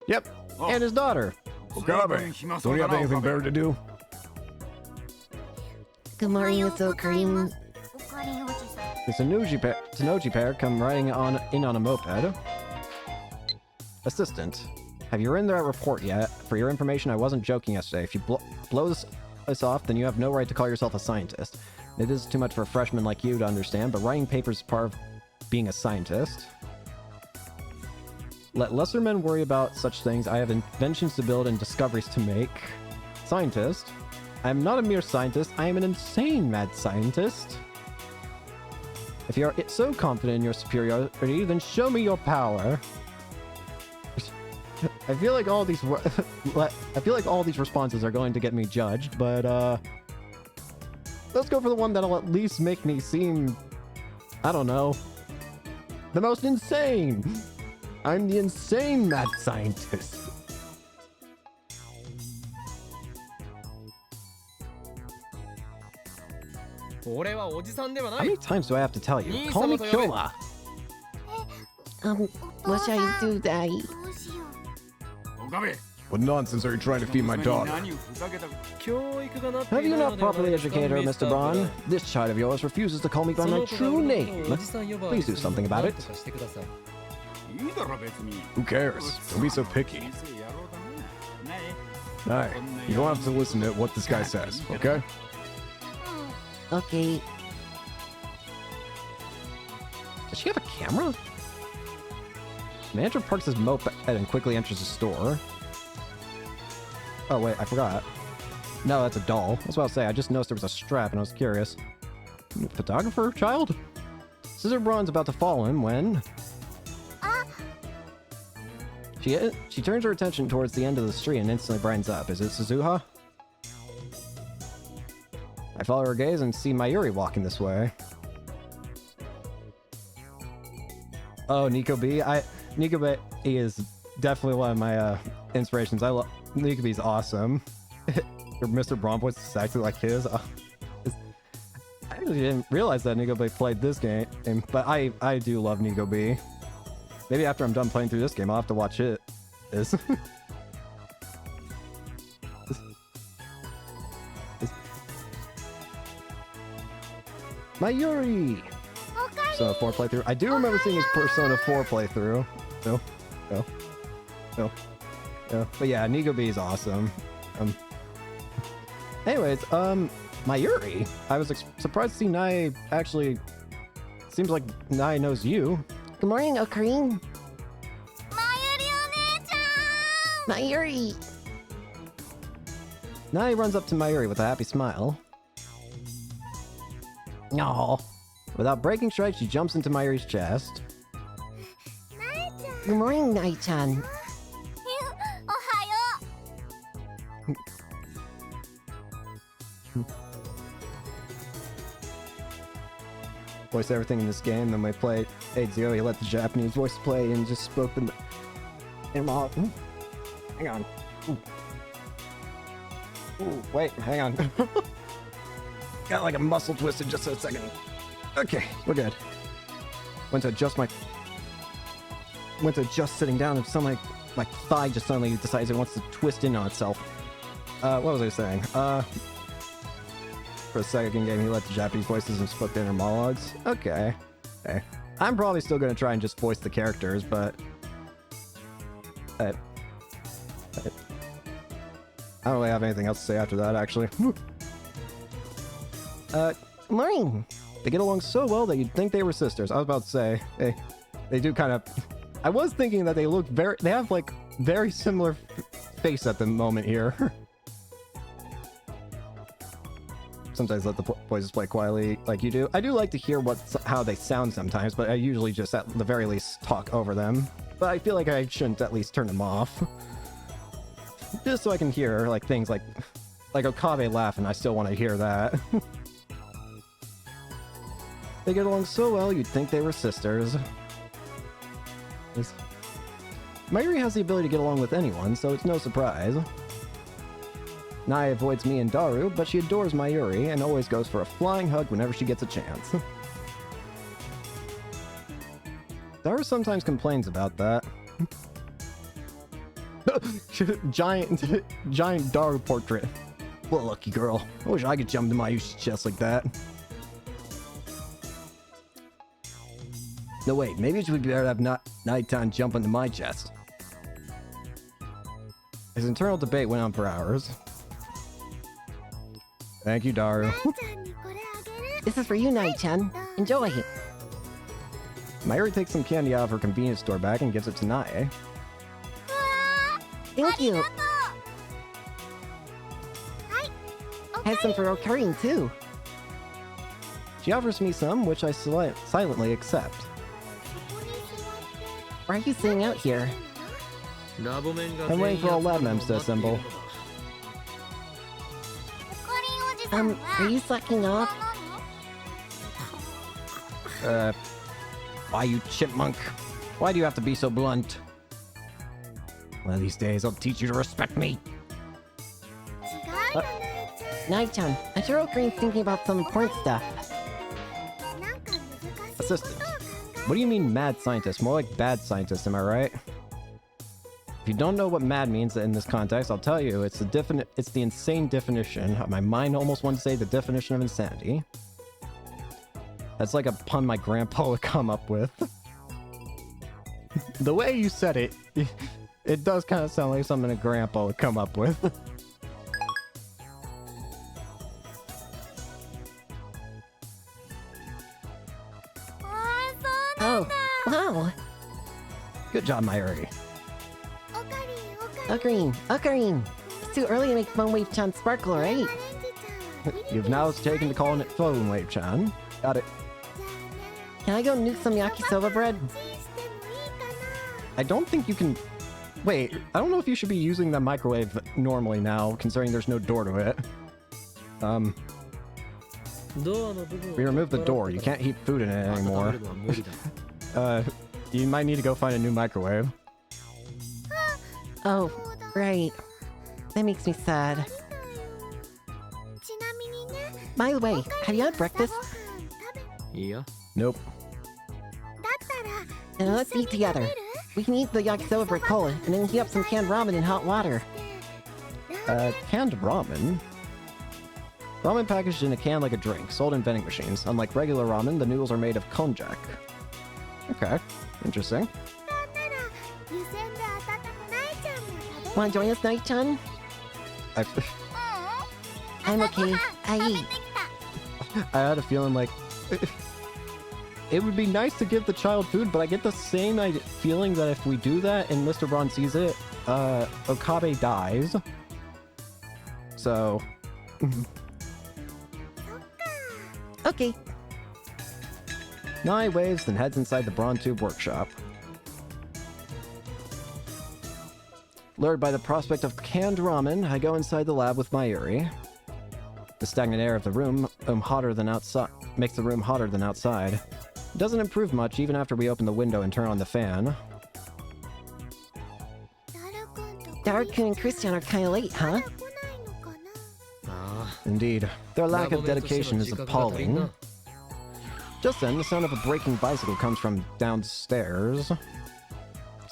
Yep, and his daughter. Okabe, don't you have anything better to do? Good morning, Mr. Cream. The Tanoji pair come riding in on a moped. Assistant, have you written that report yet? For your information, I wasn't joking yesterday. If you blow this off, then you have no right to call yourself a scientist. It is too much for a freshman like you to understand, but writing papers is part of being a scientist. Let lesser men worry about such things. I have inventions to build and discoveries to make. Scientist? I am not a mere scientist. I am an insane mad scientist. If you are so confident in your superiority, then show me your power. I feel like all these responses are going to get me judged, but let's go for the one that'll at least make me seem, I don't know, the most insane. I'm the insane mad scientist. How many times do I have to tell you? Call me Kyola. What shall you do, Daddy? Okabe, What nonsense are you trying to feed my daughter? Have you not properly educated her, Mr. Braun? This child of yours refuses to call me by my true name. Please do something about it. Who cares? Don't be so picky. Hey, you don't have to listen to what this guy says, okay? Okay. Does she have a camera? Manager parks his moped and quickly enters the store. Oh wait, I forgot. No, that's a doll. That's what I was saying. I just noticed there was a strap and I was curious. Photographer, child? Scissor Braun's about to follow him when... She turns her attention towards the end of the street and instantly brightens up. Is it Suzuha? I follow her gaze and see Mayuri walking this way. Oh, Nico B. Nico B is definitely one of my inspirations. I love Nico B's awesome. Mr. Braun voice is exactly like his. I actually didn't realize that Nico B played this game, but I do love Nico B. Maybe after I'm done playing through this game, I'll have to watch it. Mayuri! Persona 4 playthrough. I do remember seeing his Persona 4 playthrough. No. But yeah, Nico B is awesome. Anyways, Mayuri. I was surprised to see Nai actually... Seems like Nai knows you. Good morning, Okarin. Mayuri! Nai runs up to Mayuri with a happy smile. Aww. Without breaking stride, she jumps into Mayuri's chest. Good morning, Nai-chan. Voice everything in this game, then we played 8-0, he let the Japanese voice play and just spoke them in all. Hang on. Ooh, wait, hang on. Got like a muscle twisted just for a second. Okay, we're good. Went to adjust sitting down and suddenly my thigh just suddenly decides it wants to twist in on itself. What was I saying? For the second game, he let the Japanese voices and spoke their inner monologues. Okay. I'm probably still gonna try and just voice the characters, but I don't really have anything else to say after that, actually. Morning. They get along so well that you'd think they were sisters. I was about to say, they do kind of... I was thinking that they look very... They have, like, very similar face at the moment here. Sometimes let the voices play quietly like you do. I do like to hear how they sound sometimes, but I usually just at the very least talk over them. But I feel like I shouldn't at least turn them off. Just so I can hear, like, things like Okabe laugh, and I still want to hear that. They get along so well, you'd think they were sisters. Mayuri has the ability to get along with anyone, so it's no surprise. Nai avoids me and Daru, but she adores Mayuri and always goes for a flying hug whenever she gets a chance. Daru sometimes complains about that. Giant Daru portrait. What a lucky girl. I wish I could jump to Mayu's chest like that. No, wait, maybe it would be better to have Nighttime jump onto my chest. His internal debate went on for hours. Thank you, Daru. This is for you, Nai-chan. Enjoy. Mayuri takes some candy out of her convenience store bag and gives it to Nae. Thank you. Has some for Okarin, too. She offers me some, which I silently accept. Why are you sitting out here? I'm waiting for all lab members to assemble. Are you slacking off? Why, you chipmunk? Why do you have to be so blunt? One of these days, I'll teach you to respect me. Nai-chan, I'm sure Okarin's thinking about some important stuff. Assistant. What do you mean mad scientist? More like bad scientist, am I right? If you don't know what mad means in this context, I'll tell you, it's the insane definition. My mind almost wants to say the definition of insanity. That's like a pun my grandpa would come up with. The way you said it, it does kind of sound like something a grandpa would come up with. Oh, wow. Good job, Mayuri. Okarin. It's too early to make Phone Wave Chan sparkle, right? You've now taken to calling it Phone Wave Chan. Got it. Can I go nuke some yakisoba bread? I don't think you can... Wait, I don't know if you should be using the microwave normally now, considering there's no door to it. We removed the door. You can't heat food in it anymore. You might need to go find a new microwave. Oh, right. That makes me sad. By the way, have you had breakfast? Nope. Then let's eat together. We can eat the yakisoba bread cola, and then heat up some canned ramen in hot water. Canned ramen? Ramen packaged in a can like a drink, sold in vending machines. Unlike regular ramen, the noodles are made of konjac. Okay, interesting. Wanna join us, Nai-chan? I'm okay. I eat. I had a feeling like... It would be nice to give the child food, but I get the same feeling that if we do that and Mr. Braun sees it, Okabe dies. So... Okay. Nai waves, then heads inside the Braun Tube workshop. Lured by the prospect of canned ramen, I go inside the lab with Mayuri. The stagnant air of the room hotter than outside makes the room hotter than outside. It doesn't improve much even after we open the window and turn on the fan. Daru-kun and Christian are kinda late, huh? Indeed, their lack of dedication is appalling. Just then, the sound of a braking bicycle comes from downstairs.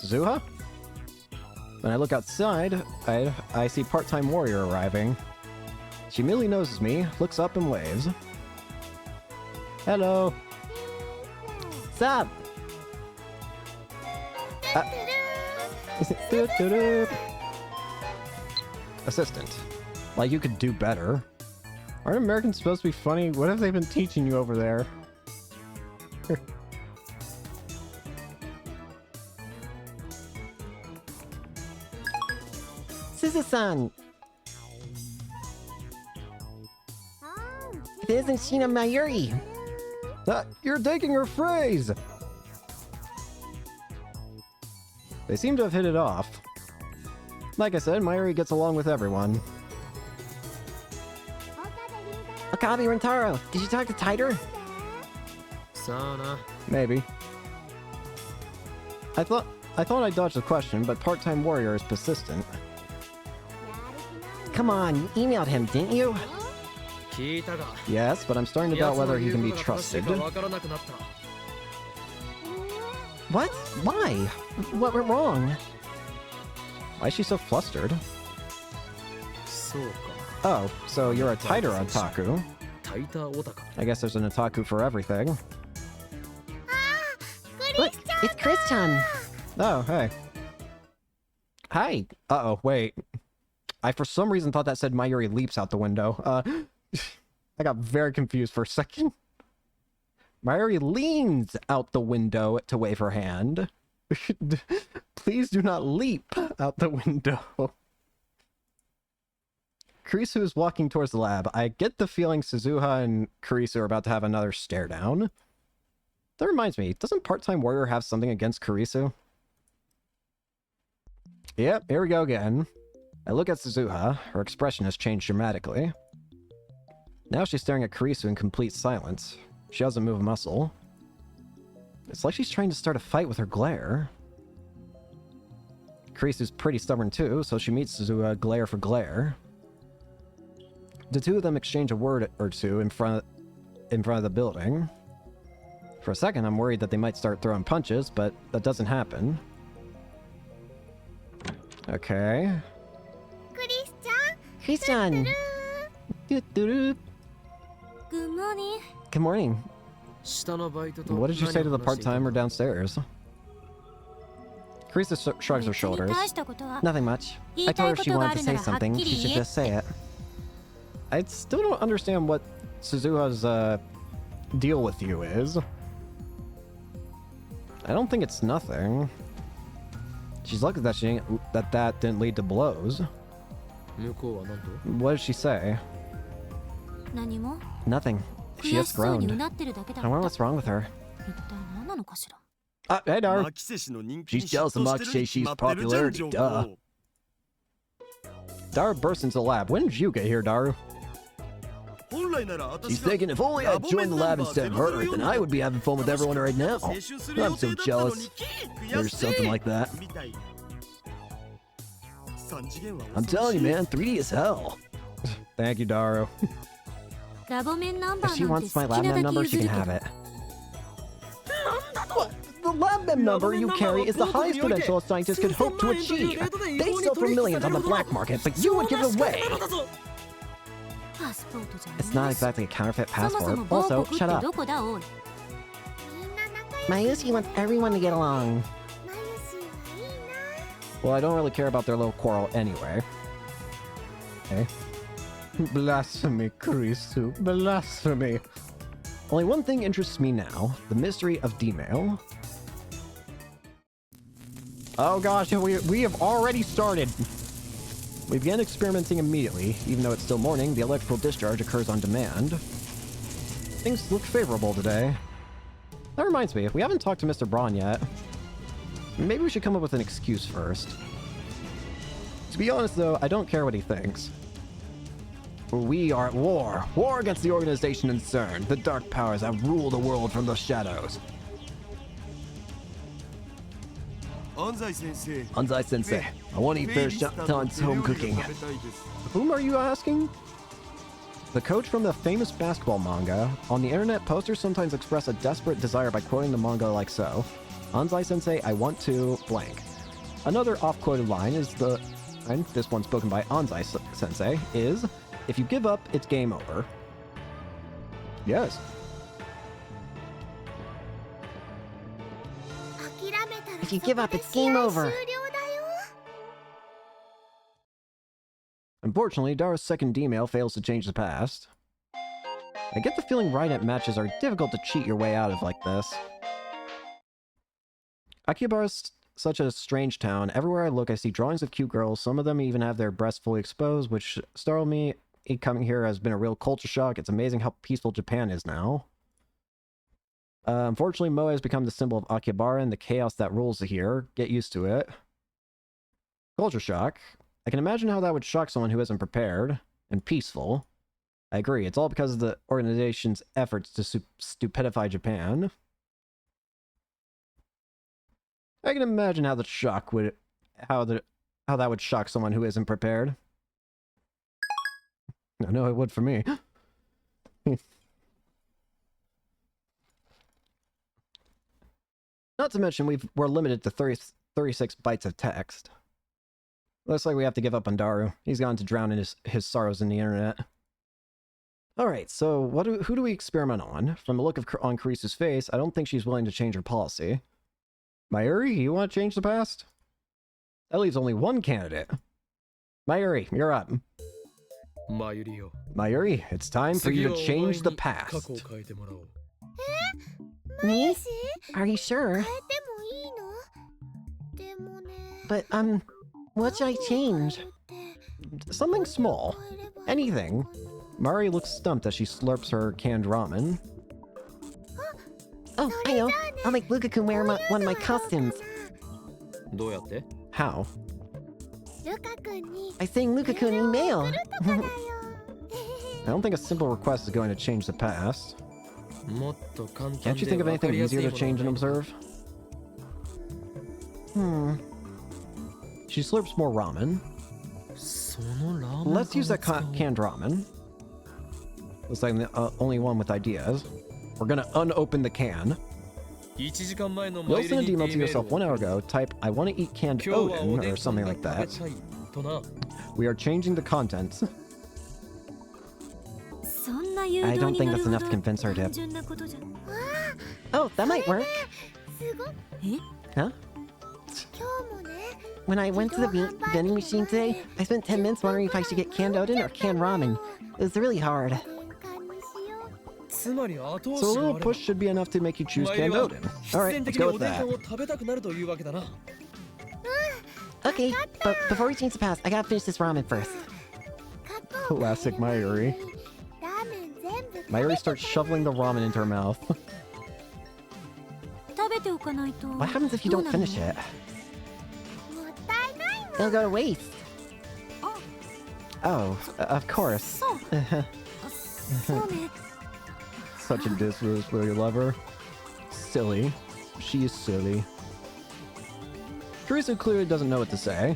Suzuha? When I look outside, I see part-time warrior arriving. She immediately notices me, looks up and waves. Hello. Sup? Doo-doo-doo. Assistant. Like, you could do better. Aren't Americans supposed to be funny? What have they been teaching you over there? Suzu-san! It isn't Shina Mayuri! You're taking her phrase! They seem to have hit it off. Like I said, Mayuri gets along with everyone. Okabe Rentaro, did you talk to Tighter? さあな Maybe. I thought I dodged the question, but part-time warrior is persistent. Come on, you emailed him, didn't you? 聞いたが Yes, but I'm starting to doubt 奴の whether he 言う can be ことが正しい trusted. かわからなくなった What? Why? What went wrong? Why is she so flustered? そうか Oh, so you're a tighter otaku. タイターオタカ I guess there's an otaku for everything. Look, it's Chris-chan! Oh, hey. Hi. Uh-oh, wait. I for some reason thought that said Mayuri leaps out the window. I got very confused for a second. Mayuri leans out the window to wave her hand. Please do not leap out the window. Kurisu is walking towards the lab. I get the feeling Suzuha and Kurisu are about to have another stare down. That reminds me, doesn't Part-Time Warrior have something against Kurisu? Yep, here we go again. I look at Suzuha. Her expression has changed dramatically. Now she's staring at Kurisu in complete silence. She doesn't move a muscle. It's like she's trying to start a fight with her glare. Kurisu's pretty stubborn too, so she meets Suzuha glare for glare. The two of them exchange a word or two in front of the building. For a second, I'm worried that they might start throwing punches, but that doesn't happen. Okay. Chris-chan! Doo-doo-doo. Good morning. Good morning. 下のバイトと What did you say to the 何を話していた part-timer downstairs? Karisa shrugs her 別に shoulders. 大したことは Nothing much. 言 I いた told い her こ if she とが wanted あ to る say ならはっ something, きり she should 言えっ just say て it. I still don't understand what Suzuha's deal with you is. I don't think it's nothing. She's lucky that that didn't lead to blows. 向こうは何と What did she say? 何も Nothing. She 悔 just しそうにう groaned. なってるだけだ I っ wonder た what's wrong with her. 一体何なのかしら Hey, Dar. マキセ氏の人気に She's jealous of 嫉妬してる Makiseishi's に決まってるじゃん popularity, 情報 duh. Dar bursts into the lab. When did you get here, Daru? 本来なら She's 私が thinking if only I joined the lab instead of her, then I would be having fun with everyone right now. 青春する予 I'm 定 so だったのに jealous. 悔 There's しい something like that. みたい三次元は I'm 恐ろ telling し you, い man, 3D is hell. Thank you, Daru. ラボ面ナンバ If ー she なんて wants 好 my き lab な mem だ number, け she 譲 can るけ have ど it. The lab mem number you carry is the highest potential a scientist could hope to achieve. They sell for millions on the black market, but you would give it away. パスポートじゃ It's not exactly a counterfeit そもそ passport. も某 Also, 国って shut up. どこだおい Mayushi wants everyone to get along. Well, I don't really care about their little quarrel anyway. Okay. Blasphemy, Kurisu. Blasphemy. Only one thing interests me now. The mystery of D-mail. Oh gosh, we have already started. We began experimenting immediately. Even though it's still morning, the electrical discharge occurs on demand. Things look favorable today. That reminds me, we haven't talked to Mr. Braun yet. Maybe we should come up with an excuse first. To be honest though, I don't care what he thinks. We are at war. War against the organization in CERN. The dark powers that rule the world from the shadows. 安西先生 Anzai Sensei, I want to eat フェイ Fair リスタの Shon's 手料 home 理が cooking. 食べたいです Whom are you asking? The coach from the famous basketball manga. On the internet, posters sometimes express a desperate desire by quoting the manga like so. Anzai Sensei, I want to blank. Another off-quoted line is and this one spoken by Anzai Sensei, is, if you give up, it's game over. Yes. If you give up, it's game over. Unfortunately, Dara's second email fails to change the past. I get the feeling Ride-Up matches are difficult to cheat your way out of like this. Akihabara is such a strange town. Everywhere I look, I see drawings of cute girls. Some of them even have their breasts fully exposed, which startled me. Coming here has been a real culture shock. It's amazing how peaceful Japan is now. Unfortunately, Moe has become the symbol of Akihabara and the chaos that rules here. Get used to it. Culture shock. I can imagine how that would shock someone who isn't prepared. And peaceful. I agree. It's all because of the organization's efforts to stupidify Japan. I can imagine how the shock would... how that would shock someone who isn't prepared. I know it would for me. Not to mention, we're limited to 36 bytes of text. Looks like we have to give up on Daru. He's gone to drown in his sorrows in the internet. Alright, so who do we experiment on? From the look on Karisu's face, I don't think she's willing to change her policy. Mayuri, you want to change the past? That leaves only one candidate. Mayuri, you're up. Mayuri, it's time for you to change the past. Me? Are you sure? But, what should I change? Something small. Anything. Mayuri looks stumped as she slurps her canned ramen. Oh, I know. I'll make Luka-kun wear one of my costumes. How? I sang Luka-kun email. I don't think a simple request is going to change the past. Can't you think of anything easier to change and observe? She slurps more ramen. Let's use that canned ramen. Looks like the only one with ideas. We're gonna unopen the can. You'll send an email to yourself 1 hour ago. Type, I want to eat canned Odin, or something like that. We are changing the contents. I don't think that's enough to convince her to... Oh, that might work. Huh? When I went to the vending machine today, I spent 10 minutes wondering if I should get canned Odin or canned ramen. It was really hard. So a little push should be enough to make you choose canned Odin. Alright, let's go with that. Okay, but before we change the past, I gotta finish this ramen first. Classic Mayuri. Mayuri starts shoveling the ramen into her mouth. What happens if you don't finish it? It'll go to waste. Oh, of course. Such a disrespectful lover. Silly. She is silly. Karisu clearly doesn't know what to say.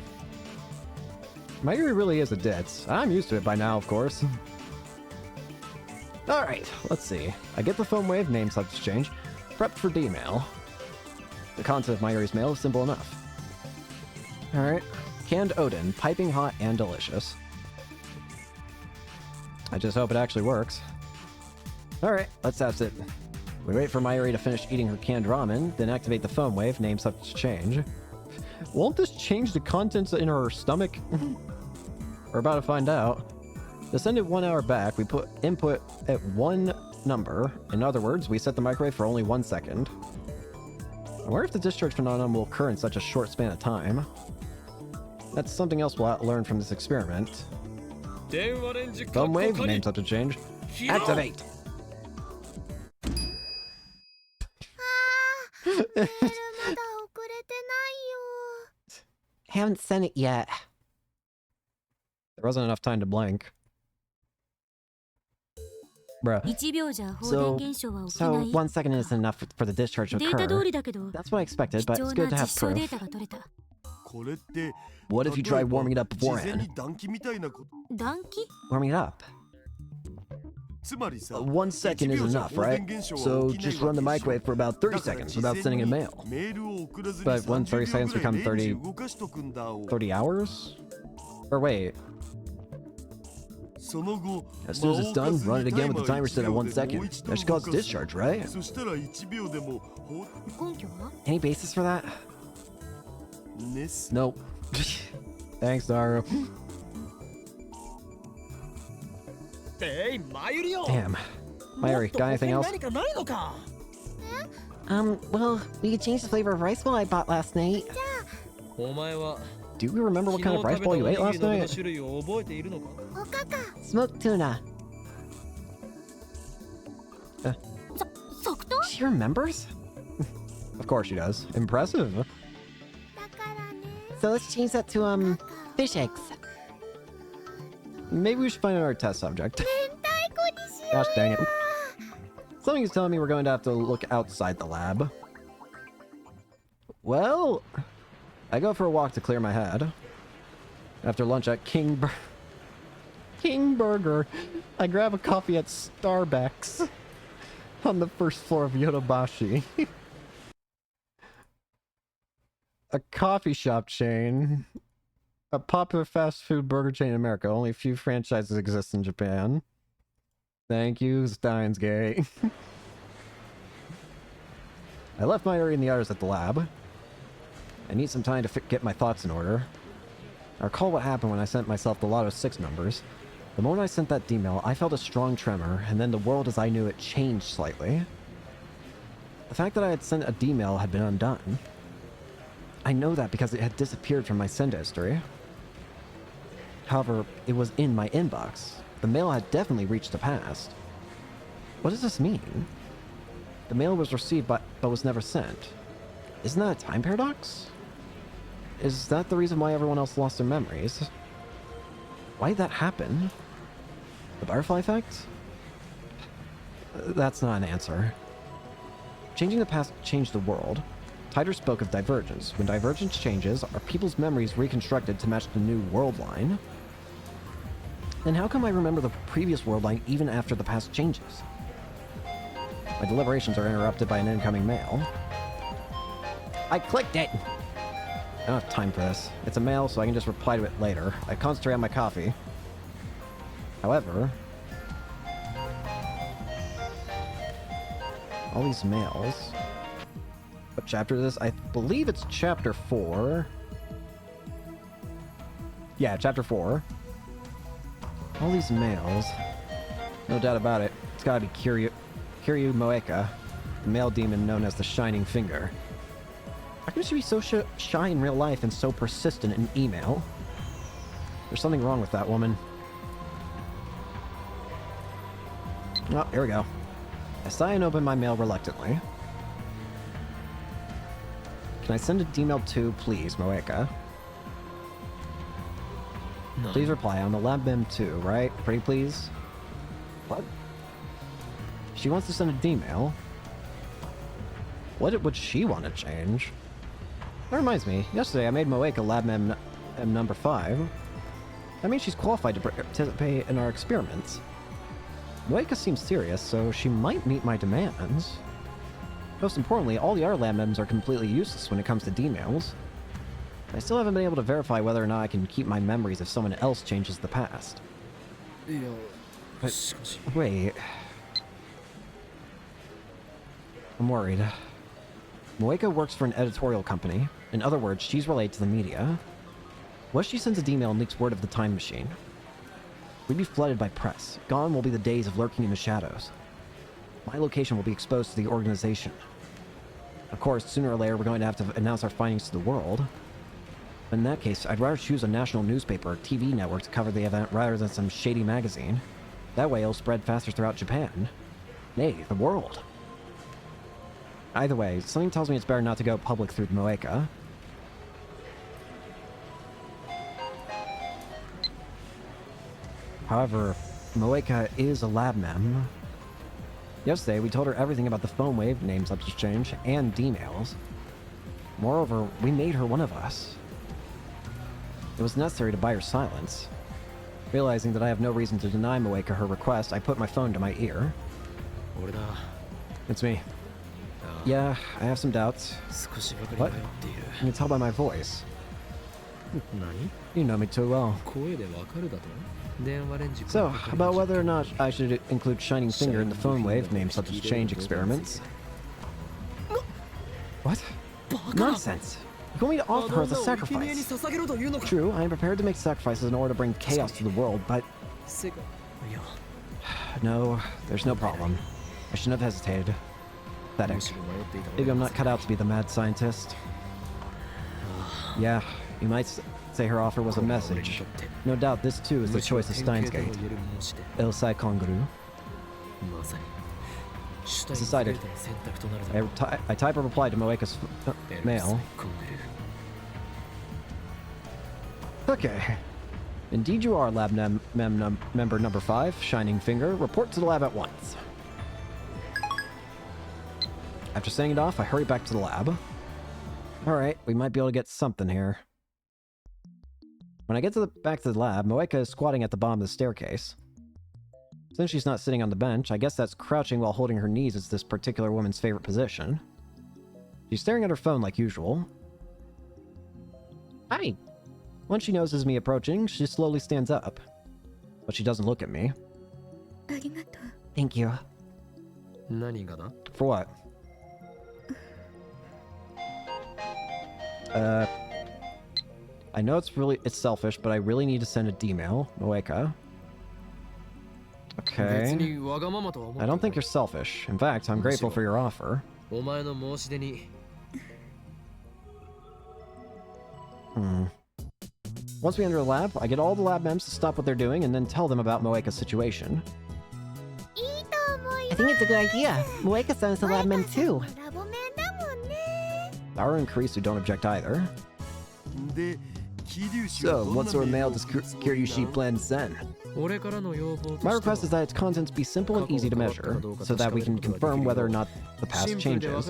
Mayuri really is a ditz. I'm used to it by now, of course. Alright, let's see. I get the phone wave, name subject change. Prepped for D-mail. The content of Mayuri's mail is simple enough. Alright. Canned Odin, piping hot and delicious. I just hope it actually works. Alright, let's test it. We wait for Mayuri to finish eating her canned ramen, then activate the phone wave, name subject change. Won't this change the contents in her stomach? We're about to find out. To send it 1 hour back, we put input at one number. In other words, we set the microwave for only 1 second. I wonder if the discharge phenomenon will occur in such a short span of time. That's something else we'll learn from this experiment. Phone wave, name subject change. Activate! Haven't sent it yet. There wasn't enough time to blink. Bruh. So 1 second isn't enough for the discharge to occur. That's what I expected, but it's good to have proof. What if you tried warming it up beforehand? Warming it up? 1 second is enough, right? So just run the microwave for about 30 seconds without sending a mail. But when 30 seconds become 30 hours? Or wait. As soon as it's done, run it again with the timer set at 1 second. That should cause discharge, right? Any basis for that? Nope. Thanks, Daru. Damn. Mayuri, got anything else? Well, we could change the flavor of rice ball I bought last night. お前は Do you remember what kind of rice ball you ate last 昨日 night? 食べたおにぎりの具の種類を覚えているのか Smoked tuna. 即答 She remembers? Of course she does. Impressive. だからね So let's change that to, fish eggs. Maybe we should find another test subject. 明太子にしよ Gosh dang it. Something is telling me we're going to have to look outside the lab. Well, I go for a walk to clear my head. After lunch at King Burger, I grab a coffee at Starbucks on the first floor of Yodobashi. A coffee shop chain. A popular fast food burger chain in America. Only a few franchises exist in Japan. Thank you, Steins Gay. I left Mayuri and the others at the lab. I need some time to get my thoughts in order. I recall what happened when I sent myself the Lotto 6 numbers. The moment I sent that email, I felt a strong tremor, and then the world as I knew it changed slightly. The fact that I had sent a D-mail had been undone. I know that because it had disappeared from my send history. However, it was in my inbox. The mail had definitely reached the past. What does this mean? The mail was received but was never sent. Isn't that a time paradox? Is that the reason why everyone else lost their memories? Why did that happen? The butterfly effect? That's not an answer. Changing the past changed the world. Tider spoke of divergence. When divergence changes, are people's memories reconstructed to match the new world line? Then how come I remember the previous world line even after the past changes? My deliberations are interrupted by an incoming mail. I clicked it! I don't have time for this. It's a mail, so I can just reply to it later. I concentrate on my coffee. However, all these mails. What chapter is this? I believe it's chapter 4. Yeah, chapter 4. All these mails. No doubt about it. It's gotta be Kiryu Moeka, the male demon known as the Shining Finger. How can she be so shy in real life and so persistent in email? There's something wrong with that woman. Oh, here we go. I sigh and open my mail reluctantly. Can I send a D-mail too, please, Moeka? No. Please reply. I'm the lab mem too, right? Pretty please? What? She wants to send a D-mail? What would she want to change? That reminds me, yesterday I made Moeka lab mem number 5. That means she's qualified to participate in our experiments. Moeka seems serious, so she might meet my demands. Most importantly, all the other lab mems are completely useless when it comes to D-mails. I still haven't been able to verify whether or not I can keep my memories if someone else changes the past. いや But- しかし Wait. I'm worried. Moeka works for an editorial company. In other words, she's related to the media. What if she sends a D-mail and leaks word of the time machine? We'd be flooded by press. Gone will be the days of lurking in the shadows. My location will be exposed to the organization. Of course, sooner or later we're going to have to announce our findings to the world. But in that case, I'd rather choose a national newspaper or TV network to cover the event rather than some shady magazine. That way it'll spread faster throughout Japan. Nay, the world. Either way, something tells me it's better not to go public through Moeka. However, Moeka is a lab mem. Yesterday, we told her everything about the phone wave, names exchange, and D-mails. Moreover, we made her one of us. It was necessary to buy her silence. Realizing that I have no reason to deny Moeka her request, I put my phone to my ear. 俺だ It's me. あ Yeah, I have some doubts. 少しばかり迷っている You can tell by my voice. 何 You know me too well. 声でわかるだと電話レンジ So, about whether or not I should include Shining Finger in the phone wave, names such as change experiments. What? Nonsense! You want me to offer her as a sacrifice? 捧げろというのか True, I am prepared to make sacrifices in order to bring chaos to the world, but せかいや No, there's no problem. I shouldn't have hesitated. Pathetic. Maybe I'm not cut out to be the mad scientist. Yeah, you might say her offer was a message. No doubt this too is the choice of Steins Gate. Il sai congru. It's decided. I type a reply to Moeka's mail. Okay. Indeed you are, lab member number 5, Shining Finger. Report to the lab at once. After sending it off, I hurry back to the lab. Alright, we might be able to get something here. When I get back to the lab, Moeka is squatting at the bottom of the staircase. Since she's not sitting on the bench, I guess that's crouching while holding her knees is this particular woman's favorite position. She's staring at her phone like usual. Hi! Once she notices me approaching, she slowly stands up. But she doesn't look at me. Thank you. For what? I know it's selfish, but I really need to send a D-mail. Moeka. Okay. I don't think you're selfish. In fact, I'm grateful for your offer. Once we enter the lab, I get all the lab members to stop what they're doing and then tell them about Moeka's situation. I think it's a good idea. Moeka sent us a lab mem too. Dara and Karisu don't object either. So, what sort of mail does Kiryu Sheep plan to send? My request is that its contents be simple and easy to measure, so that we can confirm whether or not the past changes.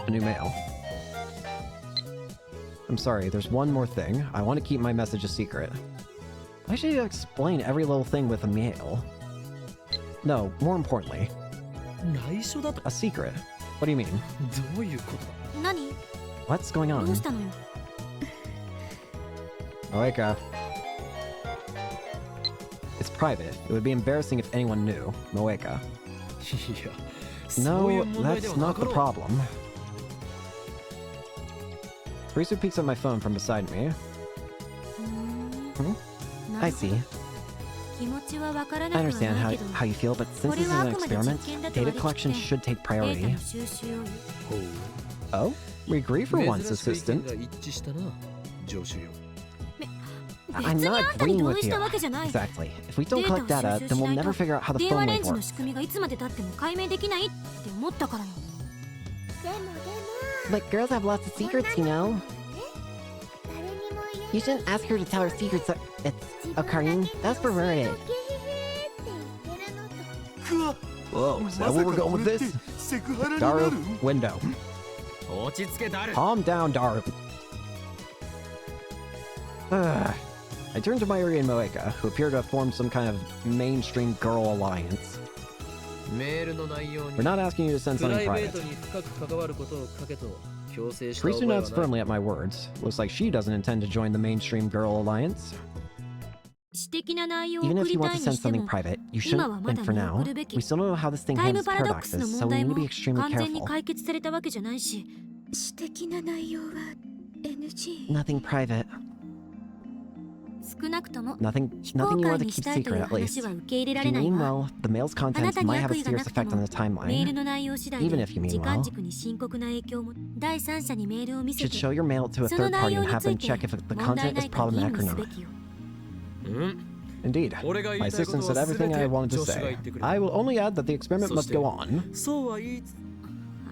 A new mail. I'm sorry, there's one more thing. I want to keep my message a secret. Why should you explain every little thing with a mail? No, more importantly, a secret. What do you mean? What's going on? Moeka. It's private. It would be embarrassing if anyone knew. Moeka. No, that's not the problem. Karisu peeks at my phone from beside me. I see. I understand how you feel, but since this is an experiment, Data collection should take priority. Oh? We agree for once, assistant. I'm not agreeing with you. Exactly. If we don't collect data, then we'll never figure out how the phone wave works. But girls have lots of secrets, you know. You shouldn't ask her to tell her secrets. It's Karin. That's perverted. Whoa, is that where we're going with this? Daru, window. Calm down, Daru. I turned to Mayuri and Moeka, who appear to have formed some kind of mainstream girl alliance. We're not asking you to send something private. Karisu nods firmly at my words. Looks like she doesn't intend to join the mainstream girl alliance. Even if you want to send something private, you shouldn't, and for now, we still don't know how this thing handles paradoxes, so we need to be extremely careful. Nothing private. Nothing you want to keep secret, at least. If you mean well, the mail's contents might have a serious effect on the timeline. Even if you mean well, you should show your mail to a third party and have them check if the content is problematic or not. Indeed. My assistant said everything I wanted to say. I will only add that the experiment must go on.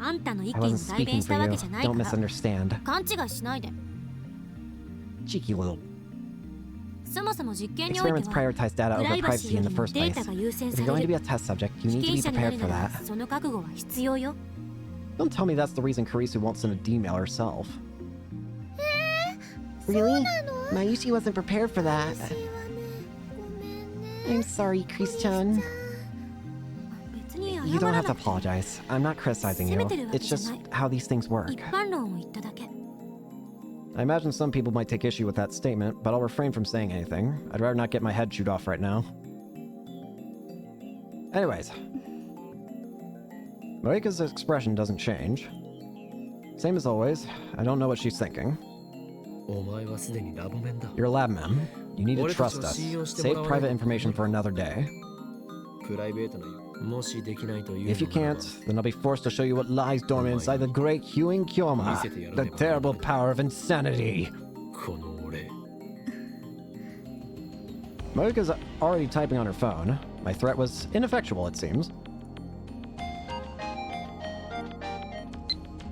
I wasn't speaking for you. Don't misunderstand. Cheeky little. Experiments prioritize data over privacy in the first place. If you're going to be a test subject, you need to be prepared for that. Don't tell me that's the reason Karisu won't send a D-mail herself. Really? Mayushi wasn't prepared for that. I'm sorry, Chris-chan. You don't have to apologize. I'm not criticizing you. It's just how these things work. I imagine some people might take issue with that statement, but I'll refrain from saying anything. I'd rather not get my head chewed off right now. Anyways. Moeka's expression doesn't change. Same as always, I don't know what she's thinking. You're a lab mem. You need to trust us. Save private information for another day. プライベートのもしできないという If you can't, then I'll be forced to show you what lies dormant inside the great Huing Kyoma. The terrible power of insanity. この俺 Moika's already typing on her phone. My threat was ineffectual, it seems.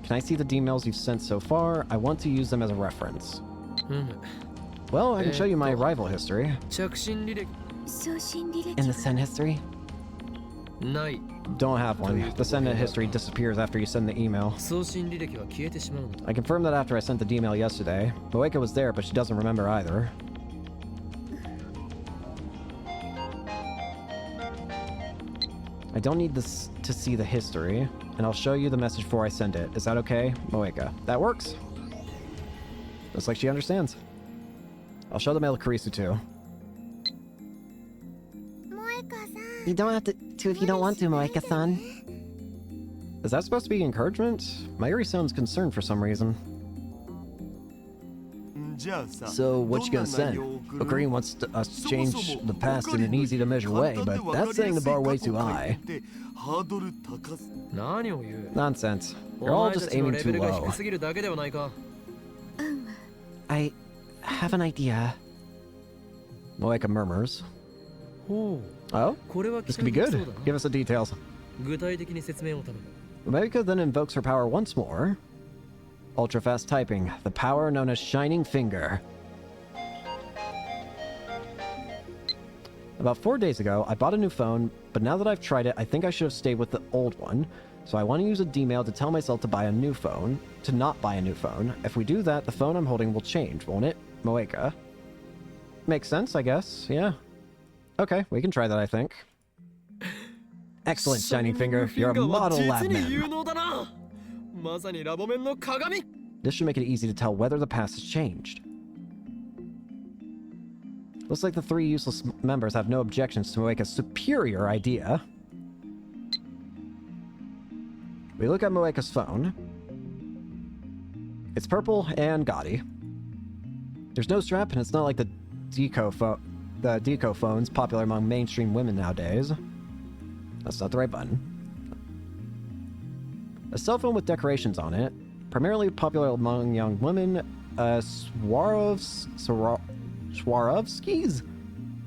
Can I see the D-mails you've sent so far? I want to use them as a reference. Well, I can show you my arrival history. 着信履歴送信履歴 In the send history? ない Don't have one. The send history disappears after you send the email. 送信履歴は消えてしまうのだ I confirmed that after I sent the D-mail yesterday. Moeka was there, but she doesn't remember either. I don't need this to see the history, and I'll show you the message before I send it. Is that okay, Moeka? That works. Looks like she understands. I'll show the mail to Karisu too. 萌香さん You don't have to if you don't want to, Moeka-san. Is that supposed to be encouragement? Mayuri sounds concerned for some reason. じゃあさ So, what you gonna どんな内 send? 容を送る Ocarina wants us to change the past in an easy-to-measure way, but that's setting the bar way too high. ハードル高す何を言う Nonsense. お You're all 前た just ちの aiming レ too ベルが low. 低すぎるだけではないか I have an idea. Moeka murmurs. ほ Oh? うこれは This 期 could be 待でき good. そうだな Give us the details. 具体的に説明を頼む Moeka then invokes her power once more. Ultra-fast typing. The power known as Shining Finger. About 4 days ago, I bought a new phone, but now that I've tried it, I think I should have stayed with the old one. So I want to use a D-mail to tell myself to buy a new phone, to not buy a new phone. If we do that, the phone I'm holding will change, won't it? Moeka. Makes sense, I guess, yeah. Okay, we can try that, I think. Excellent, Shining Finger. You're a model lab 実に有 man. 能だなまさにラボ面の鏡 This should make it easy to tell whether the past has changed. Looks like the three useless members have no objections to Moeka's superior idea. We look at Moeka's phone. It's purple and gaudy. There's no strap, and it's not like the deco phones popular among mainstream women nowadays. That's not the right button. A cell phone with decorations on it, primarily popular among young women. Swarovskis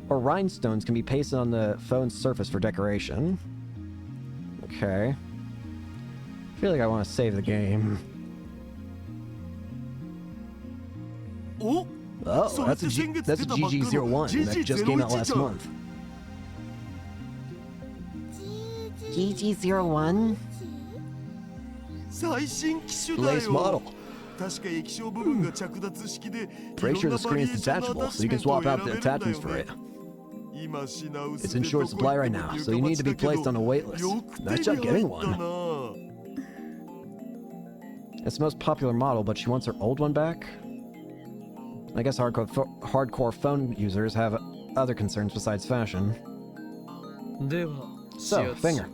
or rhinestones can be pasted on the phone's surface for decoration. Okay. I feel like I want to save the game. お Oh, So that's a, it's the thing that's a GG01 that just came out last month. GG01? 最新機種だ Latest よ model. 確か液晶部分が着脱式で Pretty sure the いろんな screen バリエ is ーションの detachable, so you can swap out the アタッチメン attachments トを for 選べ it. るんだよね今品薄 It's in short supply right now, so you need to be placed on a wait list. Nice job getting one. It's the most popular model, but she wants her old one back? I guess hardcore phone users have other concerns besides fashion. では So, Finger. ね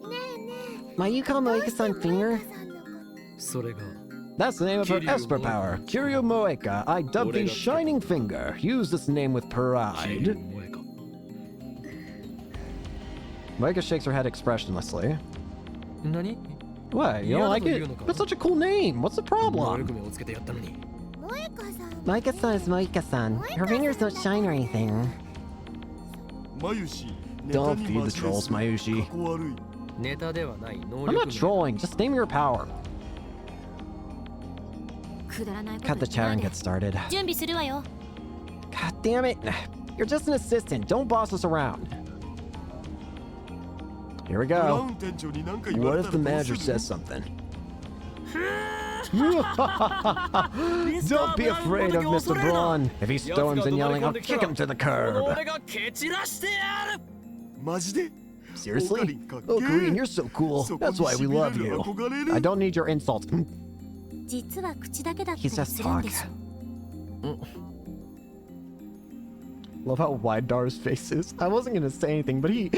えねえ Why you call どうして Moeka-san 萌 Finger? 香さんのこと それが That's the name of her Kiryu Esper power. Kiryu Moeka. I dub thee Orega. Shining Finger. Use this name with 桐生 pride. 萌か Moeka shakes her head expressionlessly. 何 What? You don't like it? That's such a cool name. What's the 能 problem? 力名をつけてやったのに 萌香さん Moeka-san is Moeka-san. Her fingers don't shine or anything. マユシ Don't feed the trolls, Mayushi. かっこ悪いネタではない能 I'm 力 not 名 trolling. Just name your power. くだらないこと Cut the 言わ chat ない and で get started. 準備するわよ God damn it. You're just an assistant. Don't boss us around. Here we ブラウ go. ン店長に何か言わ What れ if た the らどう manager する says something? Don't be afraid of Mr. Braun. If he storms and yelling, I'll kick him to the この curb. 俺が蹴散らしてやるマジで Seriously? Oh, Green, you're so cool. That's why we love you. I don't need your insults. 実は口だけだった He's り just するんでし talk. Love how wide Dar's face is. I wasn't gonna say anything, but he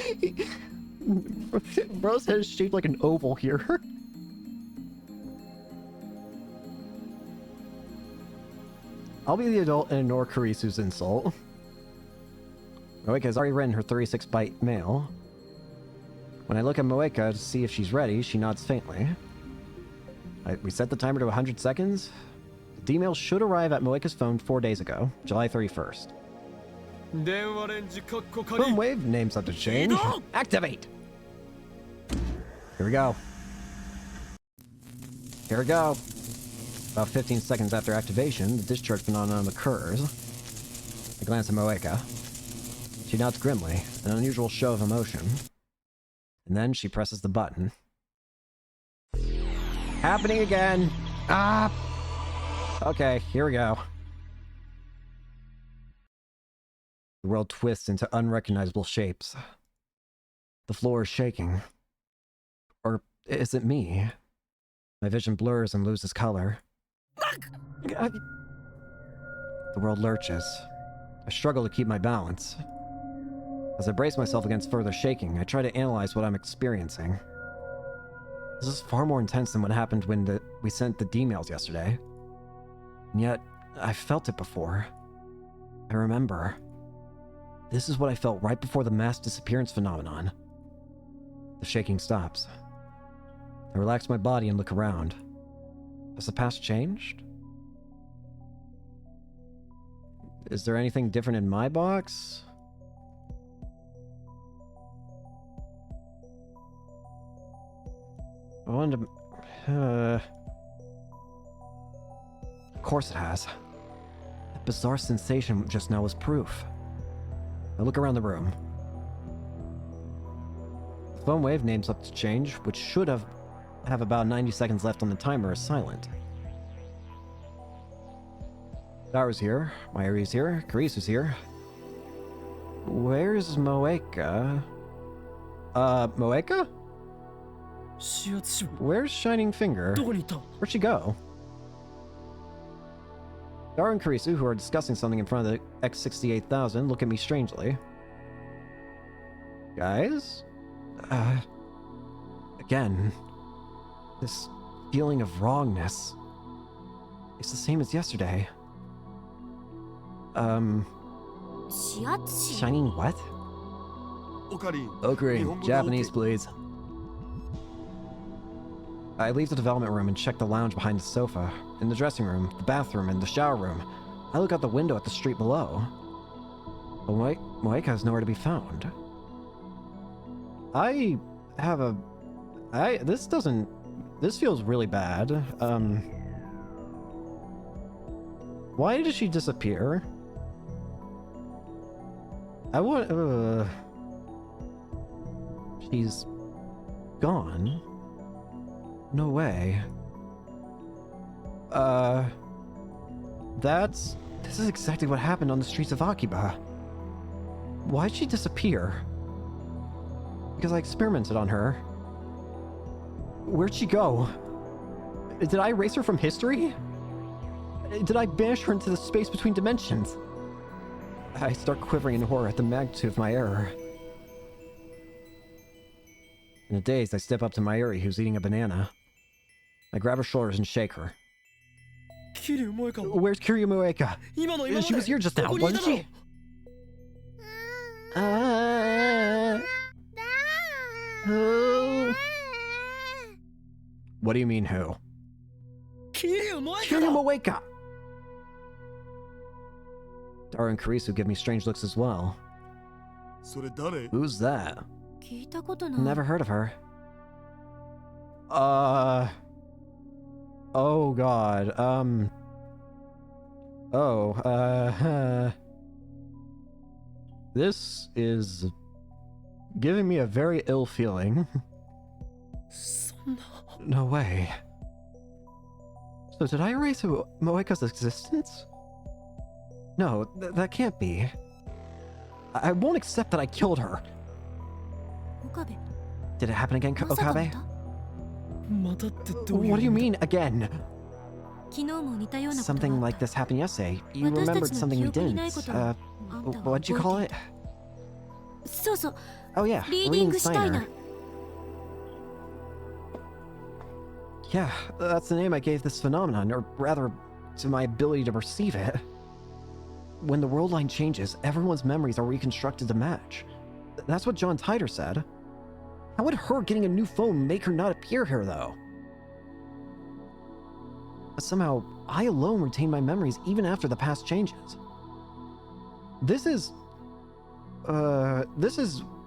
Bro's head is shaped like an oval here. I'll be the adult and ignore Karisu's insult. Moeka has already written her 36-byte mail. When I look at Moeka to see if she's ready, she nods faintly. We set the timer to 100 seconds. The D-mail should arrive at Moeka's phone 4 days ago, July 31st. 電話レンジカッコ仮 Boomwave, name subject change. Activate! Here we go. Here we go. About 15 seconds after activation, the discharge phenomenon occurs. I glance at Moeka. She nods grimly, an unusual show of emotion. And then she presses the button. Happening again! Ah! Okay, here we go. The world twists into unrecognizable shapes. The floor is shaking. Or is it me? My vision blurs and loses color. The world lurches. I struggle to keep my balance. As I brace myself against further shaking, I try to analyze what I'm experiencing. This is far more intense than what happened when we sent the D-mails yesterday. And yet, I felt it before. I remember. This is what I felt right before the mass disappearance phenomenon. The shaking stops. I relax my body and look around. Has the past changed? Is there anything different in my box? I wanted to... Of course it has. That bizarre sensation just now was proof. I look around the room. The phone wave names up to change, which should have about 90 seconds left on the timer, is silent. Daru's here, Mayuri's here, Karisu's here. Where's Moeka? Moeka? 指圧しろ Where's Shining Finger? どこに行った Where'd she go? Daru and Karisu, who are discussing something in front of the X68000, look at me strangely. Guys? Again, this feeling of wrongness. It's the same as yesterday. 指圧師 Shining what? オカリン Okuri, 日本語が Japanese, please. I leave the development room and check the lounge behind the sofa, in the dressing room, the bathroom, and the shower room. I look out the window at the street below. But Moeka is nowhere to be found. This feels really bad. Why did she disappear? She's gone? No way. This is exactly what happened on the streets of Akiba. Why'd she disappear? Because I experimented on her. Where'd she go? Did I erase her from history? Did I banish her into the space between dimensions? I start quivering in horror at the magnitude of my error. In a daze, I step up to Mayuri, who's eating a banana. I grab her shoulders and shake her. 桐生萌香 Where's Kiryu Moeka? 今の今まで She was here just now, ここにいた wasn't だろ she? Who? What do you mean, who? 桐生萌香 Kiryu だ Moeka! Daru and Karisu give me strange looks as well. それ誰 Who's that? 聞いたことない Never heard of her. Oh god, This is giving me a very ill feeling. そんな No way. So did I erase Moeka's existence? No, that can't be. I won't accept that I killed her. 岡部 Did it happen again, まさかま Okabe? たまたってどういう What do you mean, again? 昨日も似たようなことが Something あっ like た this happened yesterday. You 私た remembered ちの something 記 we 憶にない didn't. ことをあんたは What'd you 覚 call え it? てそうそう Oh yeah, リーディン reading グしたい Steiner. な Yeah, that's the name I gave this phenomenon, or rather, to my ability to perceive it. when the world line changes, everyone's memories are reconstructed to match. That's what John Titor said. How would her getting a new phone make her not appear here, though? Somehow, I alone retain my memories even after the past changes. This is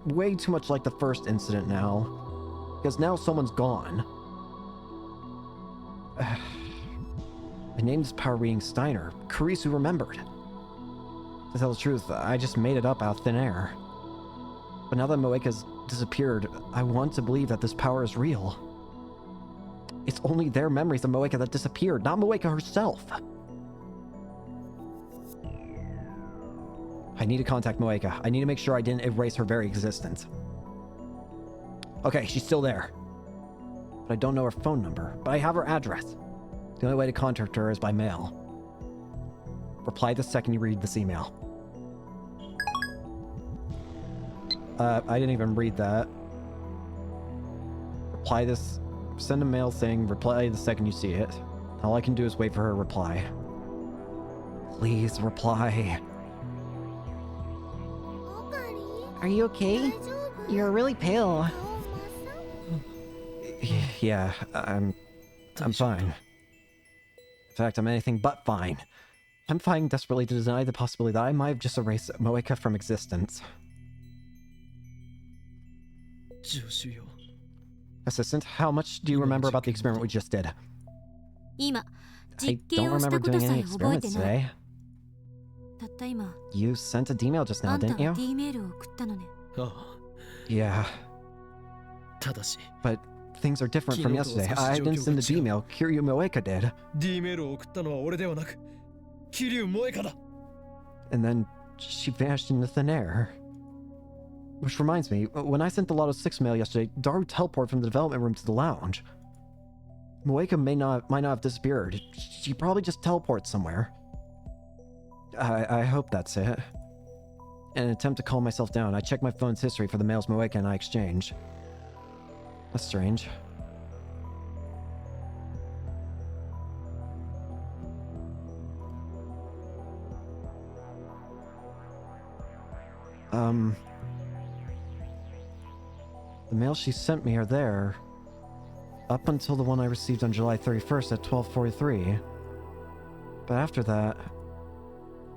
way too much like the first incident now. Because now someone's gone. I named this power reading Steiner. Kurisu remembered. To tell the truth, I just made it up out of thin air. But now that Moeka's disappeared, I want to believe that this power is real. It's only their memories of Moeka that disappeared, not Moeka herself. I need to contact Moeka. I need to make sure I didn't erase her very existence. Okay, she's still there. But I don't know her phone number, but I have her address. The only way to contact her is by mail. Reply the second you read this email. I didn't even read that. Reply this. Send a mail saying reply the second you see it. All I can do is wait for her reply. Please reply. Are you okay? You're really pale. Yeah, I'm fine. In fact, I'm anything but fine. I'm fighting desperately to deny the possibility that I might have just erased Moeka from existence. Assistant, how much do you remember about the experiment we just did? 今 I 実 don't 験をした remember こと doing さ any え覚えて experiments ない today. たった今 You sent a D-mail just あ now, んた didn't が you? D メールを送ったのね Yeah, ただし but things are different from yesterday. I didn't send the D-mail. Kiryu Moeka did. D メールを送ったのは俺ではなく桐生萌香だ And then she vanished into thin air. Which reminds me, when I sent the Lotto 6 mail yesterday, Daru teleported from the development room to the lounge. Moeka might not have disappeared. She probably just teleported somewhere. I hope that's it. In an attempt to calm myself down, I checked my phone's history for the mails Moeka and I exchanged. That's strange. The mails she sent me are there. Up until the one I received on July 31st at 12:43. But after that,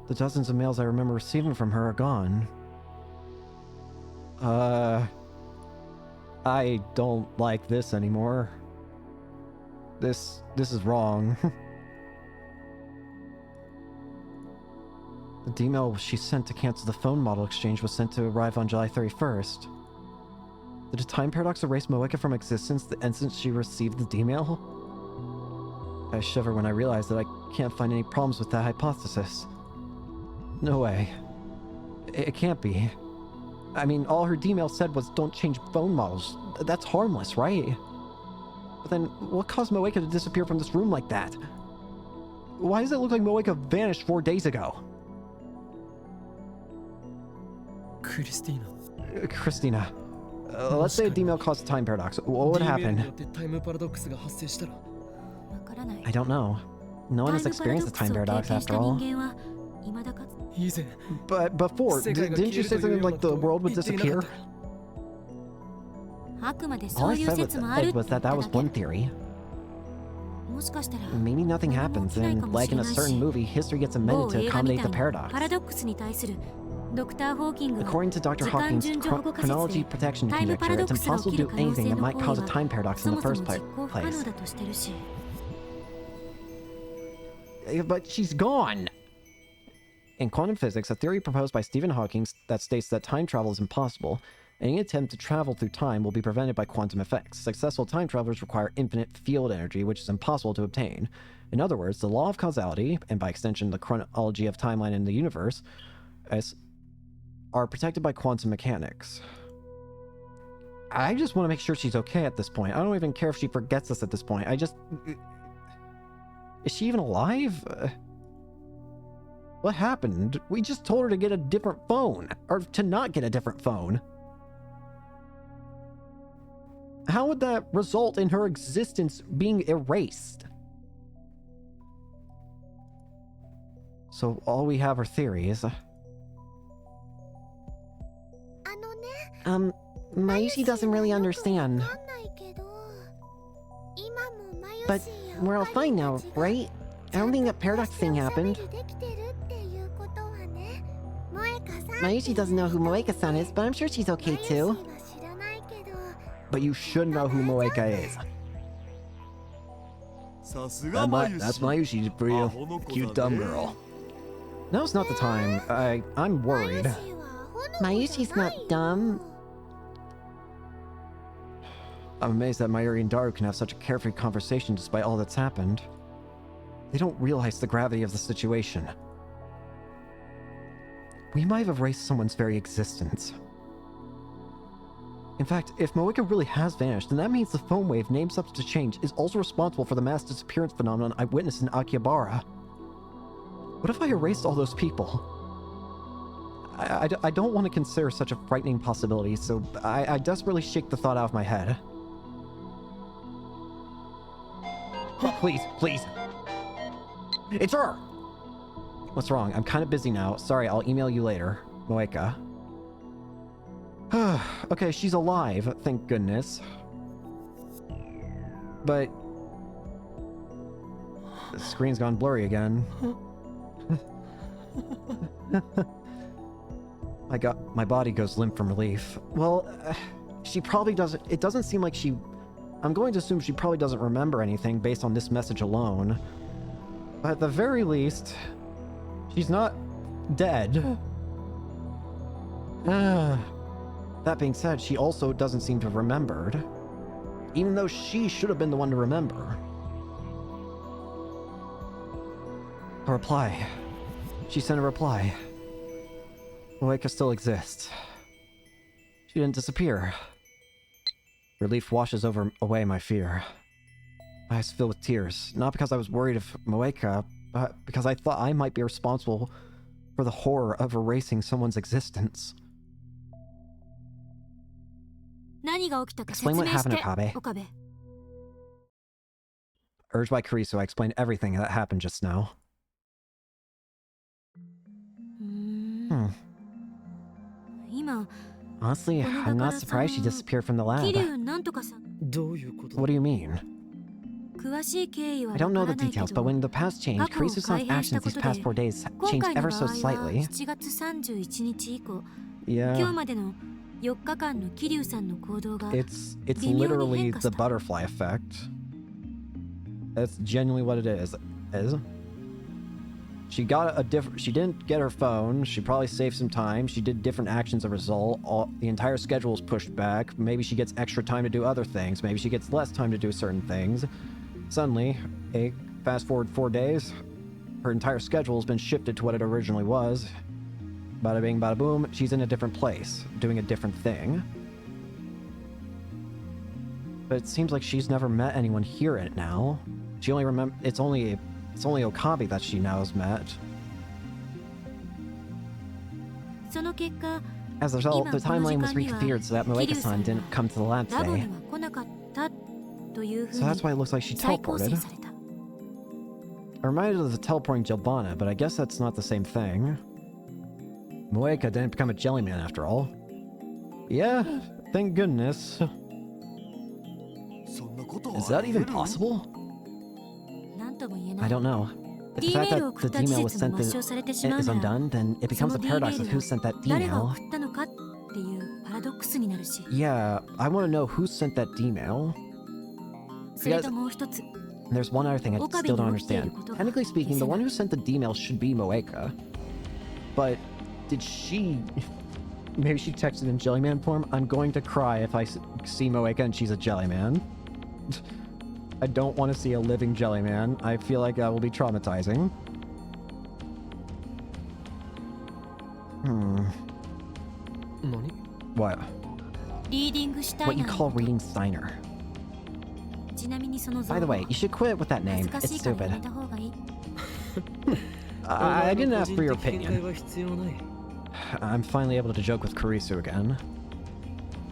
the dozens of mails I remember receiving from her are gone. I don't like this anymore. This is wrong. The email she sent to cancel the phone model exchange was sent to arrive on July 31st. Did a time paradox erase Moeka from existence the instant she received the email? I shiver when I realize that I can't find any problems with that hypothesis. No way. It can't be. I mean, all her email said was don't change phone models. That's harmless, right? But then, what caused Moeka to disappear from this room like that? Why does it look like Moeka vanished 4 days ago? Christina. Let's say a D-mail caused a time paradox. What would happen? タイムパラドックスが発生したらわからない I don't know. No one has experienced a time paradox after all. 人間は未だかつ以前 But before, 世界が didn't 消 you え say るという something ような like こと the を world would 言っていなか disappear? ったあくまで All そう I いう said 説もある was that that was ってだ one け theory. もしかしたら Maybe nothing happens, and like in a certain movie, history gets 某 amended to 映画み accommodate た the いな paradox. パラドックスに対するドクター・ホーキングは According to Dr. 時間 Hawking's 順序保護仮説 chronology で protection タイムパラ conjecture, ドッ it's クスが起 impossible き to る do 可能 anything 性 that の might 行 cause 為 a は time paradox そ in も the そも first 実行不可能 place. だとしてるし But she's gone! In quantum physics, a theory proposed by Stephen Hawking that states that time travel is impossible. Any attempt to travel through time will be prevented by quantum effects. Successful time travelers require infinite field energy, which is impossible to obtain. In other words, the law of causality, and by extension the chronology of timeline in the universe, are protected by quantum mechanics. I just want to make sure she's okay at this point. I don't even care if she forgets us at this point. Is she even alive? What happened? We just told her to get a different phone. Or to not get a different phone. How would that result in her existence being erased? So all we have are theories. Mayushi doesn't really understand. But we're all fine now, right? I don't think that paradox thing happened. Mayushi doesn't know who Moeka-san is, but I'm sure she's okay too. But you should know who Moeka is. さすがマユシ That's Mayushi for you. アホの子だね Cute dumb girl. Now's not the time. I'm worried. Mayushi's not dumb. I'm amazed that Mayuri and Daru can have such a carefree conversation despite all that's happened. They don't realize the gravity of the situation. We might have erased someone's very existence. In fact, if Moeka really has vanished, then that means the foam wave named subject to change is also responsible for the mass disappearance phenomenon I witnessed in Akihabara. What if I erased all those people? I don't want to consider such a frightening possibility, so I desperately shake the thought out of my head. Please, please. It's her! What's wrong? I'm kind of busy now. Sorry, I'll email you later. Moeka. Okay, she's alive, thank goodness. But... the screen's gone blurry again. My body goes limp from relief. Well, she probably doesn't... It doesn't seem like she... I'm going to assume she probably doesn't remember anything based on this message alone. But at the very least, she's not dead. That being said, she also doesn't seem to have remembered. Even though she should have been the one to remember. A reply. She sent a reply. Moeka still exists. She didn't disappear. Relief washes away my fear. My eyes fill with tears, not because I was worried of Moeka, but because I thought I might be responsible for the horror of erasing someone's existence. Explain what happened, Okabe. Urged by Kurisu, I explained everything that happened just now. Honestly, I'm not surprised she disappeared from the lab. What do you mean? I don't know the details, but when the past changed, Kurisu-san's actions these past 4 days changed ever so slightly. Yeah. It's literally the butterfly effect. That's genuinely what it is. She didn't get her phone. She probably saved some time. She did different actions as a result. The entire schedule was pushed back. Maybe she gets extra time to do other things. Maybe she gets less time to do certain things. Suddenly, fast forward 4 days, her entire schedule has been shifted to what it originally was. Bada bing, bada boom, she's in a different place, doing a different thing. But it seems like she's never met anyone here in it now. She only it's only Okabe that she now has met. As a result, the timeline was reconfigured so that Moeka-san didn't come to the lab today. So that's why it looks like she teleported. I'm reminded of the teleporting Jilbana, but I guess that's not the same thing. Moeka didn't become a jellyman after all. Yeah, thank goodness. Is that even possible? I don't know. If the fact that the D-mail was sent is undone, then it becomes a paradox of who sent that D-mail. Yeah, I want to know who sent that D-mail. Because there's one other thing I still don't understand. Technically speaking, the one who sent the D-mail should be Moeka. But did she... Maybe she texted in Jellyman form? I'm going to cry if I see Moeka and she's a Jellyman. I don't want to see a living Jellyman. I feel like that will be traumatizing. What? What you call reading Steiner. By the way, you should quit with that name. It's stupid. I didn't ask for your opinion. I'm finally able to joke with Kurisu again.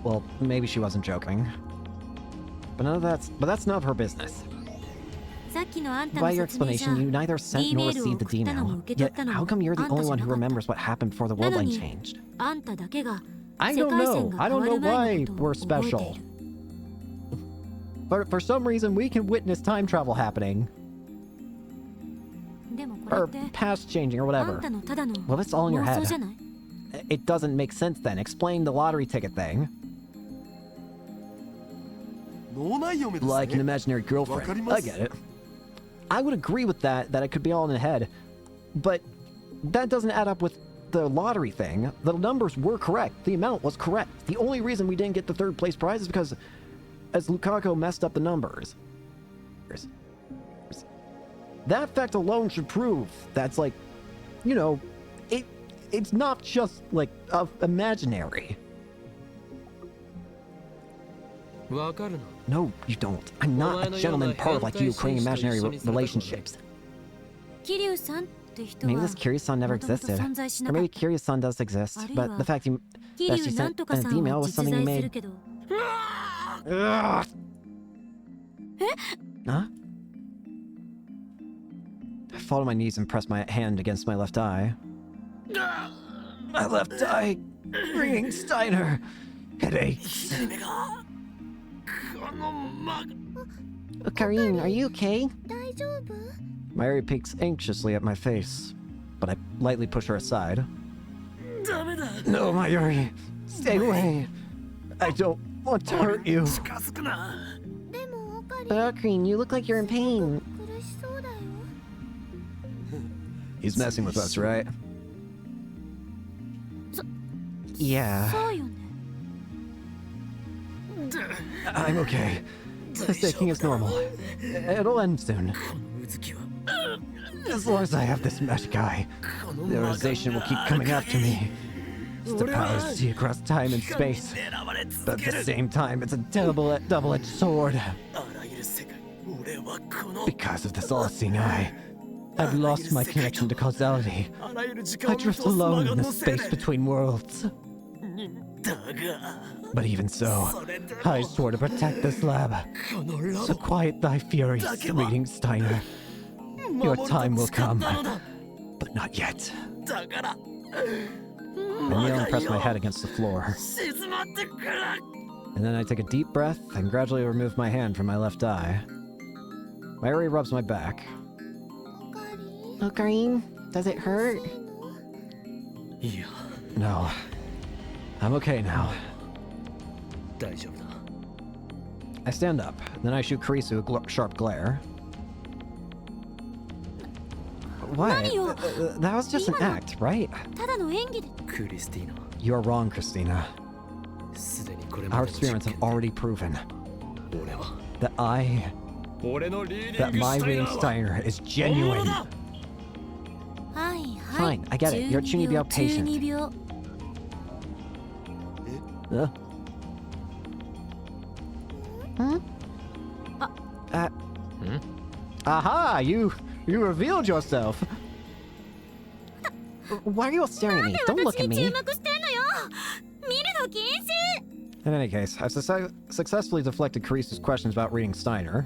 Well, maybe she wasn't joking. But that's none of her business. By your explanation, you neither sent nor received the D-mail. Yet, how come you're the only one who remembers what happened before the world line changed? I don't know. I don't know why we're special. But for some reason, we can witness time travel happening. Or past changing or whatever. Well, it's all in your head. It doesn't make sense then. Explain the lottery ticket thing. Like an imaginary girlfriend. I get it. I would agree with that it could be all in the head. But that doesn't add up with the lottery thing. The numbers were correct. The amount was correct. The only reason we didn't get the third place prize is because as Lukaku messed up the numbers. That fact alone should prove that's like, you know, it's not just like imaginary. No, you don't. I'm not a gentleman perv like you creating imaginary relationships. Maybe this Kiryu-san never existed. Or maybe Kiryu-san does exist, but the fact that she sent an email was something you made. Ugh. Huh? I fall to my knees and press my hand against my left eye. My left eye, ringing Steiner, headaches. Karin, are you okay? Mayuri peeks anxiously at my face, but I lightly push her aside. No, Mayuri, stay away. I don't want to hurt you. But Karin, you look like you're in pain. He's messing with us, right? Yeah. I'm okay. The shaking is normal. It'll end soon. As long as I have this magic eye, the organization will keep coming after me. It's the power to see across time and space. But at the same time, it's a double-edged sword. Because of this all-seeing eye, I've lost my connection to causality. I drift alone in the space between worlds. But even so, I swore to protect this lab. So quiet thy furies, reading Steiner. Your time will come, but not yet. I kneel and press my head against the floor. And then I take a deep breath and gradually remove my hand from my left eye. Mayuri rubs my back. Oh, Karin, does it hurt? No. I'm okay now. I stand up, then I shoot Kurisu a sharp glare. What? That was just an act, right? You're wrong, Christina. Our experiments have already proven that my reading Steiner is genuine. Fine, I get it. You're a Chunibyo patient. Aha! You revealed yourself. Why are you all staring at me? Don't look at me. In any case, I've successfully deflected Karisu's questions about reading Steiner.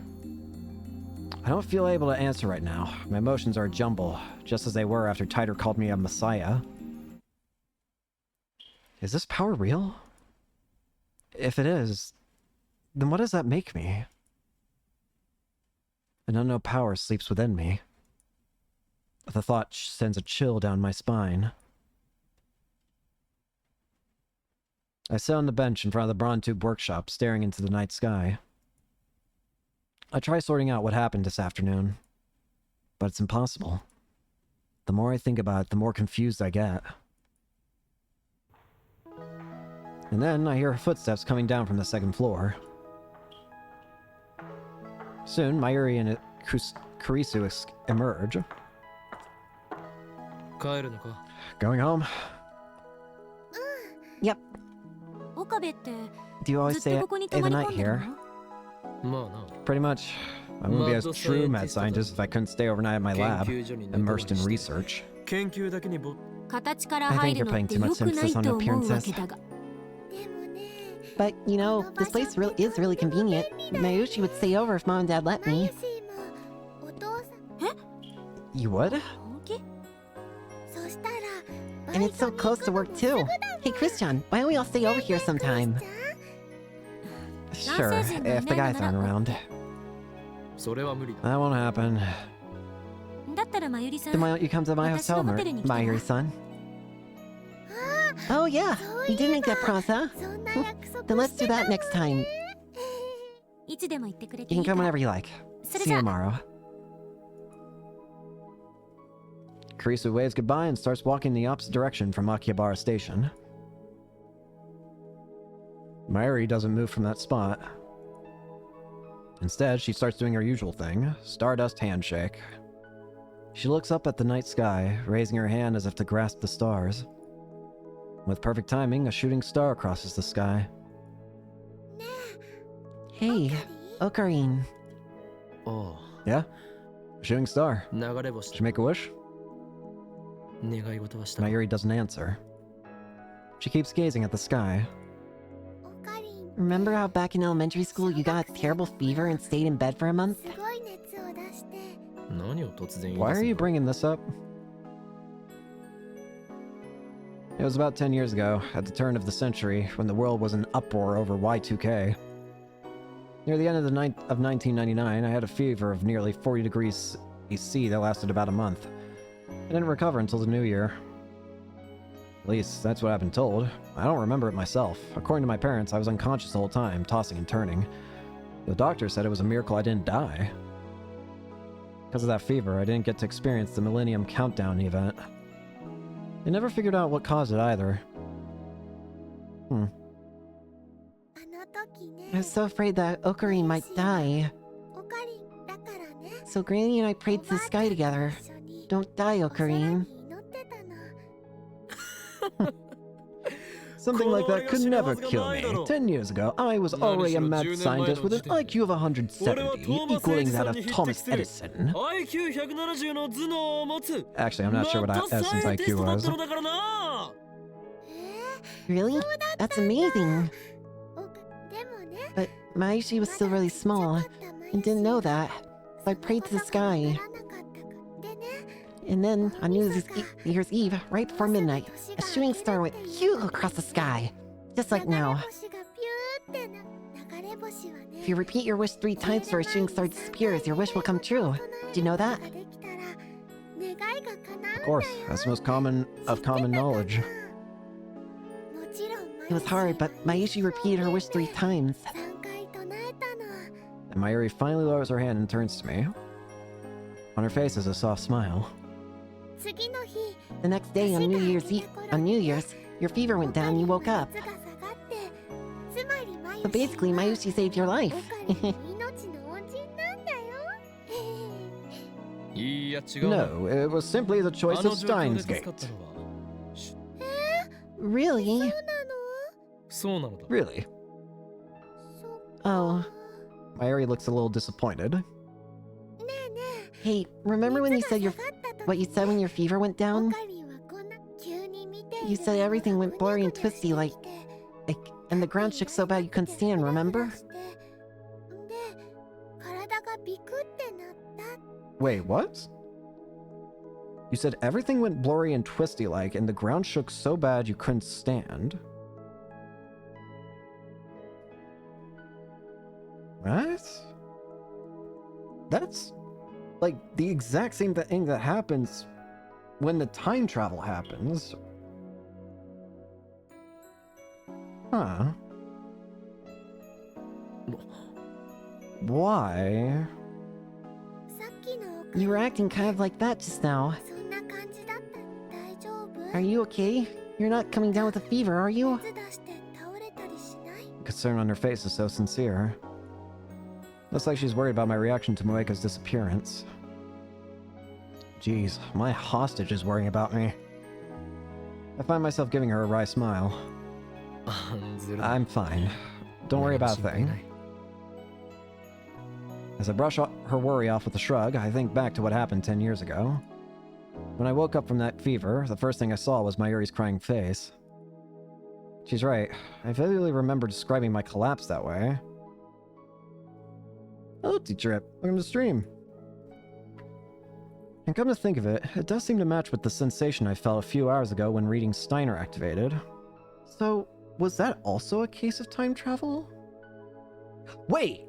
I don't feel able to answer right now. My emotions are a jumble, just as they were after Titer called me a messiah. Is this power real? If it is, then what does that make me? An unknown power sleeps within me. The thought sends a chill down my spine. I sit on the bench in front of the Brontube workshop, staring into the night sky. I try sorting out what happened this afternoon, but it's impossible. The more I think about it, the more confused I get. And then I hear footsteps coming down from the second floor. Soon, Mayuri and Kurisu emerge. Going home? Yep. Do you always stay the night here? Pretty much. I wouldn't be a true mad scientist if I couldn't stay overnight at my lab, immersed in research. I think you're playing too much emphasis on appearances. But, you know, this place is really convenient. Mayushi would stay over if Mom and Dad let me. You would? 本気？ And it's so close to work too. Hey Christian, why don't we all stay over here sometime? Sure, if the guys aren't around. それは無理だ。 That won't happen. だったらまゆりさん Then why don't you come to my hotel, Mayuri-san? Oh yeah, you did make that promise, huh? Then let's do that next time. いつでも言ってくれて You い can いか come ら whenever you like. それ See じ you ゃあ tomorrow. Kurisu waves goodbye and starts walking in the opposite direction from Akihabara Station. Mayuri doesn't move from that spot. Instead, she starts doing her usual thing, Stardust handshake. She looks up at the night sky, raising her hand as if to grasp the stars. With perfect timing, a shooting star crosses the sky. Hey, Ocarine. あ Yeah? A shooting star. あ、流れ星 Should。make a wish? 願い事はした。 Mayuri doesn't answer. She keeps gazing at the sky. Remember how back in elementary school you got a terrible fever and stayed in bed for a month? 何を突然言い出すんだ。 Why are you bringing this up? It was about 10 years ago, at the turn of the century, when the world was in uproar over Y2K. Near the end of 1999, I had a fever of nearly 40 degrees C that lasted about a month. I didn't recover until the new year. At least, that's what I've been told. I don't remember it myself. According to my parents, I was unconscious the whole time, tossing and turning. The doctor said it was a miracle I didn't die. Because of that fever, I didn't get to experience the Millennium Countdown event. They never figured out what caused it either. I was so afraid that Ocarine might die. So Granny and I prayed to the sky together. Don't die, Ocarine. Something like that could never kill me. 10 years ago, I was already a mad scientist with an IQ of 170, equaling that of Thomas Edison. IQ170 の頭脳を持つ。 Actually, I'm not sure what Edison's IQ was. だからな。 Really? That's amazing. But Maishi was still really small and didn't know that. So I prayed to the sky. And then, on New Year's Eve, right before midnight, a shooting star went phew across the sky. Just like now. If you repeat your wish 3 times before a shooting star disappears, your wish will come true. Did you know that? Of course, that's the most common of common knowledge. It was hard, but Mayushi repeated her wish 3 times. And Mayuri finally lowers her hand and turns to me. On her face is a soft smile. The next day on New Year's, your fever went down and you woke up. So basically, Mayushi saved your life. いや違うな。 No, it was simply the choice あ of の状況で Steins 助か Gate. ったのは。 Really? そうなのだ。 Really? Oh. Mayuri looks a little disappointed. Hey, remember when you said what you said when your fever went down? You said everything went blurry and twisty like, and the ground shook so bad you couldn't stand, remember? Wait, what? You said everything went blurry and twisty like, and the ground shook so bad you couldn't stand. What? That's like the exact same thing that happens when the time travel happens. Huh. Why? You were acting kind of like that just now. Are you okay? You're not coming down with a fever, are you? Concern on her face is so sincere. Looks like she's worried about my reaction to Moeka's disappearance. Jeez, my hostage is worrying about me. I find myself giving her a wry smile. I'm fine. Don't worry about a thing. As I brush her worry off with a shrug, I think back to what happened 10 years ago. When I woke up from that fever, the first thing I saw was Mayuri's crying face. She's right. I vividly remember describing my collapse that way. Hello, T-Trip. Welcome to the stream. And come to think of it, it does seem to match with the sensation I felt a few hours ago when reading Steiner activated. So, was that also a case of time travel? Wait!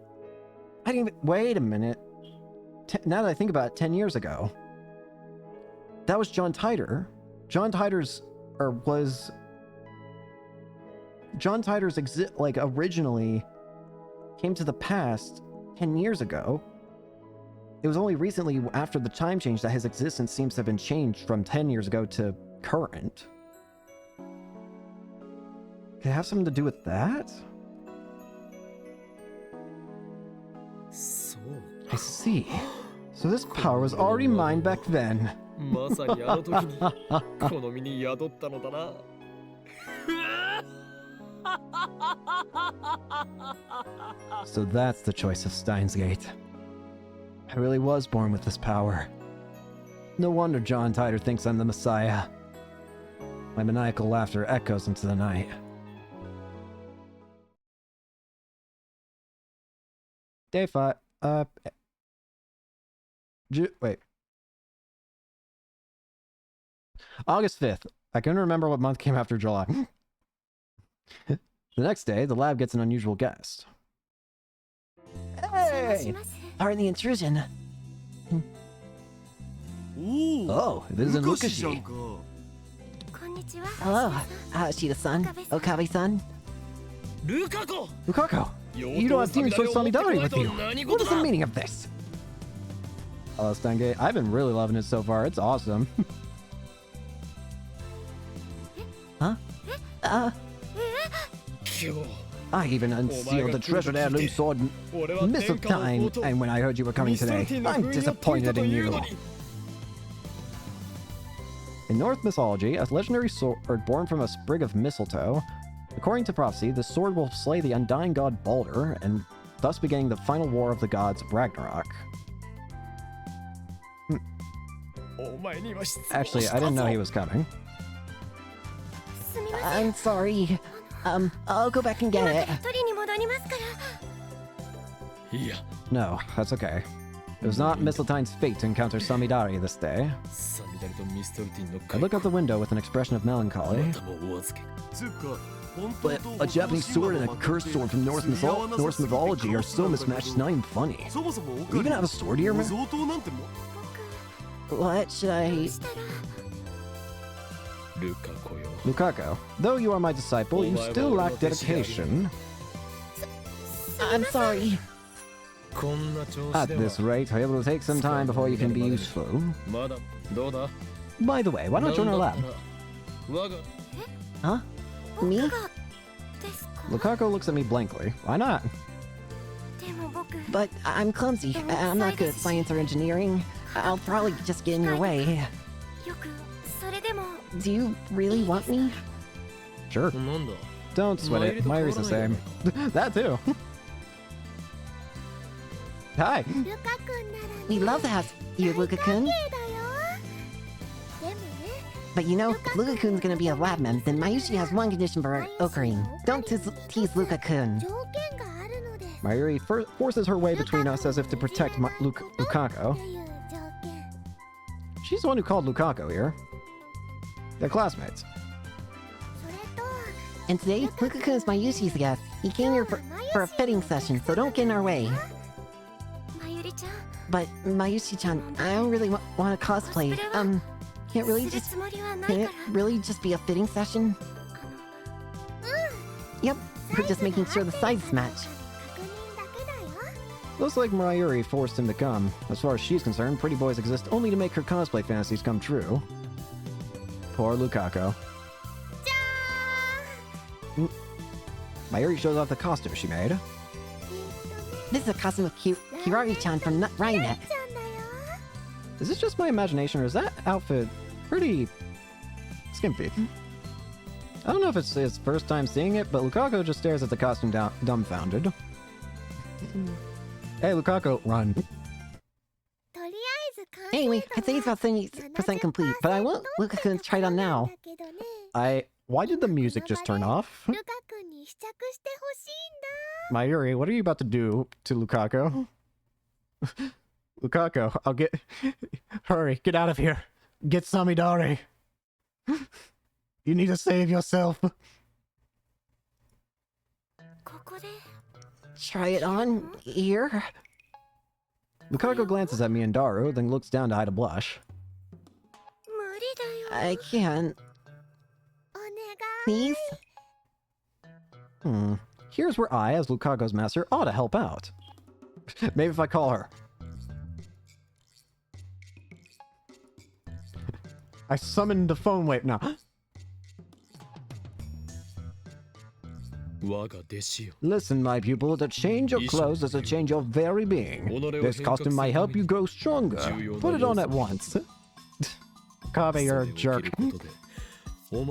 I didn't even— wait a minute. Now that I think about it, 10 years ago. That was John Titor. John Titor's— or was— John Titor's originally came to the past 10 years ago. It was only recently after the time change that his existence seems to have been changed from 10 years ago to current. Could it have something to do with that? I see. So this power was already mine back then. まさにあの時にこの身に宿ったのだな。So that's the choice of Steins Gate. I really was born with this power. No wonder John Titor thinks I'm the Messiah. My maniacal laughter echoes into the night. Day 5. Wait. August 5th. I couldn't remember what month came after July. The next day, the lab gets an unusual guest. Hey! Pardon the intrusion. Oh, this is Lukashi. Hello, Shida-san, Okabe-san. Lukako! Lukako! You don't have Demon Sword Samidari with you! What is the meaning of this? Hello, Steingate. I've been really loving it so far. It's awesome. Huh? I even unsealed the treasured heirloom sword Mistletoe, and when I heard you were coming today, I'm disappointed in you. In Norse mythology, a legendary sword born from a sprig of mistletoe. According to prophecy, the sword will slay the undying god Balder, and thus beginning the final war of the gods, Ragnarok. Actually, I didn't know he was coming. I'm sorry. I'll go back and get it. No, that's okay. It was not Mistletoe's fate to encounter Samidari this day. I look out the window with an expression of melancholy. But a Japanese sword and a cursed sword from Norse mythology are so mismatched it's not even funny. You even have a sword here, man? What should I... Lukako, though you are my disciple, you still lack dedication. I'm sorry. At this rate, it will take some time before you can be useful. By the way, why not join our lab? Huh? Me? Lukako looks at me blankly. Why not? But I'm clumsy. I'm not good at science or engineering. I'll probably just get in your way. Do you really want me? Sure. Don't sweat it. Mayuri's the same. That too. Hi. We love to have you, Luka-kun. But you know, if Luka-kun's gonna be a labman, then Mayushi has one condition for Okarin. Don't tease Luka-kun. Mayuri forces her way between us as if to protect Lukako. She's the one who called Lukako here. They're classmates. And today, Luka-kun is Mayushi's guest. He came here for a fitting session, so don't get in our way. But Mayushi-chan, I don't really want to cosplay. Can't it really just be a fitting session? Yep, we're just making sure the sizes match. Looks like Mayuri forced him to come. As far as she's concerned, pretty boys exist only to make her cosplay fantasies come true. Poor Lukako. Mayuri shows off the costume she made. This is a costume of Kirari-chan from Rainet. Is this just my imagination, or is that outfit pretty skimpy? I don't know if it's his first time seeing it, but Lukako just stares at the costume dumbfounded. Hey, Lukako, run. Anyway, I think it's about 70% complete, but I want Luka-kun to try it on now. Why did the music just turn off? Mayuri, what are you about to do to Lukako? Lukaku, I'll get... Hurry, get out of here. Get Samidari. You need to save yourself. Try it on here. Lukaku glances at me and Daru, then looks down to hide a blush. I can't. Please? Here's where I, as Lukaku's master, ought to help out. Maybe if I call her. I summoned the phone wave now. Listen, my pupil, to change your clothes is to change your very being. This costume might help you grow stronger. Put it on at once. Kabe, you're a jerk. You're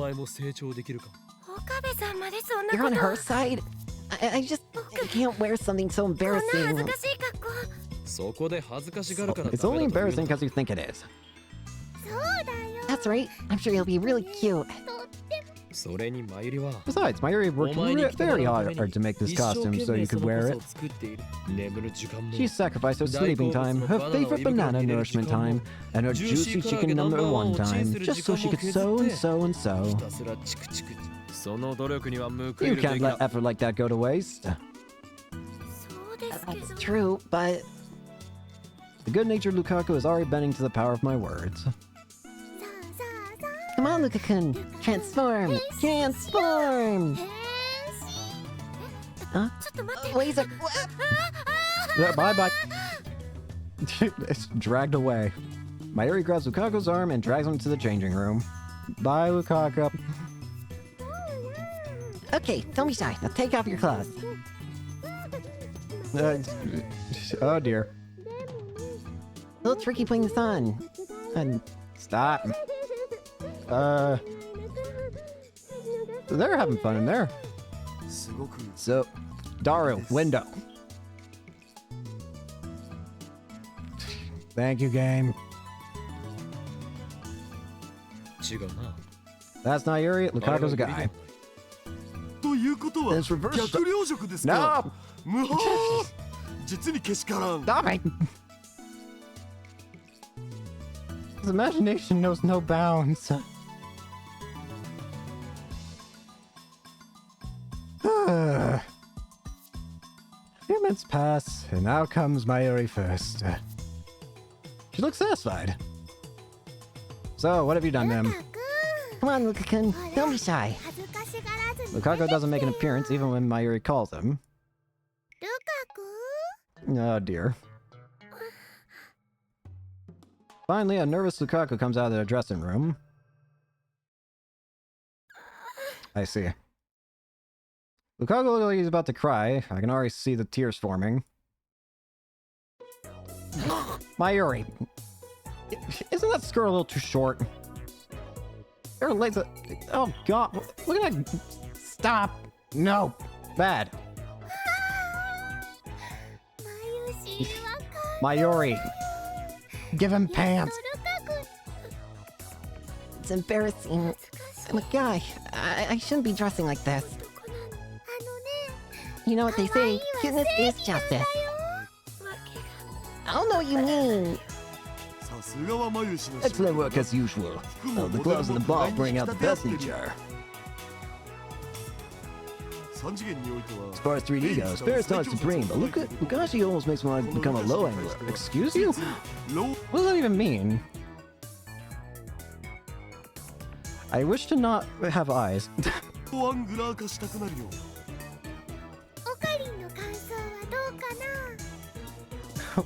on her side? I just can't wear something so embarrassing. It's only embarrassing because you think it is. That's right. I'm sure you'll be really cute. Besides, Mayuri worked very hard to make this costume so you could wear it. She sacrificed her sleeping time, her favorite banana nourishment time, and her juicy chicken #1 time, just so she could sew and sew and sew. You can't let effort like that go to waste. That's true, but... The good-natured Lukaku is already bending to the power of my words. Come on, Luka-kun! Transform! Transform! Huh? Wait a sec. Bye-bye. It's dragged away. Mayuri grabs Lukaku's arm and drags him to the changing room. Bye, Lukaku. Okay, don't be shy. Now take off your clothes. Oh dear. A little tricky putting this on. And stop. They're having fun in there. So, Daru, window. Thank you, game. That's not Yuri. Lukaku's a guy. It's reversed. No! Stop it! His imagination knows no bounds. Few minutes pass, and now comes Mayuri first. She looks satisfied. So, what have you done, ma'am? Come on, Luka-kun. Don't be shy. Lukaku doesn't make an appearance even when Mayuri calls him. Oh dear. Finally, a nervous Lukaku comes out of the dressing room. I see. Lukaku looks like he's about to cry. I can already see the tears forming. Mayuri! Isn't that skirt a little too short? Her legs are... Oh god, look at that! Stop! No! Bad! Mayuri! Give him pants! It's embarrassing. I'm a guy. I shouldn't be dressing like this. You know what they say, cuteness is justice. I don't know what you mean. Excellent work as usual. Oh, the gloves and the ball bring out the best in each other. As far as 3D goes, fair is hard supreme, but Lukashi almost makes me want to become a low angler. Excuse you? What does that even mean? I wish to not have eyes.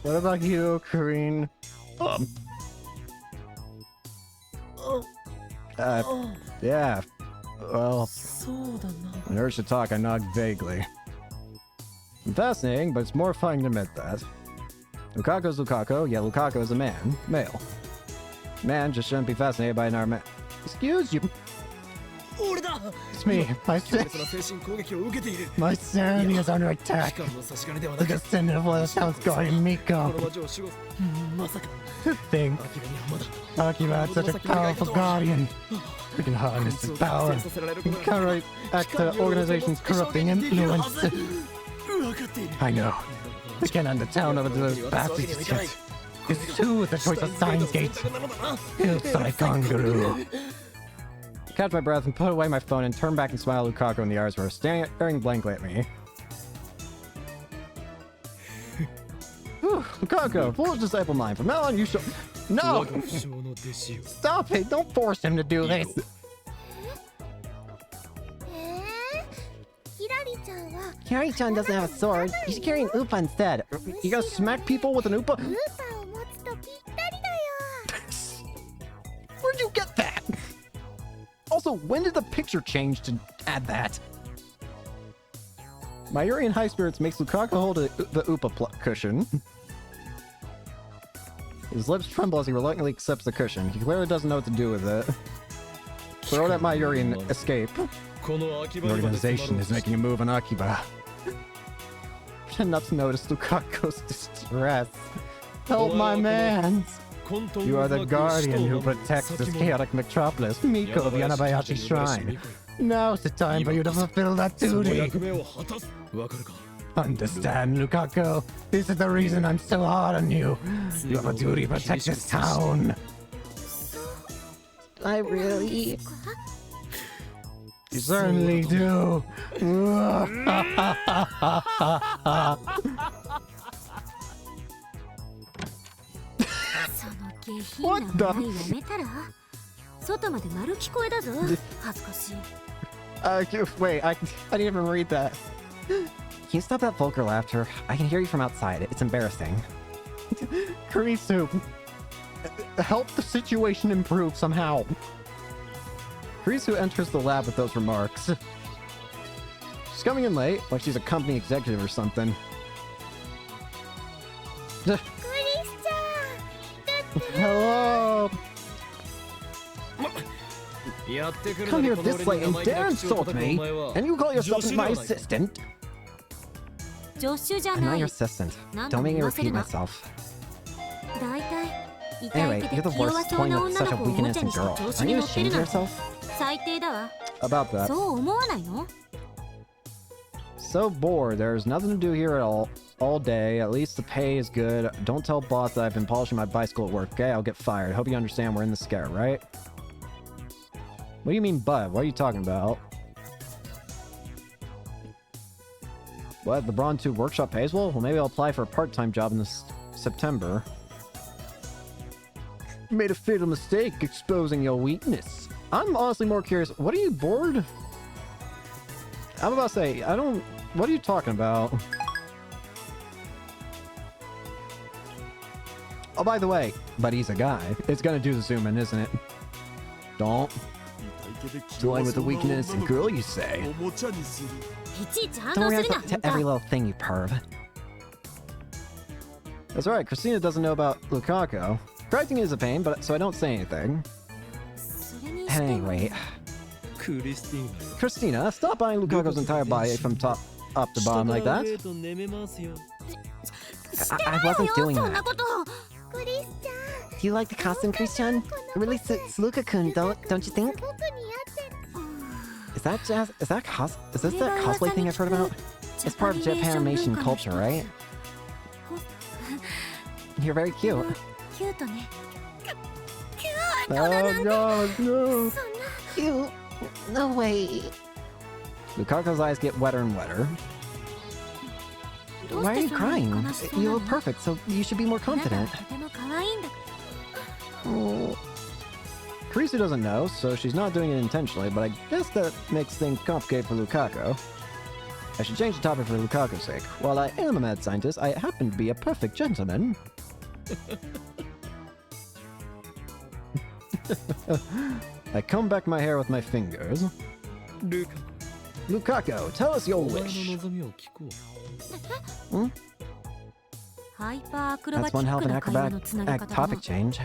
What about you, Kareen? Yeah. Well, in urge to talk, I nod vaguely. Fascinating, but it's more fun to admit that. Lukaku's Lukaku, yet Lukaku is a man. Male. Man just shouldn't be fascinated by another man. Excuse you. It's me. My sanity is under attack. The descendant of the town's guardian Miko. To think, Akiba had such a powerful guardian. We can harness his power. We can counteract the organization's corrupting influence. I know. We can't end the town over to those bastards yet. It's too the choice of Steins Gate. Hillside kangaroo. Catch my breath and put away my phone and turn back and smile at Lukaku in the eyes who are staring blankly at me. Whew, Lukaku, foolish disciple mine. From now on, you shall. No! Stop it! Don't force him to do this! Kirari-chan doesn't have a sword. You should carry an Upa instead. You gonna smack people with an Upa? Where'd you get that? Also, when did the picture change to add that? My Yuri in high spirits makes Lukaku hold the Upa cushion. His lips tremble as he reluctantly accepts the cushion. He clearly doesn't know what to do with it. Throw it at my Yuri and escape. The organization is making a move on Akiba. Pretend not to notice Lukaku's distress. Help my man! You are the guardian who protects this chaotic metropolis, Miko of Yanabayashi Shrine. Now's the time for you to fulfill that duty. Understand, Lukaku? This is the reason I'm so hard on you. You have a duty to protect this town. I really... You certainly do. What the? Wait, I didn't even read that. Can you stop that vulgar laughter? I can hear you from outside. It's embarrassing. Kurisu, help the situation improve somehow. Kurisu enters the lab with those remarks. She's coming in late, like she's a company executive or something. Hello! Come here this late and dare insult me, and you call yourself my assistant? I'm not your assistant. Don't make me repeat myself. Anyway, you're the worst toying with such a weak and innocent girl. Aren't you ashamed of yourself? About that. So bored, there's nothing to do here at all day. At least the pay is good. Don't tell boss that I've been polishing my bicycle at work, okay? I'll get fired. Hope you understand we're in the scare, right? What do you mean, but? What are you talking about? What? The Brawn 2 workshop pays well? Well, maybe I'll apply for a part-time job in this September. You made a fatal mistake exposing your weakness. I'm honestly more curious. What are you bored? I'm about to say, I don't... What are you talking about? Oh, by the way, but he's a guy. It's gonna do the zoom in, isn't it? Don't. Toying with a weak and innocent girl, you say? Don't react to every little thing, you perv. That's right, Christina doesn't know about Lukaku. Correcting is a pain, but so I don't say anything. At any rate... Christina, stop buying Lukaku's entire body from top up to bottom like that. I wasn't doing that. Do you like the costume, Christian? It really suits Luka-kun, don't you think? Is this that cosplay thing I've heard about? It's part of Japanimation culture, right? You're very cute. Oh god, no! Cute? No way. Lukaku's eyes get wetter and wetter. Why are you crying? You look perfect, so you should be more confident. Oh. Kurisu doesn't know, so she's not doing it intentionally, but I guess that makes things complicated for Lukaku. I should change the topic for Lukaku's sake. While I am a mad scientist, I happen to be a perfect gentleman. I comb back my hair with my fingers. Lukaku, tell us your wish. Hmm? That's one hell of an acrobatic topic change.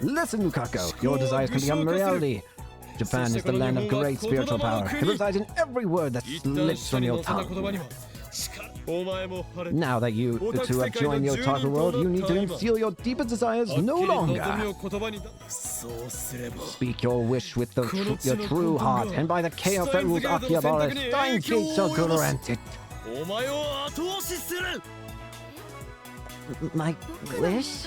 Listen, Lukaku, your desires can become reality. Japan is the land of great spiritual power. It resides in every word that slips from your tongue. Now that you two have joined the otaku world, you need to conceal your deepest desires no longer. Speak your wish with your true heart, and by the chaos that rules Akihabara, Steins Gate shall grant it. My wish?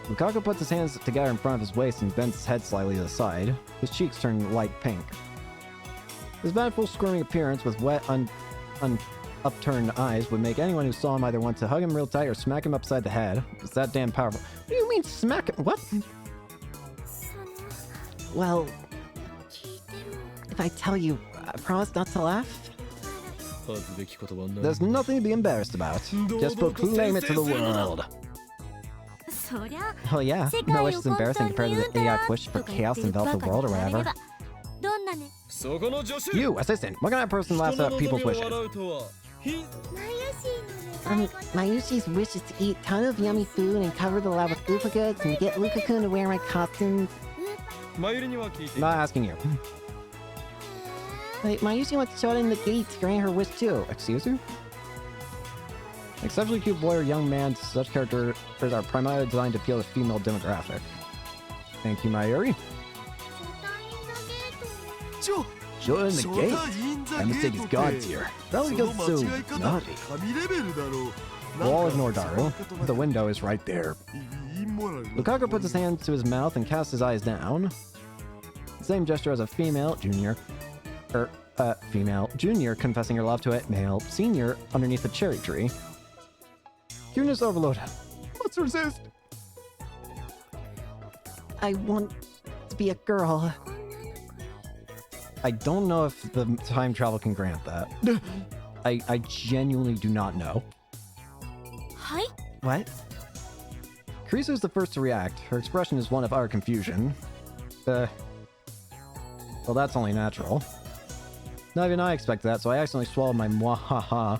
Lukaku puts his hands together in front of his waist and bends his head slightly to the side. His cheeks turn light pink. His manifold squirming appearance with wet, upturned eyes would make anyone who saw him either want to hug him real tight or smack him upside the head. It's that damn powerful. What do you mean smack him? What? Well, if I tell you, I promise not to laugh? There's nothing to be embarrassed about. Just proclaim it to the world. Oh yeah, no wish is embarrassing compared to the AI push for chaos to envelop the world or whatever. You, assistant, what kind of person laughs at people's wishes? Mayushi's wish is to eat a ton of yummy food and cover the lab with Lupa goods and get Luka-kun to wear my costume. Not asking you. Wait, Mayushi wants to shut in the gate to grant her wish too. Excuse you? Exceptionally cute boy or young man, such characters are primarily designed to appeal to female demographic. Thank you, Mayuri. Shut in the gate? That mistake is God's here. Probably goes so naughty. We'll all ignore Daru. The window is right there. Lukaku puts his hand to his mouth and casts his eyes down. Same gesture as a female junior confessing her love to a male senior underneath a cherry tree. Cuteness overload. Let's resist. I want to be a girl. I don't know if the time travel can grant that. I genuinely do not know. Hi? What? Karisu is the first to react. Her expression is one of utter confusion. Well, that's only natural. Not even I expect that, so I accidentally swallowed my mwahaha.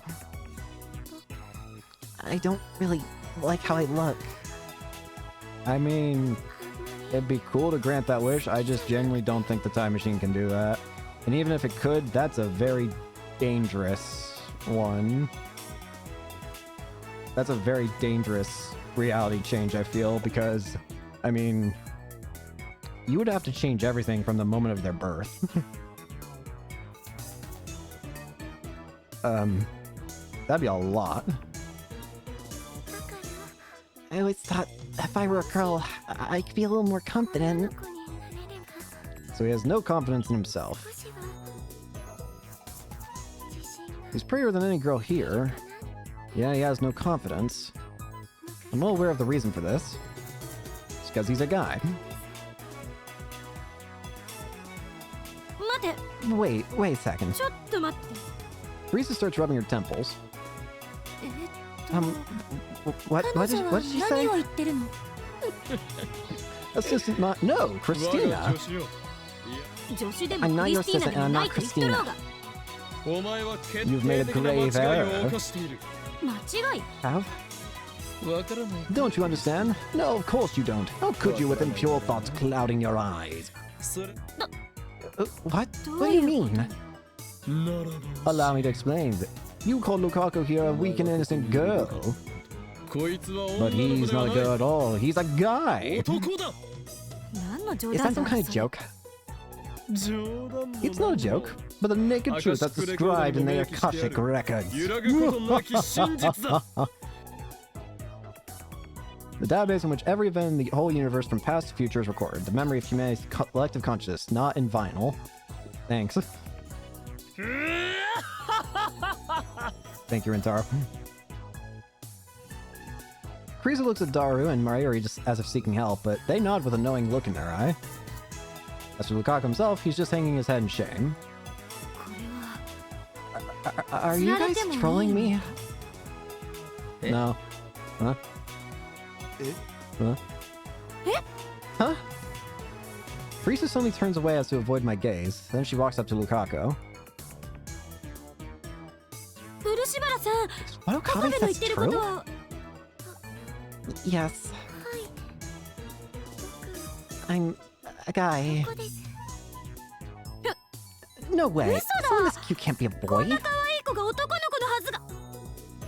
I don't really like how I look. I mean, it'd be cool to grant that wish. I just genuinely don't think the time machine can do that. And even if it could, that's a very dangerous one. That's a very dangerous reality change, I feel, because, I mean, you would have to change everything from the moment of their birth. That'd be a lot. I always thought if I were a girl, I could be a little more confident. So he has no confidence in himself. He's prettier than any girl here. Yeah, he has no confidence. I'm well aware of the reason for this. It's because he's a guy. Wait a second. Risa starts rubbing her temples. What did she say? Assistant no, Christina. I'm not your assistant and I'm not Christina. You've made a grave error. Have? Don't you understand? No, of course you don't. How could you with impure thoughts clouding your eyes? What? What do you mean? Allow me to explain. You call Lukaku here a weak and innocent girl. But he's not a girl at all. He's a guy. Is that some kind of joke? It's not a joke, but the naked truth that's described in the Akashic records. The database in which every event in the whole universe from past to future is recorded. The memory of humanity's collective consciousness, not in vinyl. Thanks. Thank you, Rintaro. Karisu looks at Daru and Mayuri just as if seeking help, but they nod with a knowing look in their eye. As for Lukaku himself, he's just hanging his head in shame. Are you guys trolling me? No. Huh? Huh? Huh? Karisu suddenly turns away as to avoid my gaze. Then she walks up to Lukaku. What Okabe says true? Yes. I'm a guy. No way. Someone this cute can't be a boy.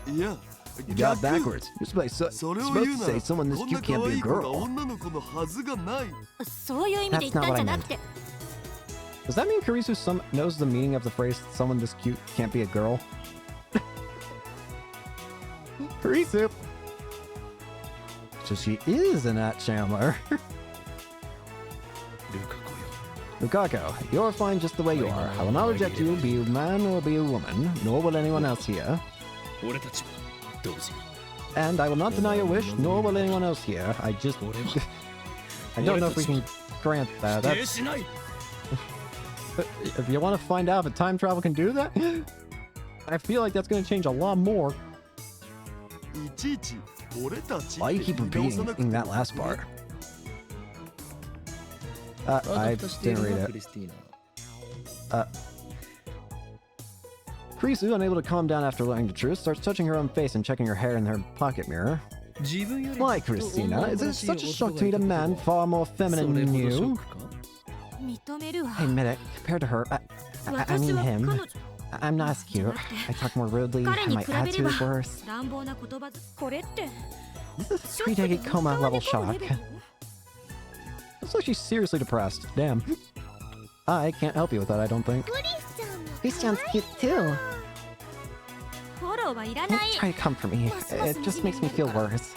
Yeah. You got backwards. You're supposed to say someone this cute can't be a girl. That's not what I meant. Does that mean Karisu knows the meaning of the phrase someone this cute can't be a girl? Karisu! So she is an at Chandler. Lukako, you're fine just the way you are. I will not reject you, be you man or be you woman, nor will anyone else here. And I will not deny your wish, nor will anyone else here. I just... I don't know if we can grant that. That's... If you want to find out if time travel can do that, I feel like that's going to change a lot more. Why do you keep repeating that last part? I didn't read it. Kurisu, unable to calm down after learning the truth, starts touching her own face and checking her hair in her pocket mirror. Why, Christina? Is it such a shock to meet a man far more feminine than you? I admit it. Compared to her, I mean him. I'm not as cute. I talk more rudely, and my attitude is worse. This is a 3-decade coma level shock. Looks like she's seriously depressed. Damn. I can't help you with that, I don't think. Christian's cute too. Don't try to comfort me. It just makes me feel worse.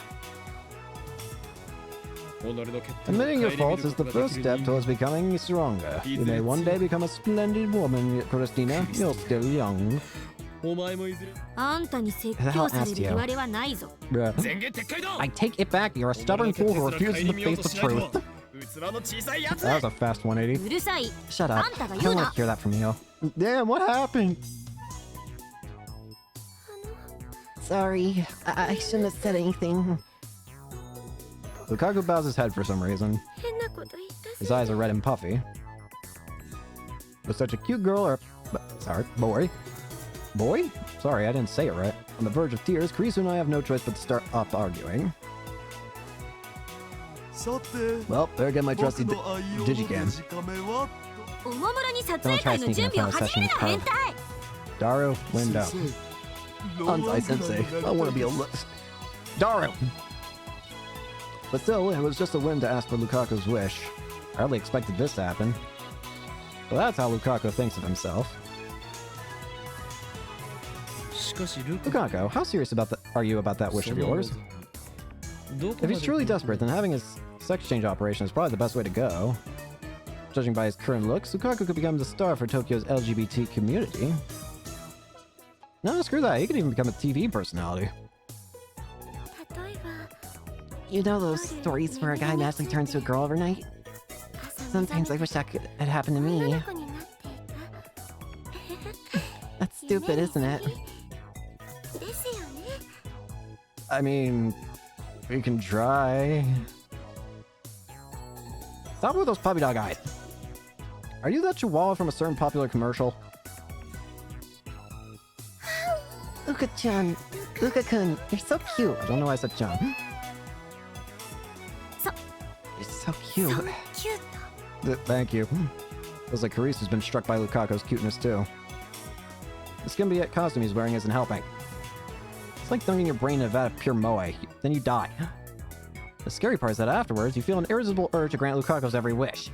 Admitting your faults is the first step towards becoming stronger. You may one day become a splendid woman, Christina. You're still young. Who the hell asked you? Bruh. I take it back. You're a stubborn fool who refuses to face the truth. That was a fast 180. Shut up. I don't want to hear that from you. Damn, what happened? Sorry, I shouldn't have said anything. Lukaku bows his head for some reason. His eyes are red and puffy. With such a cute girl or... Sorry, boy. Boy? Sorry, I didn't say it right. On the verge of tears, Kurisu and I have no choice but to start up arguing. Well, better get my trusty digicam. Don't try sneaking in front of session card. Daru, window. Anzai sensei, I want to be a Daru! But still, it was just a whim to ask for Lukaku's wish. I hardly expected this to happen. Well, that's how Lukaku thinks of himself. Lukaku, how serious are you about that wish of yours? If he's truly desperate, then having his sex change operation is probably the best way to go. Judging by his current looks, Lukaku could become the star for Tokyo's LGBT community. No, screw that, he could even become a TV personality. You know those stories where a guy magically turns to a girl overnight? Sometimes I wish that had happened to me. That's stupid, isn't it? I mean, we can try. Stop with those puppy dog eyes. Are you that chihuahua from a certain popular commercial? Luka-chan, Luka-kun, you're so cute. I don't know why I said Chan. You're so cute. Thank you. Feels like Karisu's been struck by Lukaku's cuteness too. The skin costume he's wearing isn't helping. It's like throwing your brain in a vat of pure moe, then you die. The scary part is that afterwards, you feel an irresistible urge to grant Lukaku's every wish.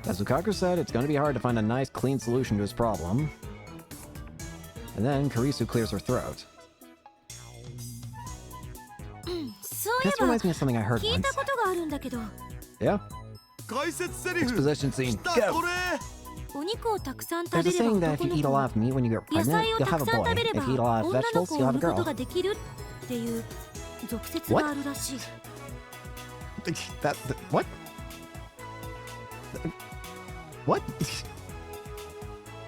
As Lukaku said, it's going to be hard to find a nice, clean solution to his problem. And then Kurisu clears her throat. This reminds me of something I heard once. Yeah? Exposition scene. Go! There's a saying that if you eat a lot of meat when you get pregnant, you'll have a boy. If you eat a lot of vegetables, you'll have a girl. What? What? What?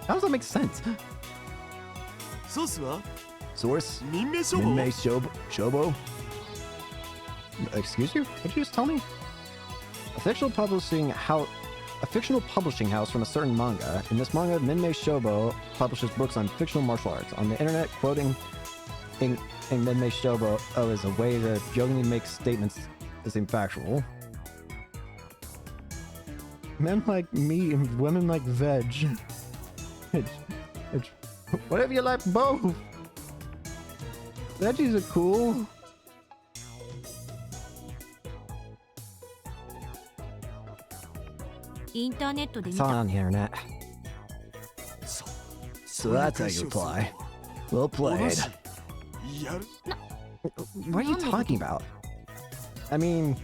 How does that make sense? Source? Minmei Shobo? Excuse you? What did you just tell me? A fictional publishing house from a certain manga. In this manga, Minmei Shobo publishes books on fictional martial arts. On the internet, quoting in Minmei Shobo is a way to jokingly make statements that seem factual. Men like meat and women like veg. What if you like both? Veggies are cool. I saw it on the internet. So that's how you apply. Well played. What are you talking about? I mean...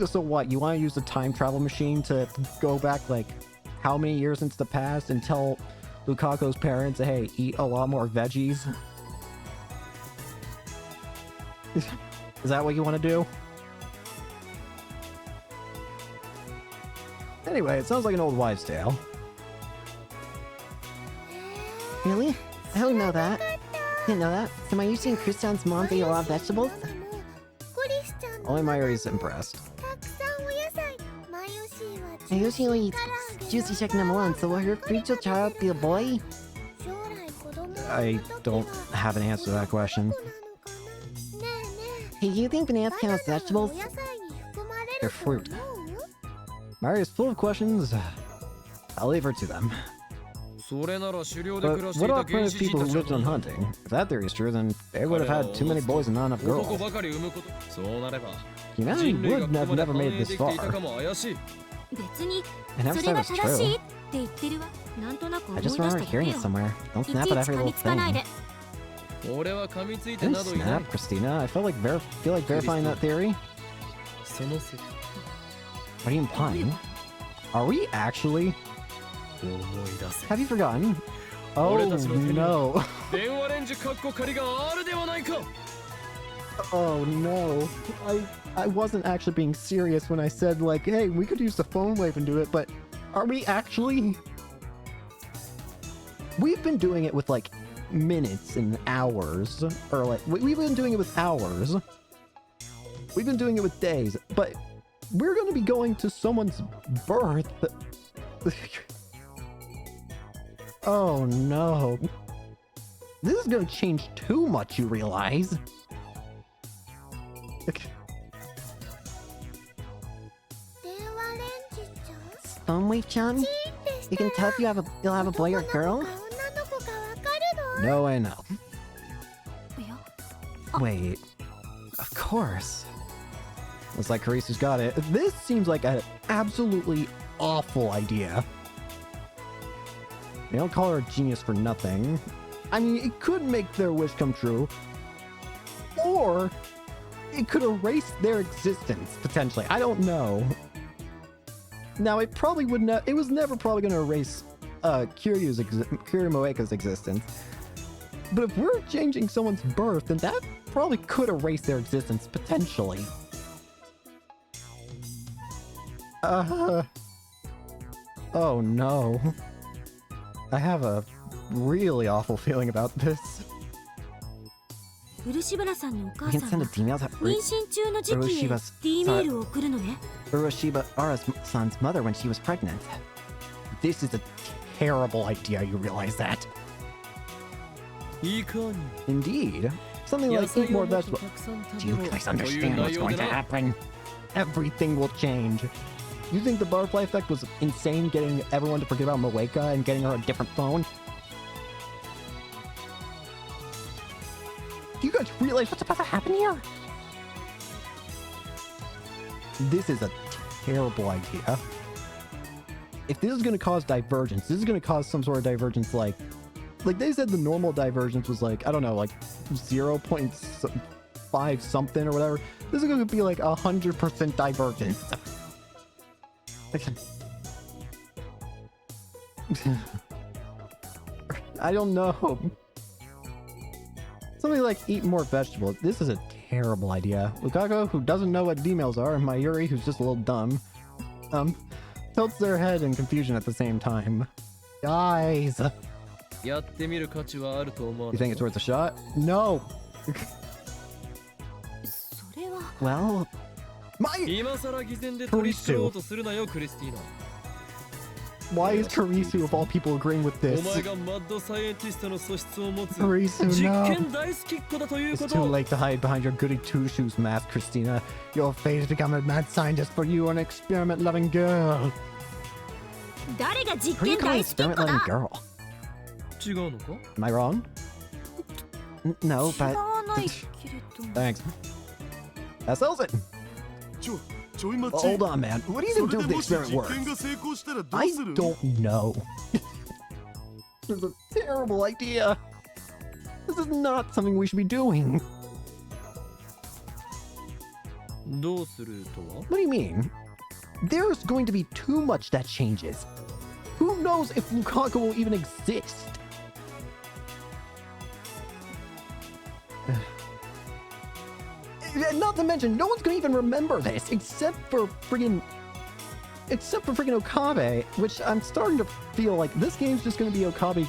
So what, you want to use the time travel machine to go back, like, how many years into the past and tell Lukaku's parents, hey, eat a lot more veggies? Is that what you want to do? Anyway, it sounds like an old wives' tale. Really? I don't know that. Didn't know that. So Mayushi and Christian's mom eat a lot of vegetables? Only Mayuri's impressed. Mayushi only eats juicy chicken number 1, so will her future child be a boy? I don't have an answer to that question. Hey, do you think bananas count as vegetables? They're fruit. Mayuri's full of questions. I'll leave her to them. But what about primitive people who lived on hunting? If that theory is true, then they would have had too many boys and not enough girls. Humanity would have never made it this far. I never said it was true. I just remember hearing it somewhere. Don't snap at every little thing. I didn't snap, Christina. I feel like verifying that theory. What are you implying? Are we actually? Have you forgotten? Oh no. Oh no. I wasn't actually being serious when I said, like, hey, we could use the phone wave and do it, but are we actually? We've been doing it with like minutes and hours, or like we've been doing it with hours. We've been doing it with days, but we're going to be going to someone's birth. Oh no. This is going to change too much, you realize? Stonewave-chan? You can tell if you'll have a boy or girl? No, I know. Wait. Of course. Looks like Karisu's got it. This seems like an absolutely awful idea. They don't call her a genius for nothing. I mean, it could make their wish come true. Or it could erase their existence, potentially. I don't know. Now, it probably would not. It was never probably going to erase Kiryu Moeka's existence. But if we're changing someone's birth, then that probably could erase their existence, potentially. Oh no. I have a really awful feeling about this. We can send a email to Urushiba Ara's mother when she was pregnant. This is a terrible idea, you realize that? Indeed. Something like eat more vegetables. Do you guys understand what's going to happen? Everything will change. You think the butterfly effect was insane, getting everyone to forget about Moeka and getting her a different phone? Do you guys realize what's about to happen here? This is a terrible idea. If this is going to cause divergence, this is going to cause some sort of divergence like they said the normal divergence was like, I don't know, like 0.5 something or whatever. This is going to be like 100% divergence. I don't know. Something like eat more vegetables. This is a terrible idea. Lukaku, who doesn't know what emails are, and Mayuri, who's just a little dumb, tilts their head in confusion at the same time. Guys! You think it's worth a shot? No! Well... Kurisu. Why is Kurisu of all people agreeing with this? Kurisu, no! It's too late to hide behind your goody two-shoes mask, Christina. Your fate is to become a mad scientist, for you an experiment-loving girl. Who are you calling experiment-loving girl? Am I wrong? No, but... Thanks. That sells it! Hold on, man. What do you think the experiment works? I don't know. This is a terrible idea. This is not something we should be doing. どうするとは What do you mean? There's going to be too much that changes. Who knows if Lukaku will even exist? Not to mention, no one's gonna even remember this except for friggin' Okabe, which I'm starting to feel like this game's just gonna be Okabe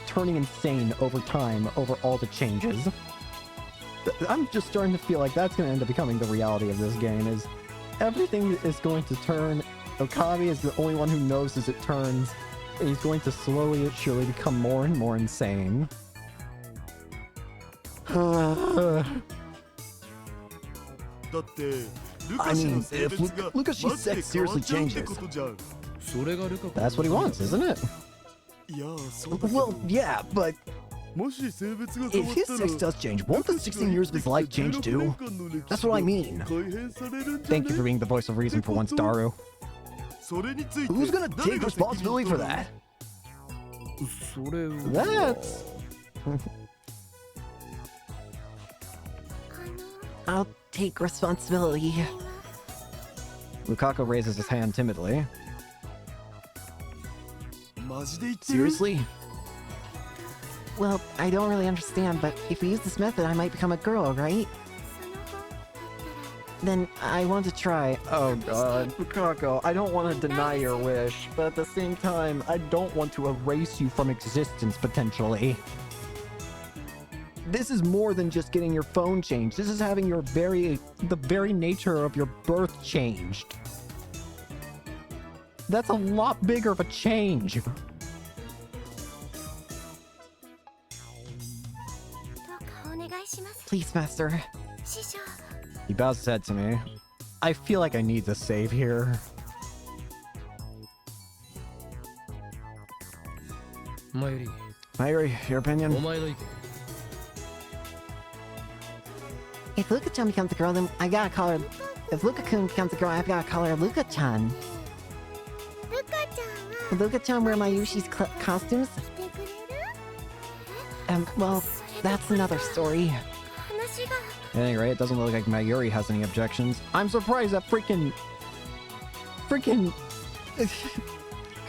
turning insane over time over all the changes. I'm just starting to feel like that's gonna end up becoming the reality of this game, is everything is going to turn. Okabe is the only one who knows as it turns, and he's going to slowly but surely become more and more insane. I mean, if Lucas's sex seriously changes, それがルカ子 that's what he wants, isn't it? いやそうだけど Well, yeah, but もし性別が if 変わ his ったら sex does change, won't the 16 years of his life change too? That's what I mean. Thank you for being the voice of reason for once, Daru. それについて Who's gonna 誰 take が責任を responsibility 取 for る that? それは That's... I'll take responsibility. Lukaku raises his hand timidly. マジで言ってる Seriously? Well, I don't really understand, but if we use this method, I might become a girl, right? Then I want to try. Oh god, Lukaku, I don't want to deny your wish, but at the same time, I don't want to erase you from existence, potentially. This is more than just getting your phone changed. This is having the very nature of your birth changed. That's a lot bigger of a change. Please, Master. He bows his head to me. I feel like I need to save here. Mayuri, Mayuri, your opinion? お前の意見 If Luka-chan becomes a girl, then I gotta call her... If Luka-kun becomes a girl, I've gotta call her Luka-chan. Will Luka-chan wear Mayushi's costumes? Well, that's another story. At any rate, it doesn't look like Mayuri has any objections. I'm surprised that freaking...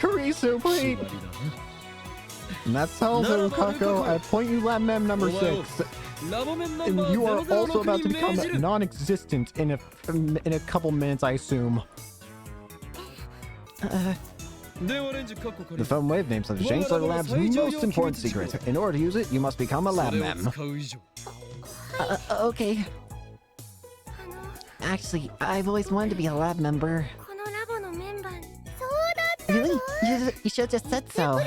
Kurisu played! 縛りだな And that's how Lukaku, I point you lab mem number 6. ラボメンナン And バー you are also 006 about to に become 命じる non-existent in a couple minutes, I assume. 電話レンジ確保 The phone wave names have changed, so the lab's most important secret. In order to use it, you must become a そ lab れを mem. 使う以上 Okay. Actually, I've always wanted to be a lab member. Really? You should have just said so.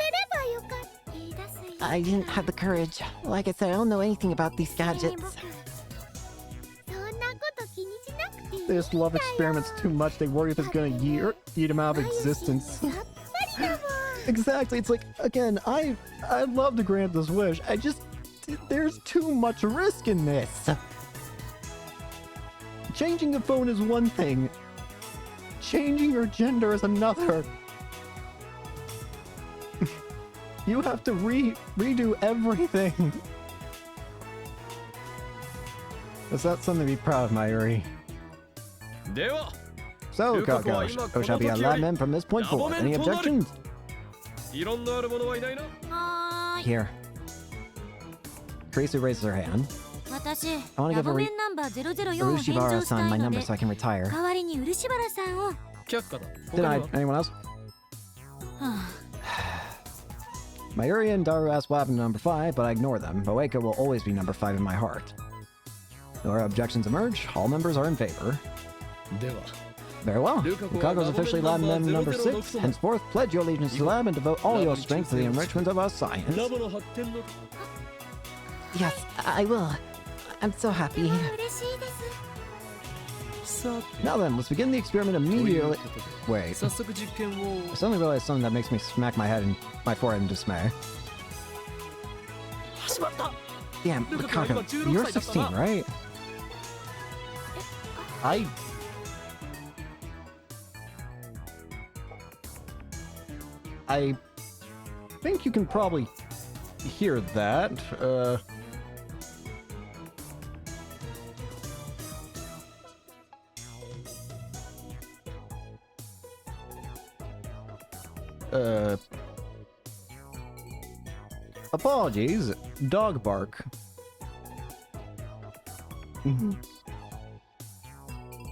I didn't have the courage. Like I said, I don't know anything about these gadgets. This love experiment's too much. They worry if it's gonna eat him out of existence. Exactly. It's like, again, I'd love to grant this wish. There's too much risk in this. Changing the phone is one thing. Changing your gender is another. You have to redo everything. Is that something to be proud of, Mayuri? では So, Lukaku, shall be a lab mem from this point forward. Any objections? 異論のある者はいないな Here. Tracy raises her hand. 私 I want to ラ give ボメンナンバー004を返上した Urushibara-san い my の number で so I can retire. 代わりに漆原さんを、は却下だ Denied. Anyone else? あ Mayuri and Daru asked what happened to number 5, but I ignore them. Moeka will always be number 5 in my heart. No objections emerge. All members are in favor. では Very well. Lukaku's officially lab mem number 6. Henceforth, pledge your allegiance to lab and devote all your strength to the enrichment of our science. ラボの発展の Yes, I will. I'm so happy. さ Now then, let's begin the experiment immediately. て Wait. 早速実験を I suddenly realized something that makes me smack my forehead in dismay. 始まった Damn, Lukaku, you're 16, right? I think you can probably hear that. Apologies. Dog bark.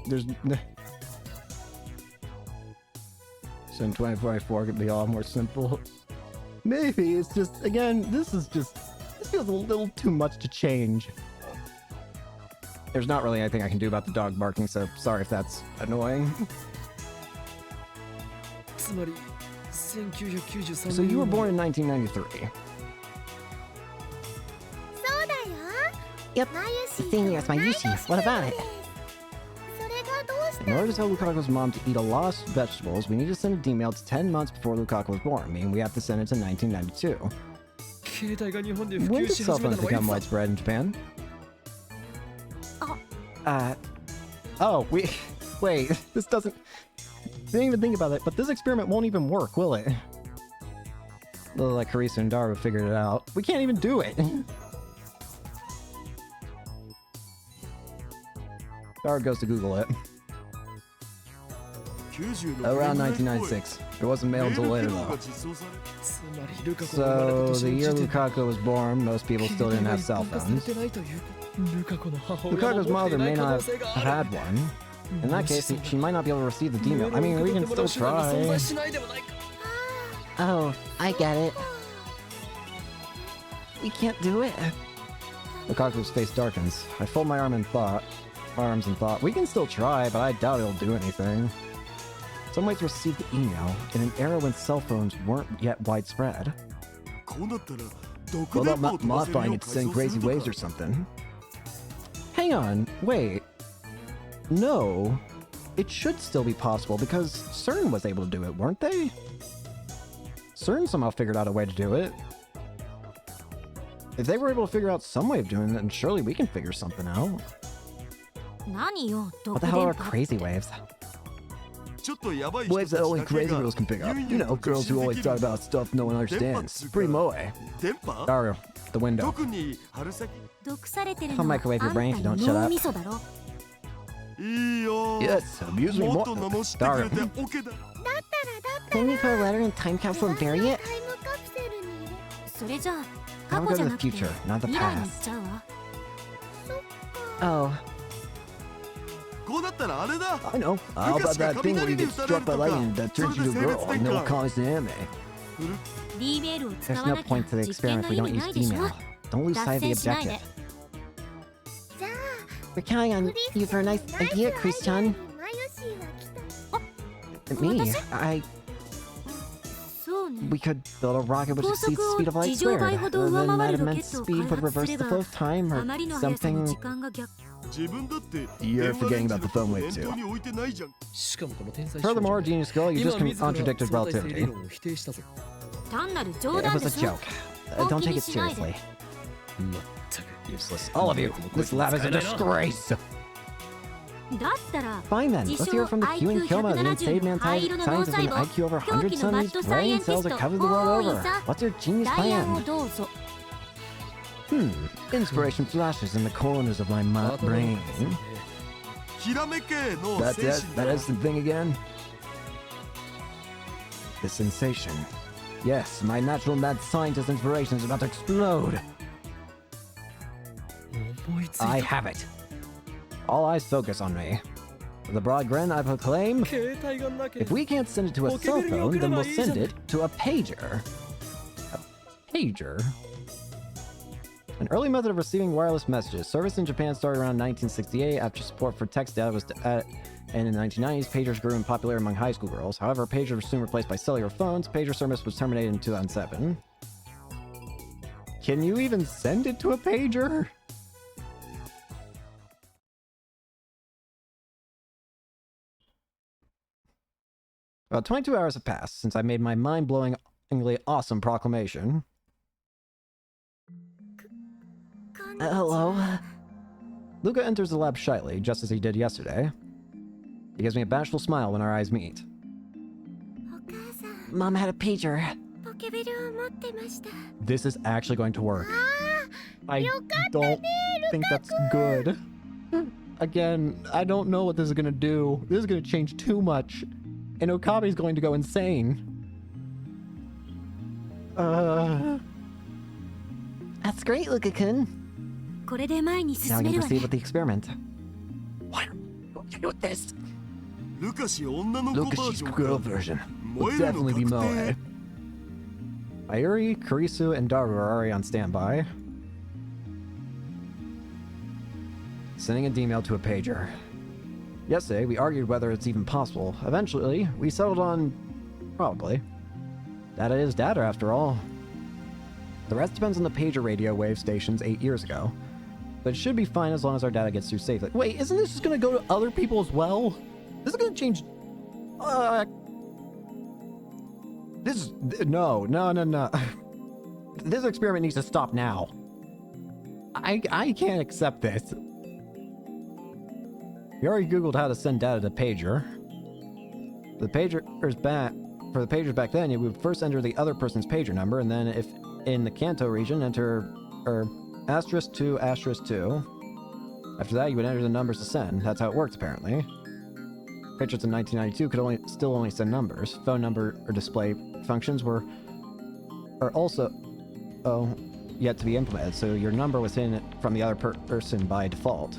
There's... Send 24 could be all more simple. Maybe it's just, again, this feels a little too much to change. There's not really anything I can do about the dog barking, so sorry if that's annoying. So you were born in 1993. Yep, the same year as my Yushi. What about it? In order to tell Lukaku's mom to eat a lot of vegetables, we need to send a email to 10 months before Lukaku was born, meaning we have to send it to 1992. When did cell phones become widespread in Japan? Oh, wait, this doesn't... Didn't even think about it, but this experiment won't even work, will it? Little like Carissa and Darva figured it out. We can't even do it! Darva goes to Google it. Around 1996. It wasn't mailed until later, though. So, the year Lukaku was born, most people still didn't have cell phones. Lukaku's mother may not have had one. In that case, she might not be able to receive the email. I mean, we can still try. Oh, I get it. We can't do it. Lukaku's face darkens. I fold my arms and thought, we can still try, but I doubt it'll do anything. Some way to receive the email in an era when cell phones weren't yet widespread. Well, not modifying it to send crazy waves or something. Hang on, wait. No. It should still be possible because CERN was able to do it, weren't they? CERN somehow figured out a way to do it. If they were able to figure out some way of doing it, then surely we can figure something out. What the hell are crazy waves? Waves that only crazy girls can pick up. You know, girls who always talk about stuff no one understands. Pretty moe. Daru, the window. I'll microwave your brain if you don't shut up. Yes, abuse me more. Daru. Can we put a letter in a time capsule and bury it? I want to go to the future, not the past. Oh. I know. How about that thing where you get struck by lightning that turns you to a girl and no calls to anime? There's no point to the experiment if we don't use email. Don't lose sight of the objective. We're counting on you for a nice idea, Chris-chan. Me? We could build a rocket which exceeds the speed of light squared. Then that immense speed would reverse the flow of time or something. You're forgetting about the phone wave too. Furthermore, Genius Girl, you just contradicted relativity. It was a joke. Don't take it seriously. Useless. All of you. This lab is a disgrace. Fine then, let's hear from the Q and Kilma, the insane man science with an IQ over 100 some of these brain cells are covered the world over. What's your genius plan? Inspiration flashes in the corners of my brain. That's it? That is the thing again? The sensation. Yes, my natural mad scientist inspiration is about to explode. I have it. All eyes focus on me. With a broad grin, I proclaim, if we can't send it to a cell phone, then we'll send it to a pager. A pager? An early method of receiving wireless messages. Service in Japan started around 1968 after support for text data was and in the 1990s, pagers grew in popularity among high school girls. However, pagers were soon replaced by cellular phones. Pager service was terminated in 2007. Can you even send it to a pager? About 22 hours have passed since I made my mind-blowingly awesome proclamation. Hello? Luca enters the lab shyly, just as he did yesterday. He gives me a bashful smile when our eyes meet. Mom had a pager. This is actually going to work. I don't think that's good. Again, I don't know what this is going to do. This is going to change too much. And Okabe's going to go insane. That's great, Luka-kun. これで前に Now 進 we め can るわ proceed ね with the experiment. What are you doing with this? ルカシ女の子バー Lucas's ジョン girl か version 燃 will えるの definitely be 確 Moe. 定 Ayuri, Kurisu, and Daru are already on standby. Sending an email to a pager. Yesterday, we argued whether it's even possible. Eventually, we settled on... probably. Data is data, after all. The rest depends on the pager radio wave stations 8 years ago. But it should be fine as long as our data gets through safely. Wait, isn't this just gonna go to other people as well? This is gonna change... This is... No. This experiment needs to stop now. I can't accept this. We already Googled how to send data to pager. For the pagers back then, you would first enter the other person's pager number, and then if in the Kanto region, enter *2*2. After that, you would enter the numbers to send. That's how it worked, apparently. Pagers in 1992 could still only send numbers. Phone number or display functions are also yet to be implemented, so your number was hidden from the other person by default.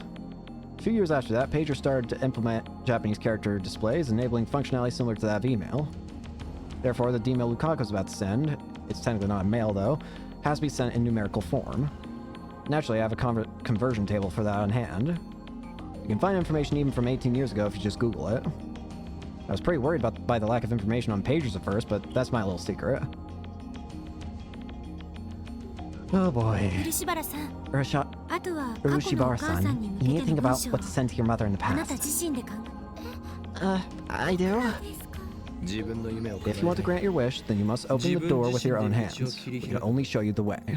A few years after that, pagers started to implement Japanese character displays, enabling functionality similar to that of email. Therefore, the email Lukaku is about to send, it's technically not a mail though, has to be sent in numerical form. Naturally, I have a conversion table for that on hand. You can find information even from 18 years ago if you just Google it. I was pretty worried by the lack of information on pagers at first, but that's my little secret. Oh boy. 漆原さん Urusha, あとは過去のお母さん Urushibar-san, に向 you け need to て think の文 about 章 what to send to your mother in the あなた past. 自身で考 I do. 自分の夢を If you want to grant your wish, then you must open the door with your own hands. We can only show you the way. え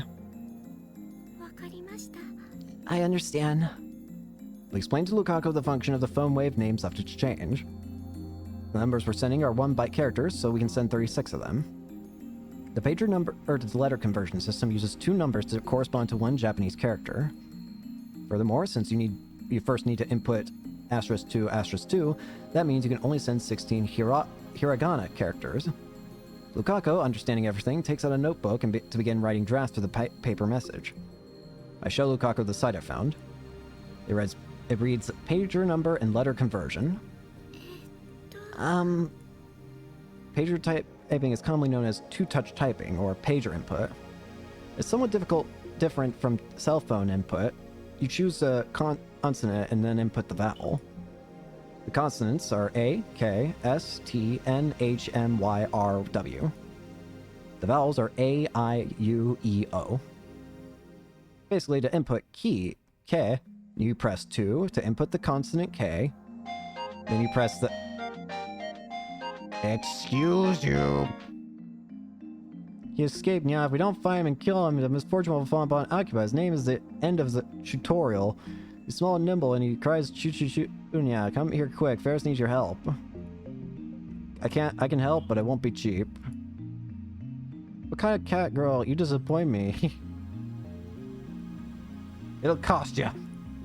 わかりました I understand. We'll explain to Lukaku the function of the phone wave name subject to change. The numbers we're sending are 1-byte characters, so we can send 36 of them. The pager number or the letter conversion system uses 2 numbers to correspond to 1 Japanese character. Furthermore, since you first need to input *2*2, that means you can only send 16 hiragana characters. Lukaku, understanding everything, takes out a notebook to begin writing drafts to the paper message. I show Lukaku the site I found. It reads pager number and letter conversion. Pager typing is commonly known as two-touch typing, or pager input. It's somewhat different from cell phone input. You choose a consonant and then input the vowel. The consonants are A, K, S, T, N, H, M, Y, R, W. The vowels are A, I, U, E, O. Basically, to input key, K, you press 2 to input the consonant K. Then you press the... Excuse you. He escaped. Now, if we don't find him and kill him, the misfortune will fall upon Akiba. His name is the end of the tutorial. He's small and nimble, and he cries, "Choo choo choo, Unya, come here quick. Ferris needs your help." I can help, but it won't be cheap. What kind of cat girl? You disappoint me. It'll cost you.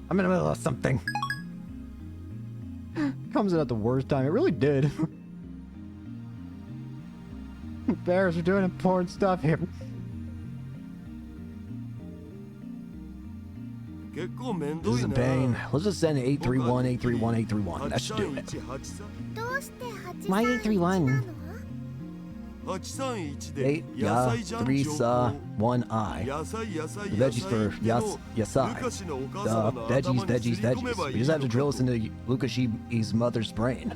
I'm in the middle of something. Comes in at the worst time. It really did. Bears are doing important stuff here. 結構めんど This い is a な pain. Let's just send 831, 831, 831. That should do it. 8318さ どうしてWhy 831? 831で 8, 野 ya, 菜じゃん 3, 情 sa, 報 1, I. 野菜野菜 The 野 veggies 菜 for ってのを yasai. ルカシのお母 Duh, 様の頭 veggies, に veggies, すり込め veggies. ば We いい just の have to か drill と this into Lukashi's mother's brain.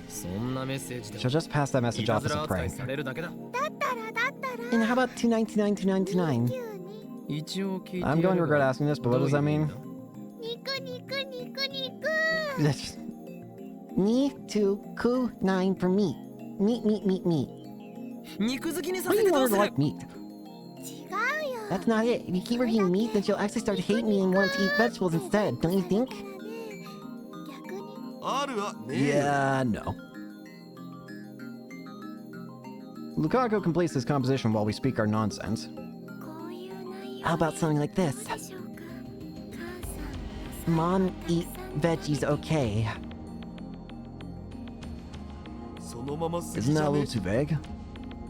そんなメッセージで She'll just pass that い message た off ず as ら a 扱い prank. されるだけだ And how about 299,299? 一応聞いて I'm going to regret asking this, but what does that mean? 肉肉肉肉 That's- Ni to ku 9 for meat. Meat. 肉好きにさ What せ do て you どう want す to る like meat? 違うよ That's not it. If you keep repeating meat, then she'll actually start to hate me and want to eat vegetables instead, don't you think? 逆にあるわねえよ Yeah, no. Lukaku completes his composition while we speak our nonsense. こういう内容 How about something like this? でしょうか母さん Mom, eat veggies okay. そのまま過ぎ Isn't じ that a ゃね little too vague?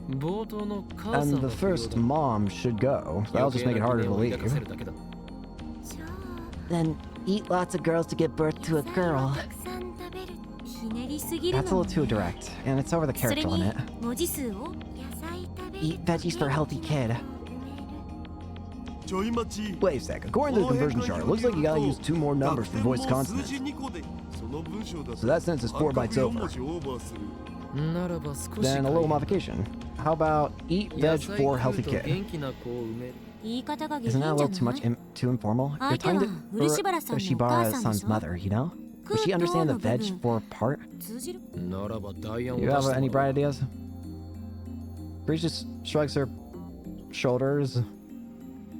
And the first mom should go. So that'll just make it harder to leave. Then eat lots of girls to give birth to a girl. That's a little too direct, and it's over the character limit. Eat veggies for a healthy kid. ちょい待ち Wait a sec, according to the conversion chart, it looks like you gotta use 2 more numbers for voice consonants. 数字2個でその文章だ So that sentence is 4 bytes over. 文字オーバーする Then a little modification. How about eat veg for healthy kid? 言い方が下 Isn't that a 品 little じ too ゃな much い too informal? You're 相手は talking to 漆原さんのお母さんでし Ushibara-san's ょ mother, you know? Would she understand the veg for part? 通じるならばダイヤを You 出 have して any もら bright う ideas? Breeze just shrugs her shoulders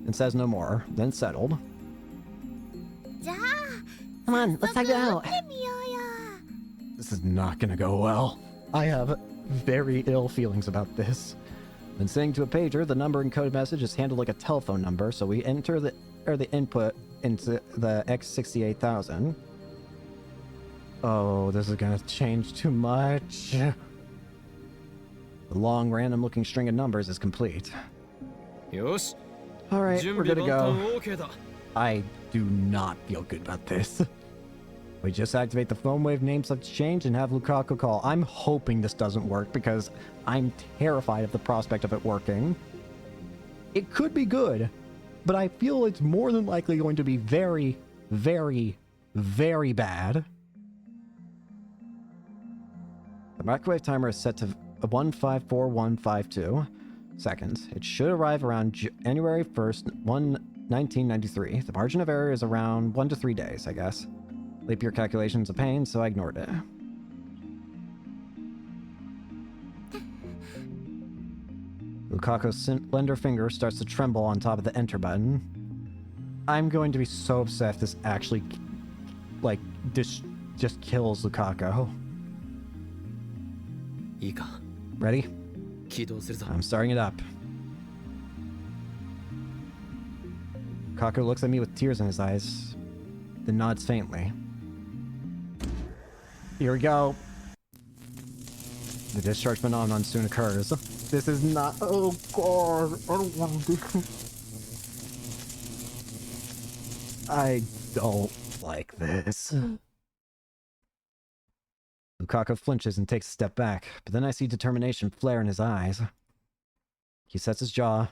and says no more, then settled. じゃあ Come on, let's type it out. 見ようよ This is not gonna go well. I have very ill feelings about this. When saying to a pager, the number encoded message is handled like a telephone number, so we enter the input into the X68000. Oh, this is gonna change too much. The long, random-looking string of numbers is complete. よし All right, 準 we're 備 good to 万 go. 端 OK だ I do not feel good about this. We just activate the phone wave name subject change and have Lukaku call. I'm hoping this doesn't work because I'm terrified of the prospect of it working. It could be good, but I feel it's more than likely going to be very, very, very bad. The microwave timer is set to 154152 seconds. It should arrive around January 1st, 1993. The margin of error is around 1 to 3 days, I guess. Leap year calculation's a pain, so I ignored it. Lukaku's slender finger starts to tremble on top of the enter button. I'm going to be so upset if this actually, like, just kills Lukaku. いいか Ready? 起動するぞ I'm starting it up. Lukaku looks at me with tears in his eyes, then nods faintly. Here we go. The discharge phenomenon soon occurs. This is not. Oh god, I don't want to do. I don't like this. Lukaku flinches and takes a step back, but then I see determination flare in his eyes. He sets his jaw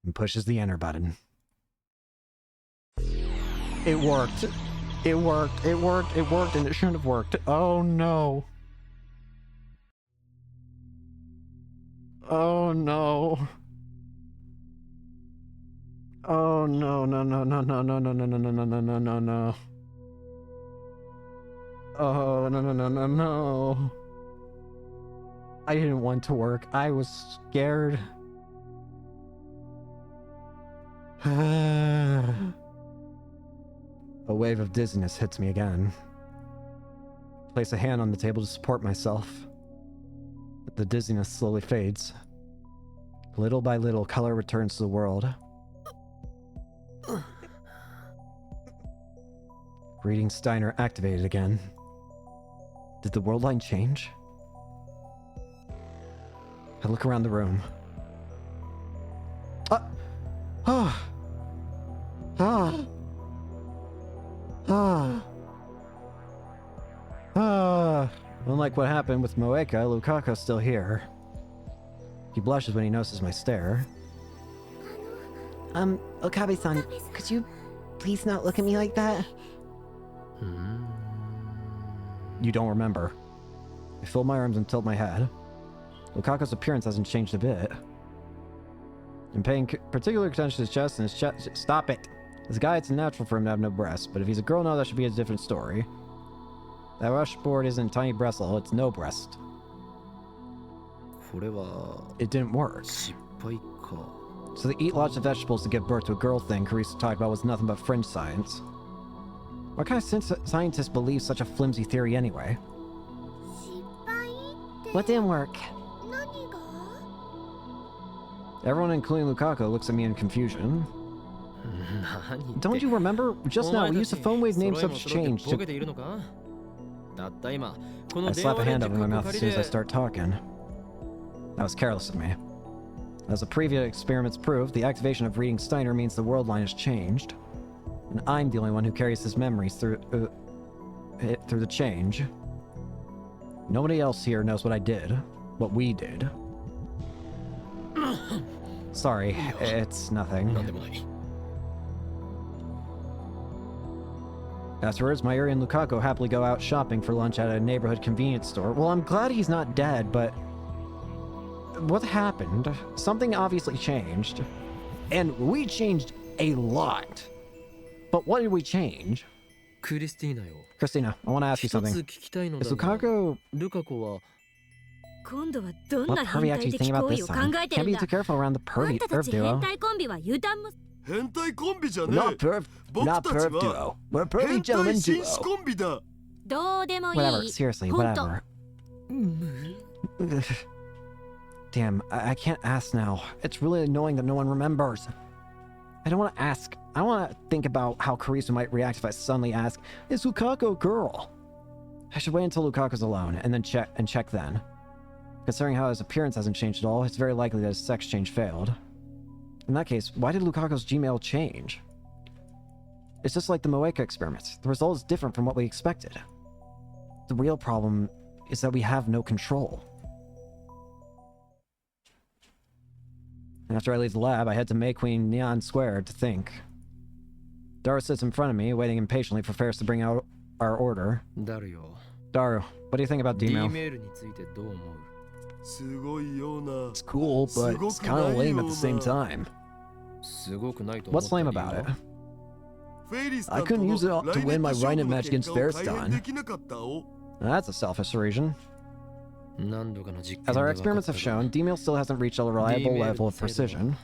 and pushes the enter button. It worked. It worked. It worked. It worked, and it shouldn't have worked. Oh no. Oh no. Oh no, no, no, no, no, no, no, no, no, no, no, no, no, no, no. Oh no, no, no, no, no. I didn't want to work. I was scared. A wave of dizziness hits me again. Place a hand on the table to support myself. The dizziness slowly fades. Little by little, color returns to the world. Reading Steiner activated again. Did the world line change? I look around the room. Unlike what happened with Moeka, Lukaku's still here. He blushes when he notices my stare. Okabe-san, could you please not look at me like that? You don't remember. I fold my arms and tilt my head. Lukaku's appearance hasn't changed a bit. I'm paying particular attention to his chest and his chest. Stop it! As a guy, it's natural for him to have no breasts, but if he's a girl now, that should be a different story. That washboard isn't tiny breasthole, it's no breast. これは It didn't work. 失敗か So the eat lots of vegetables to give birth to a girl thing Carissa talked about was nothing but fringe science. What kind of scientist believes such a flimsy theory anyway? 失敗って What didn't work? 何が Everyone, including Lukaku, looks at me in confusion. 何言って Don't you remember? Just now, we used the phone wave name subject change ボケ to... ているのかたった今この I 電 slap 話 a レン hand ジ over my カッ mouth コ as 借 soon り as I で start talking. That was careless of me. As the previous experiments proved, the activation of reading Steiner means the world line has changed. And I'm the only one who carries his memories through the change. Nobody else here knows what I did. What we did. Sorry, it's nothing. Afterwards, Mayuri and Lukaku happily go out shopping for lunch at a neighborhood convenience store. Well, I'm glad he's not dead, but... what happened? Something obviously changed. And we changed a lot. But what did we change? Christina, I want to ask you something. Is Lukaku... what pervy act are you thinking about this time? Can't be too careful around the perv duo. 変態コンビじゃねえ Not perv 僕たち duo. は We're pervy 変 gentlemen 態紳 duo. 士コンビだ Whatever, seriously, whatever. Damn, I can't ask now. It's really annoying that no one remembers. I don't want to ask. I want to think about how Karisu might react if I suddenly ask, is Lukaku a girl? I should wait until Lukaku's alone and then check then. Considering how his appearance hasn't changed at all, it's very likely that his sex change failed. In that case, why did Lukaku's Gmail change? It's just like the Moeka experiments. The result is different from what we expected. The real problem is that we have no control. After I leave the lab, I head to May Queen Neon Square to think. Daru sits in front of me, waiting impatiently for Ferris to bring out our order. Daru, what do you think about D-mail? すごいよな It's cool, but it's kind of lame at the same time. What's lame about it? I couldn't use it to win my Rhino match against Fairstein. That's a selfish reason. As our experiments have shown, D-mail still hasn't reached a reliable level of precision.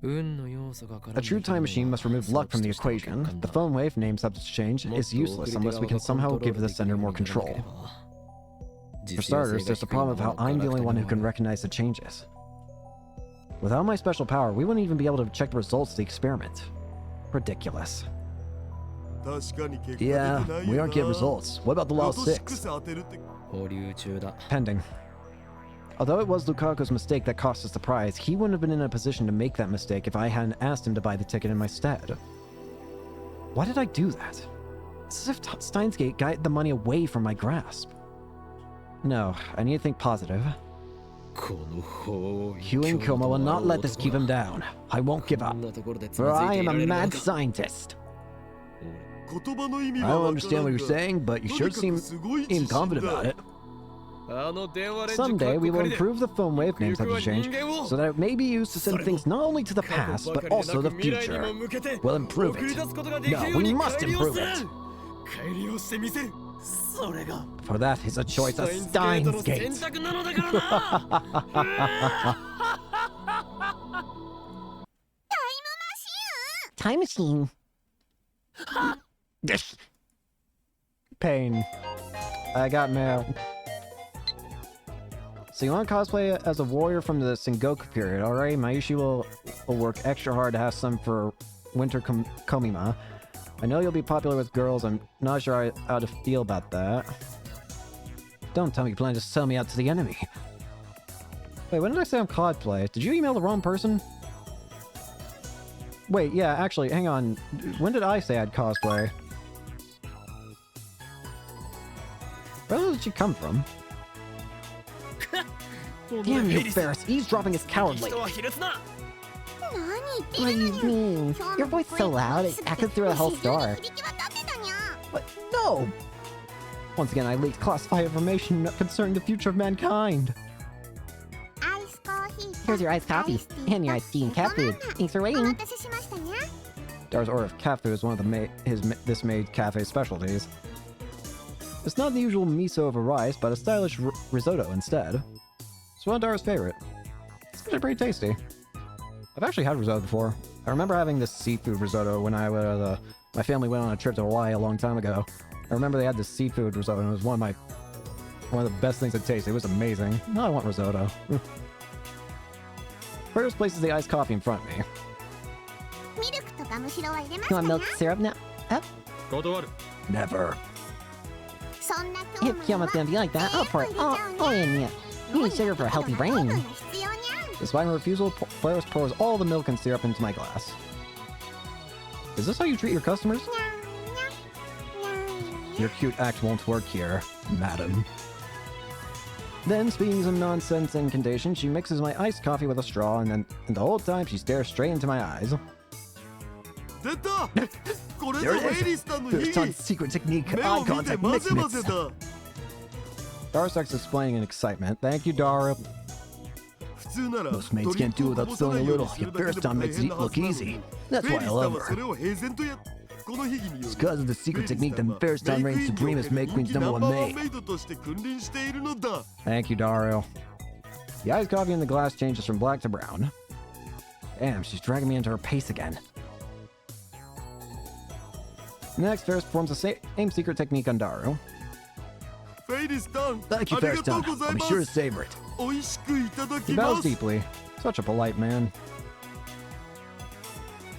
A true time machine must remove luck from the equation. The phone wave name substance change is useless unless we can somehow give the sender more control. For starters, there's the problem of how I'm the only one who can recognize the changes. Without my special power, we wouldn't even be able to check the results of the experiment. Ridiculous. Yeah, we aren't getting results. What about the last 6? Pending. Although it was Lukaku's mistake that cost us the prize, he wouldn't have been in a position to make that mistake if I hadn't asked him to buy the ticket in my stead. Why did I do that? It's as if Steins Gate got the money away from my grasp. No, I need to think positive. Hugh and Koma will not let this keep him down. I won't give up, for I am a mad scientist. I don't understand what you're saying, but you sure seem confident about it. Someday we will improve the phone wave name subject change so that it may be used to send things not only to the past, but also the future. We'll improve it. No, we must improve it. For that is a choice of Steins Gate. Time machine. Pain. I got mail. So you want to cosplay as a warrior from the Sengoku period, alright? Mayushi will work extra hard to have some for Winter Komima. I know you'll be popular with girls, I'm not sure how to feel about that. Don't tell me you plan to sell me out to the enemy. Wait, when did I say I'm cosplay? Did you email the wrong person? Wait, yeah, actually, hang on. When did I say I'd cosplay? Where did she come from? Damn you, Ferris! Eavesdropping is cowardly! What do you mean? Your voice so loud, it echoed through the whole store. What? No! Once again, I leaked classified information concerning the future of mankind. Here's your iced coffee and your iced tea and cat food. Thanks for waiting. Dar's order of cat food is one of this maid cafe's specialties. It's not the usual miso over rice, but a stylish risotto instead. It's one of Dar's favorite. It's actually pretty tasty. I've actually had risotto before. I remember having this seafood risotto when my family went on a trip to Hawaii a long time ago. I remember they had this seafood risotto, and it was one of the best things to taste. It was amazing. Now I want risotto. First places the iced coffee in front of me. You want milk syrup now? Oh, Never. if Kiyoma's gonna be like that, I'll pour it all in, yeah. You need sugar for a healthy brain. Despite my refusal, Polaris pours all the milk and syrup into my glass. Is this how you treat your customers? Your cute act won't work here, madam. Then, speaking some nonsense incantation, she mixes my iced coffee with a straw, and the whole time she stares straight into my eyes. 出たこれぞ There フ it ェイリ is! スタンの First 秘 time 技 secret technique, 目 eye を見て contact, 混 mix ぜ混ぜ mix. だ Dara starts explaining in excitement. Thank you, Dara. 普通なら Most maids can't do without spilling a little. Your first time makes it look easy. That's フェイ why リ I スタン love はそ her. れを平然とやこの秘技により It's because of the secret technique that first time reigns supreme as Maid Queen's number one ナンバーワン maid. メイドとして君臨しているのだ Thank you, Dario. The iced coffee in the glass changes from black to brown. Damn, she's dragging me into her pace again. Next, Ferris performs the same secret technique on Dario. フェイリスタン Thank you, あり Ferris がと Town. うござ I'll い be ま sure to す savor it. 美味しくいただき He ま bows す deeply. Such a polite man.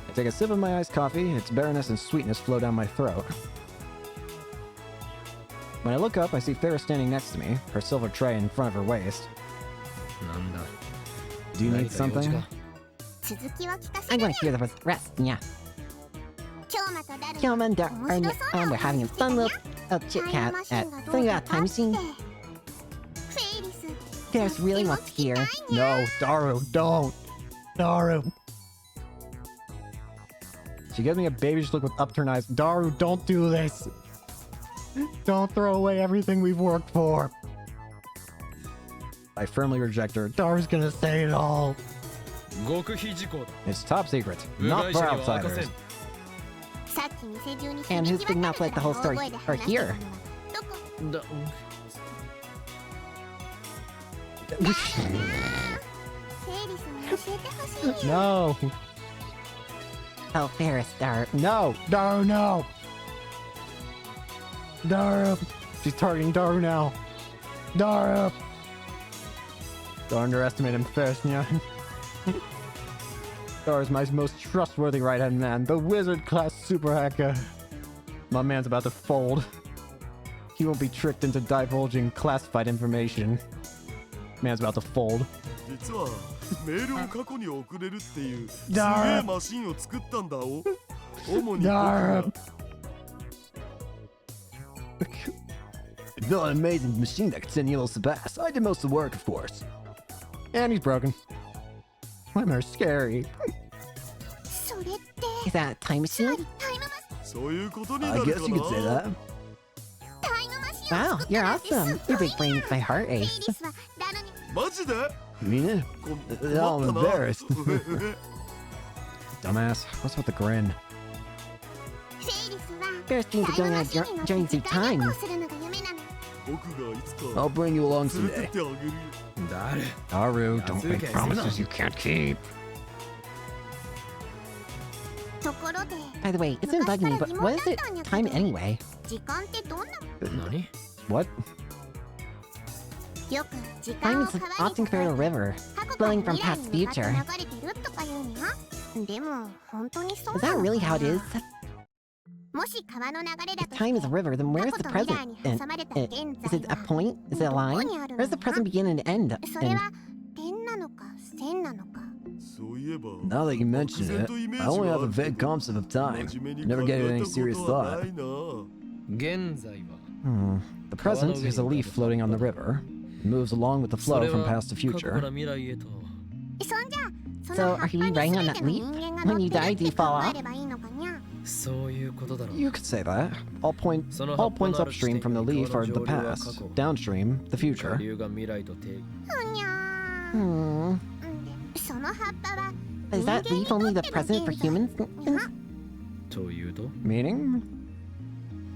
I take a sip of my iced coffee. Its bitterness and sweetness flow down my throat. When I look up, I see Ferris standing next to me, her silver tray in front of her waist. なんだ Do you need 何か用事 something? か 続きを聞かせ I る want to hear the rest. Yeah. 今日またダル Come on, Dar. We're having a fun little chit chat at something about time machine. フェイリス Ferris really wants to hear. No, Daru, don't. Daru. She gives me a babyish look with upturned eyes. Daru, don't do this. Don't throw away everything we've worked for. I firmly reject her. Daru's gonna say it all. 極秘事項だ It's top secret, 部 not 外 for 者には明かせ outsiders. んさっき店中に And who's 響き big enough 渡 to let the whole る story 大声で or 話してたの hear? はどこだフェイリスに教えてほしいよ No, Oh, Ferris, Dar. no, Daru, no. Daru. She's targeting Daru now. Daru. Don't underestimate him, Ferrisnia. Daru's my most trustworthy right-hand man, the wizard-class super hacker. My man's about to fold. He won't be tricked into divulging classified information. Man's about to fold. 実はメールを過去に送れるっていうすげだえマシンを作ったんだお主に僕だが Built an amazing machine that could send heals to pass. I did most of the work, of course. And he's broken. Women are scary. それって Is that a time つま machine? りタイムマそういうことにな I る guess か you could say な that. タイムマシンを Wow, 作った you're なんてす awesome. ご Your い big brain makes my heart フェイ ache. リスはダルにマジで You mean it? こ No, I'm 困ったな embarrassed. Dumbass. What's with the grin? フェイリスは Ferris dreams of タイ going ム on マ a シンに乗って journey 世 through 界旅 time. 行するのが夢なの僕がいつか I'll bring you along 連れてっ someday. てあげるよ 誰 Daru, don't Yeah, make it's okay. promises you can't keep. ところで By the way, it's been bugging me, but what is it time anyway? 時間ってどんな何 What? よく時 Time 間を is 川に often compared to a river, 過去から flowing 未 from 来 past に向かって future. 流れてるとか言うにゃでも本当にそう Is な that の really how it is? もし川の流れだ If と time is a river, then 過 where's 去 the と未来 present? に And 挟まれた現 is it 在 a は point? Is it a どこ line? にある Where の does the か present begin and end? それ And は点なのか線なのかそういえば Now that you mention 漠然 it, とイメ I ージ only は have あ a るけ vague ど concept of time. 真面目に Never 考 gave it え any た serious ことは thought. ないな 現在は The present is a leaf floating on the river. It moves along with the そ flow れ from は past to 過去から future. 未来へとそんじゃそ So, の葉 are っぱ you に riding 全 on て that の leaf? 人間が When 乗 you って die, るっ do you て fall 考 off? えればいいのかにゃそういうことだろう You could say that. All points upstream from the leaf are the past. Downstream, the 下 future. 流が未来と定義ふにゃ Hmm. ーんでその葉っぱは Is that leaf only the present for humans? というと Meaning?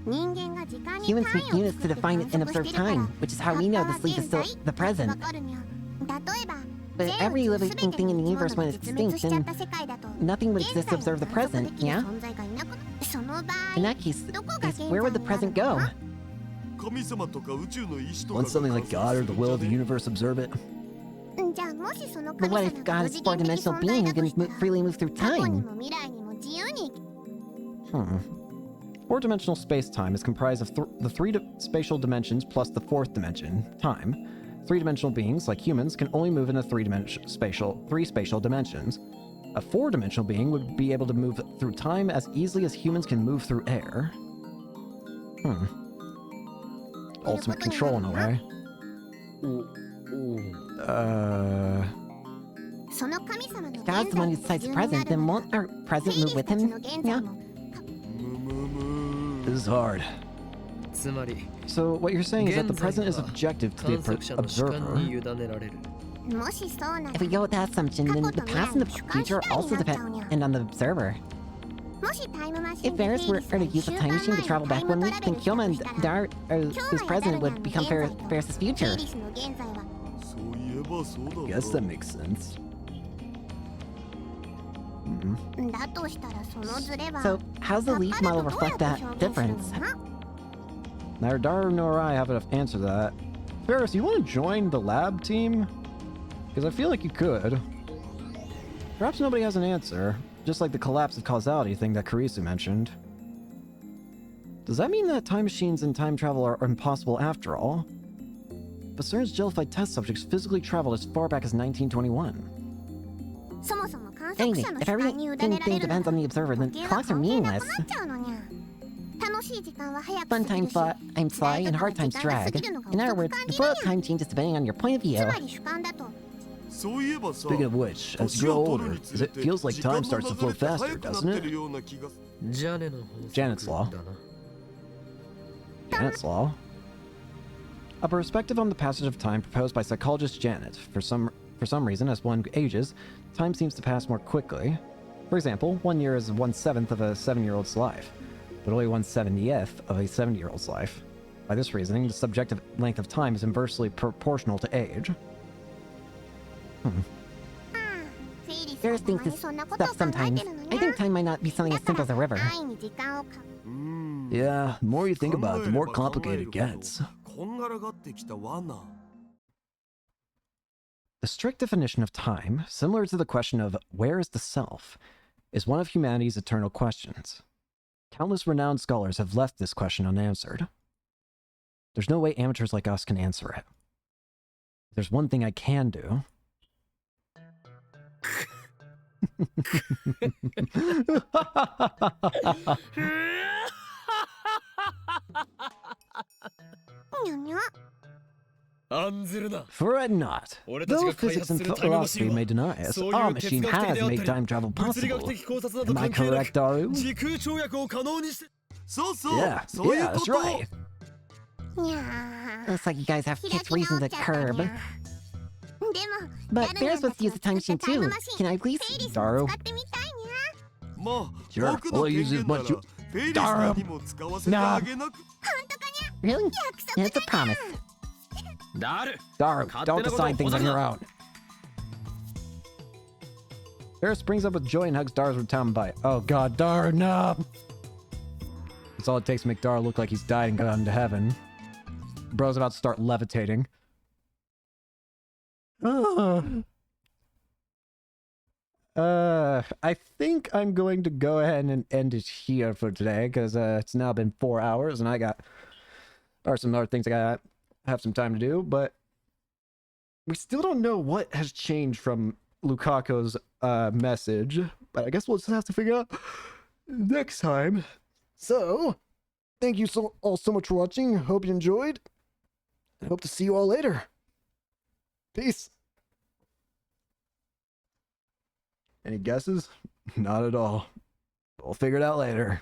人間が時間に Humans 単 make 位を units 作 to って define 観 and 測し observe てるから time, which is how we know this leaf is still the わ present. かるにゃ例えば But every living thing in the universe when it's 絶滅 extinct, しちゃっ then た世界だと nothing would 現 exist to 在 observe the の観測 present, できる yeah? 存在がいなくなその場 In 合 that case, どこが is 現 where 在 would the になる present の go? か神様とか宇宙の意志とか Let something like God or the will of the universe observe it? じゃあもしその But 神 what 様 if が God 無 is 次 a 元的 four-dimensional 存 being 在 who だと can したら freely move through 過去に time? も未来にも自由に Four-dimensional space-time is comprised of the three spatial dimensions plus the fourth dimension, time. Three-dimensional beings, like humans, can only move in the three spatial dimensions. A four-dimensional being would be able to move through time as easily as humans can move through air. Ultimate control in a way. If God's the one who decides the present, then won't our present move with him? Yeah. This is hard. つまり So what you're saying is that the present is objective to 観測者 the の主観に observer. 委ねられる もしそうなら If we go with that assumption, then the past and the future also depend on the observer. もしタイムマシン If で Ferris were to use a time machine to travel back one week, then Kyoma and Dar's present would become Ferris's ペ future. イリスの現在は そういえばそうだな Guess that makes sense. だとしたらそのズレは So, how's the leaf model reflect that difference? Neither Daru nor I have enough answer to that. Ferris, you want to join the lab team? Because I feel like you could. Perhaps nobody has an answer, just like the collapse of causality thing that Karisu mentioned. Does that mean that time machines and time travel are impossible after all? But CERN's jellified test subjects physically traveled as far back as 1921. そもそも観測 Anyway, 者の if 主観に委ねられ everything るなら depends on the observer, then 時計は clocks are 関係な meaningless. くなっちゃうのにゃ楽しい時間は早く Fun 過ぎる times し times fly and hard times drag. In other words, the flow of time changes depending on your point of つ view. まり主観だとそういえばさ Speaking of which, as you grow older, it feels like time starts to flow faster, doesn't it? ジャネの法則 Janet's law. だな Janet's law. A perspective on the passage of time proposed by psychologist Janet. For some reason, as one ages, time seems to pass more quickly. For example, 1 year is 1/7 of a 7-year-old's life, but only 1/70th of a 70-year-old's life. By this reasoning, the subjective length of time is inversely proportional to age. フェイリス Ferris はたま thinks に this そんなことを stuff 考え sometimes. てるのに I think time might not be something だ as か simple as a ら river. 安易に時間をか Yeah, the more you think about it, the more complicated it gets. こんがらがってきた罠 The strict definition of time, similar to the question of where is the self, is one of humanity's eternal questions. Countless renowned scholars have left this question unanswered. There's no way amateurs like us can answer it. There's one thing I can do. Fret not. Though physics and philosophy may deny us, our machine has made time travel possible. Am I correct, Daru? そうそう Yeah, そういう yeah, こ that's と right. にゃ Looks like you guys have 開 kids き直っ reason ちゃ to った curb. にゃ But でも Ferris wants to use the time machine too. Can I please? フェイリス Daru. を使ってみたいにゃまあ Sure, 僕の we'll 権 use as 限なら much フ you- ェイリスらにも使わせてあげなく Really? It's a promise. ダル Daru, don't decide things on your own. Ferris springs up with joy and hugs Daru's retirement bite. Oh god, Daru, no! That's all it takes to make Daru look like he's died and gone to heaven. Bro's about to start levitating. I think I'm going to go ahead and end it here for today, because it's now been 4 hours, and there are some other things I gotta have some time to do, but we still don't know what has changed from Lukaku's message, but I guess we'll just have to figure out next time. So, thank you all so much for watching. Hope you enjoyed. I hope to see you all later. Peace. Any guesses? Not at all. We'll figure it out later.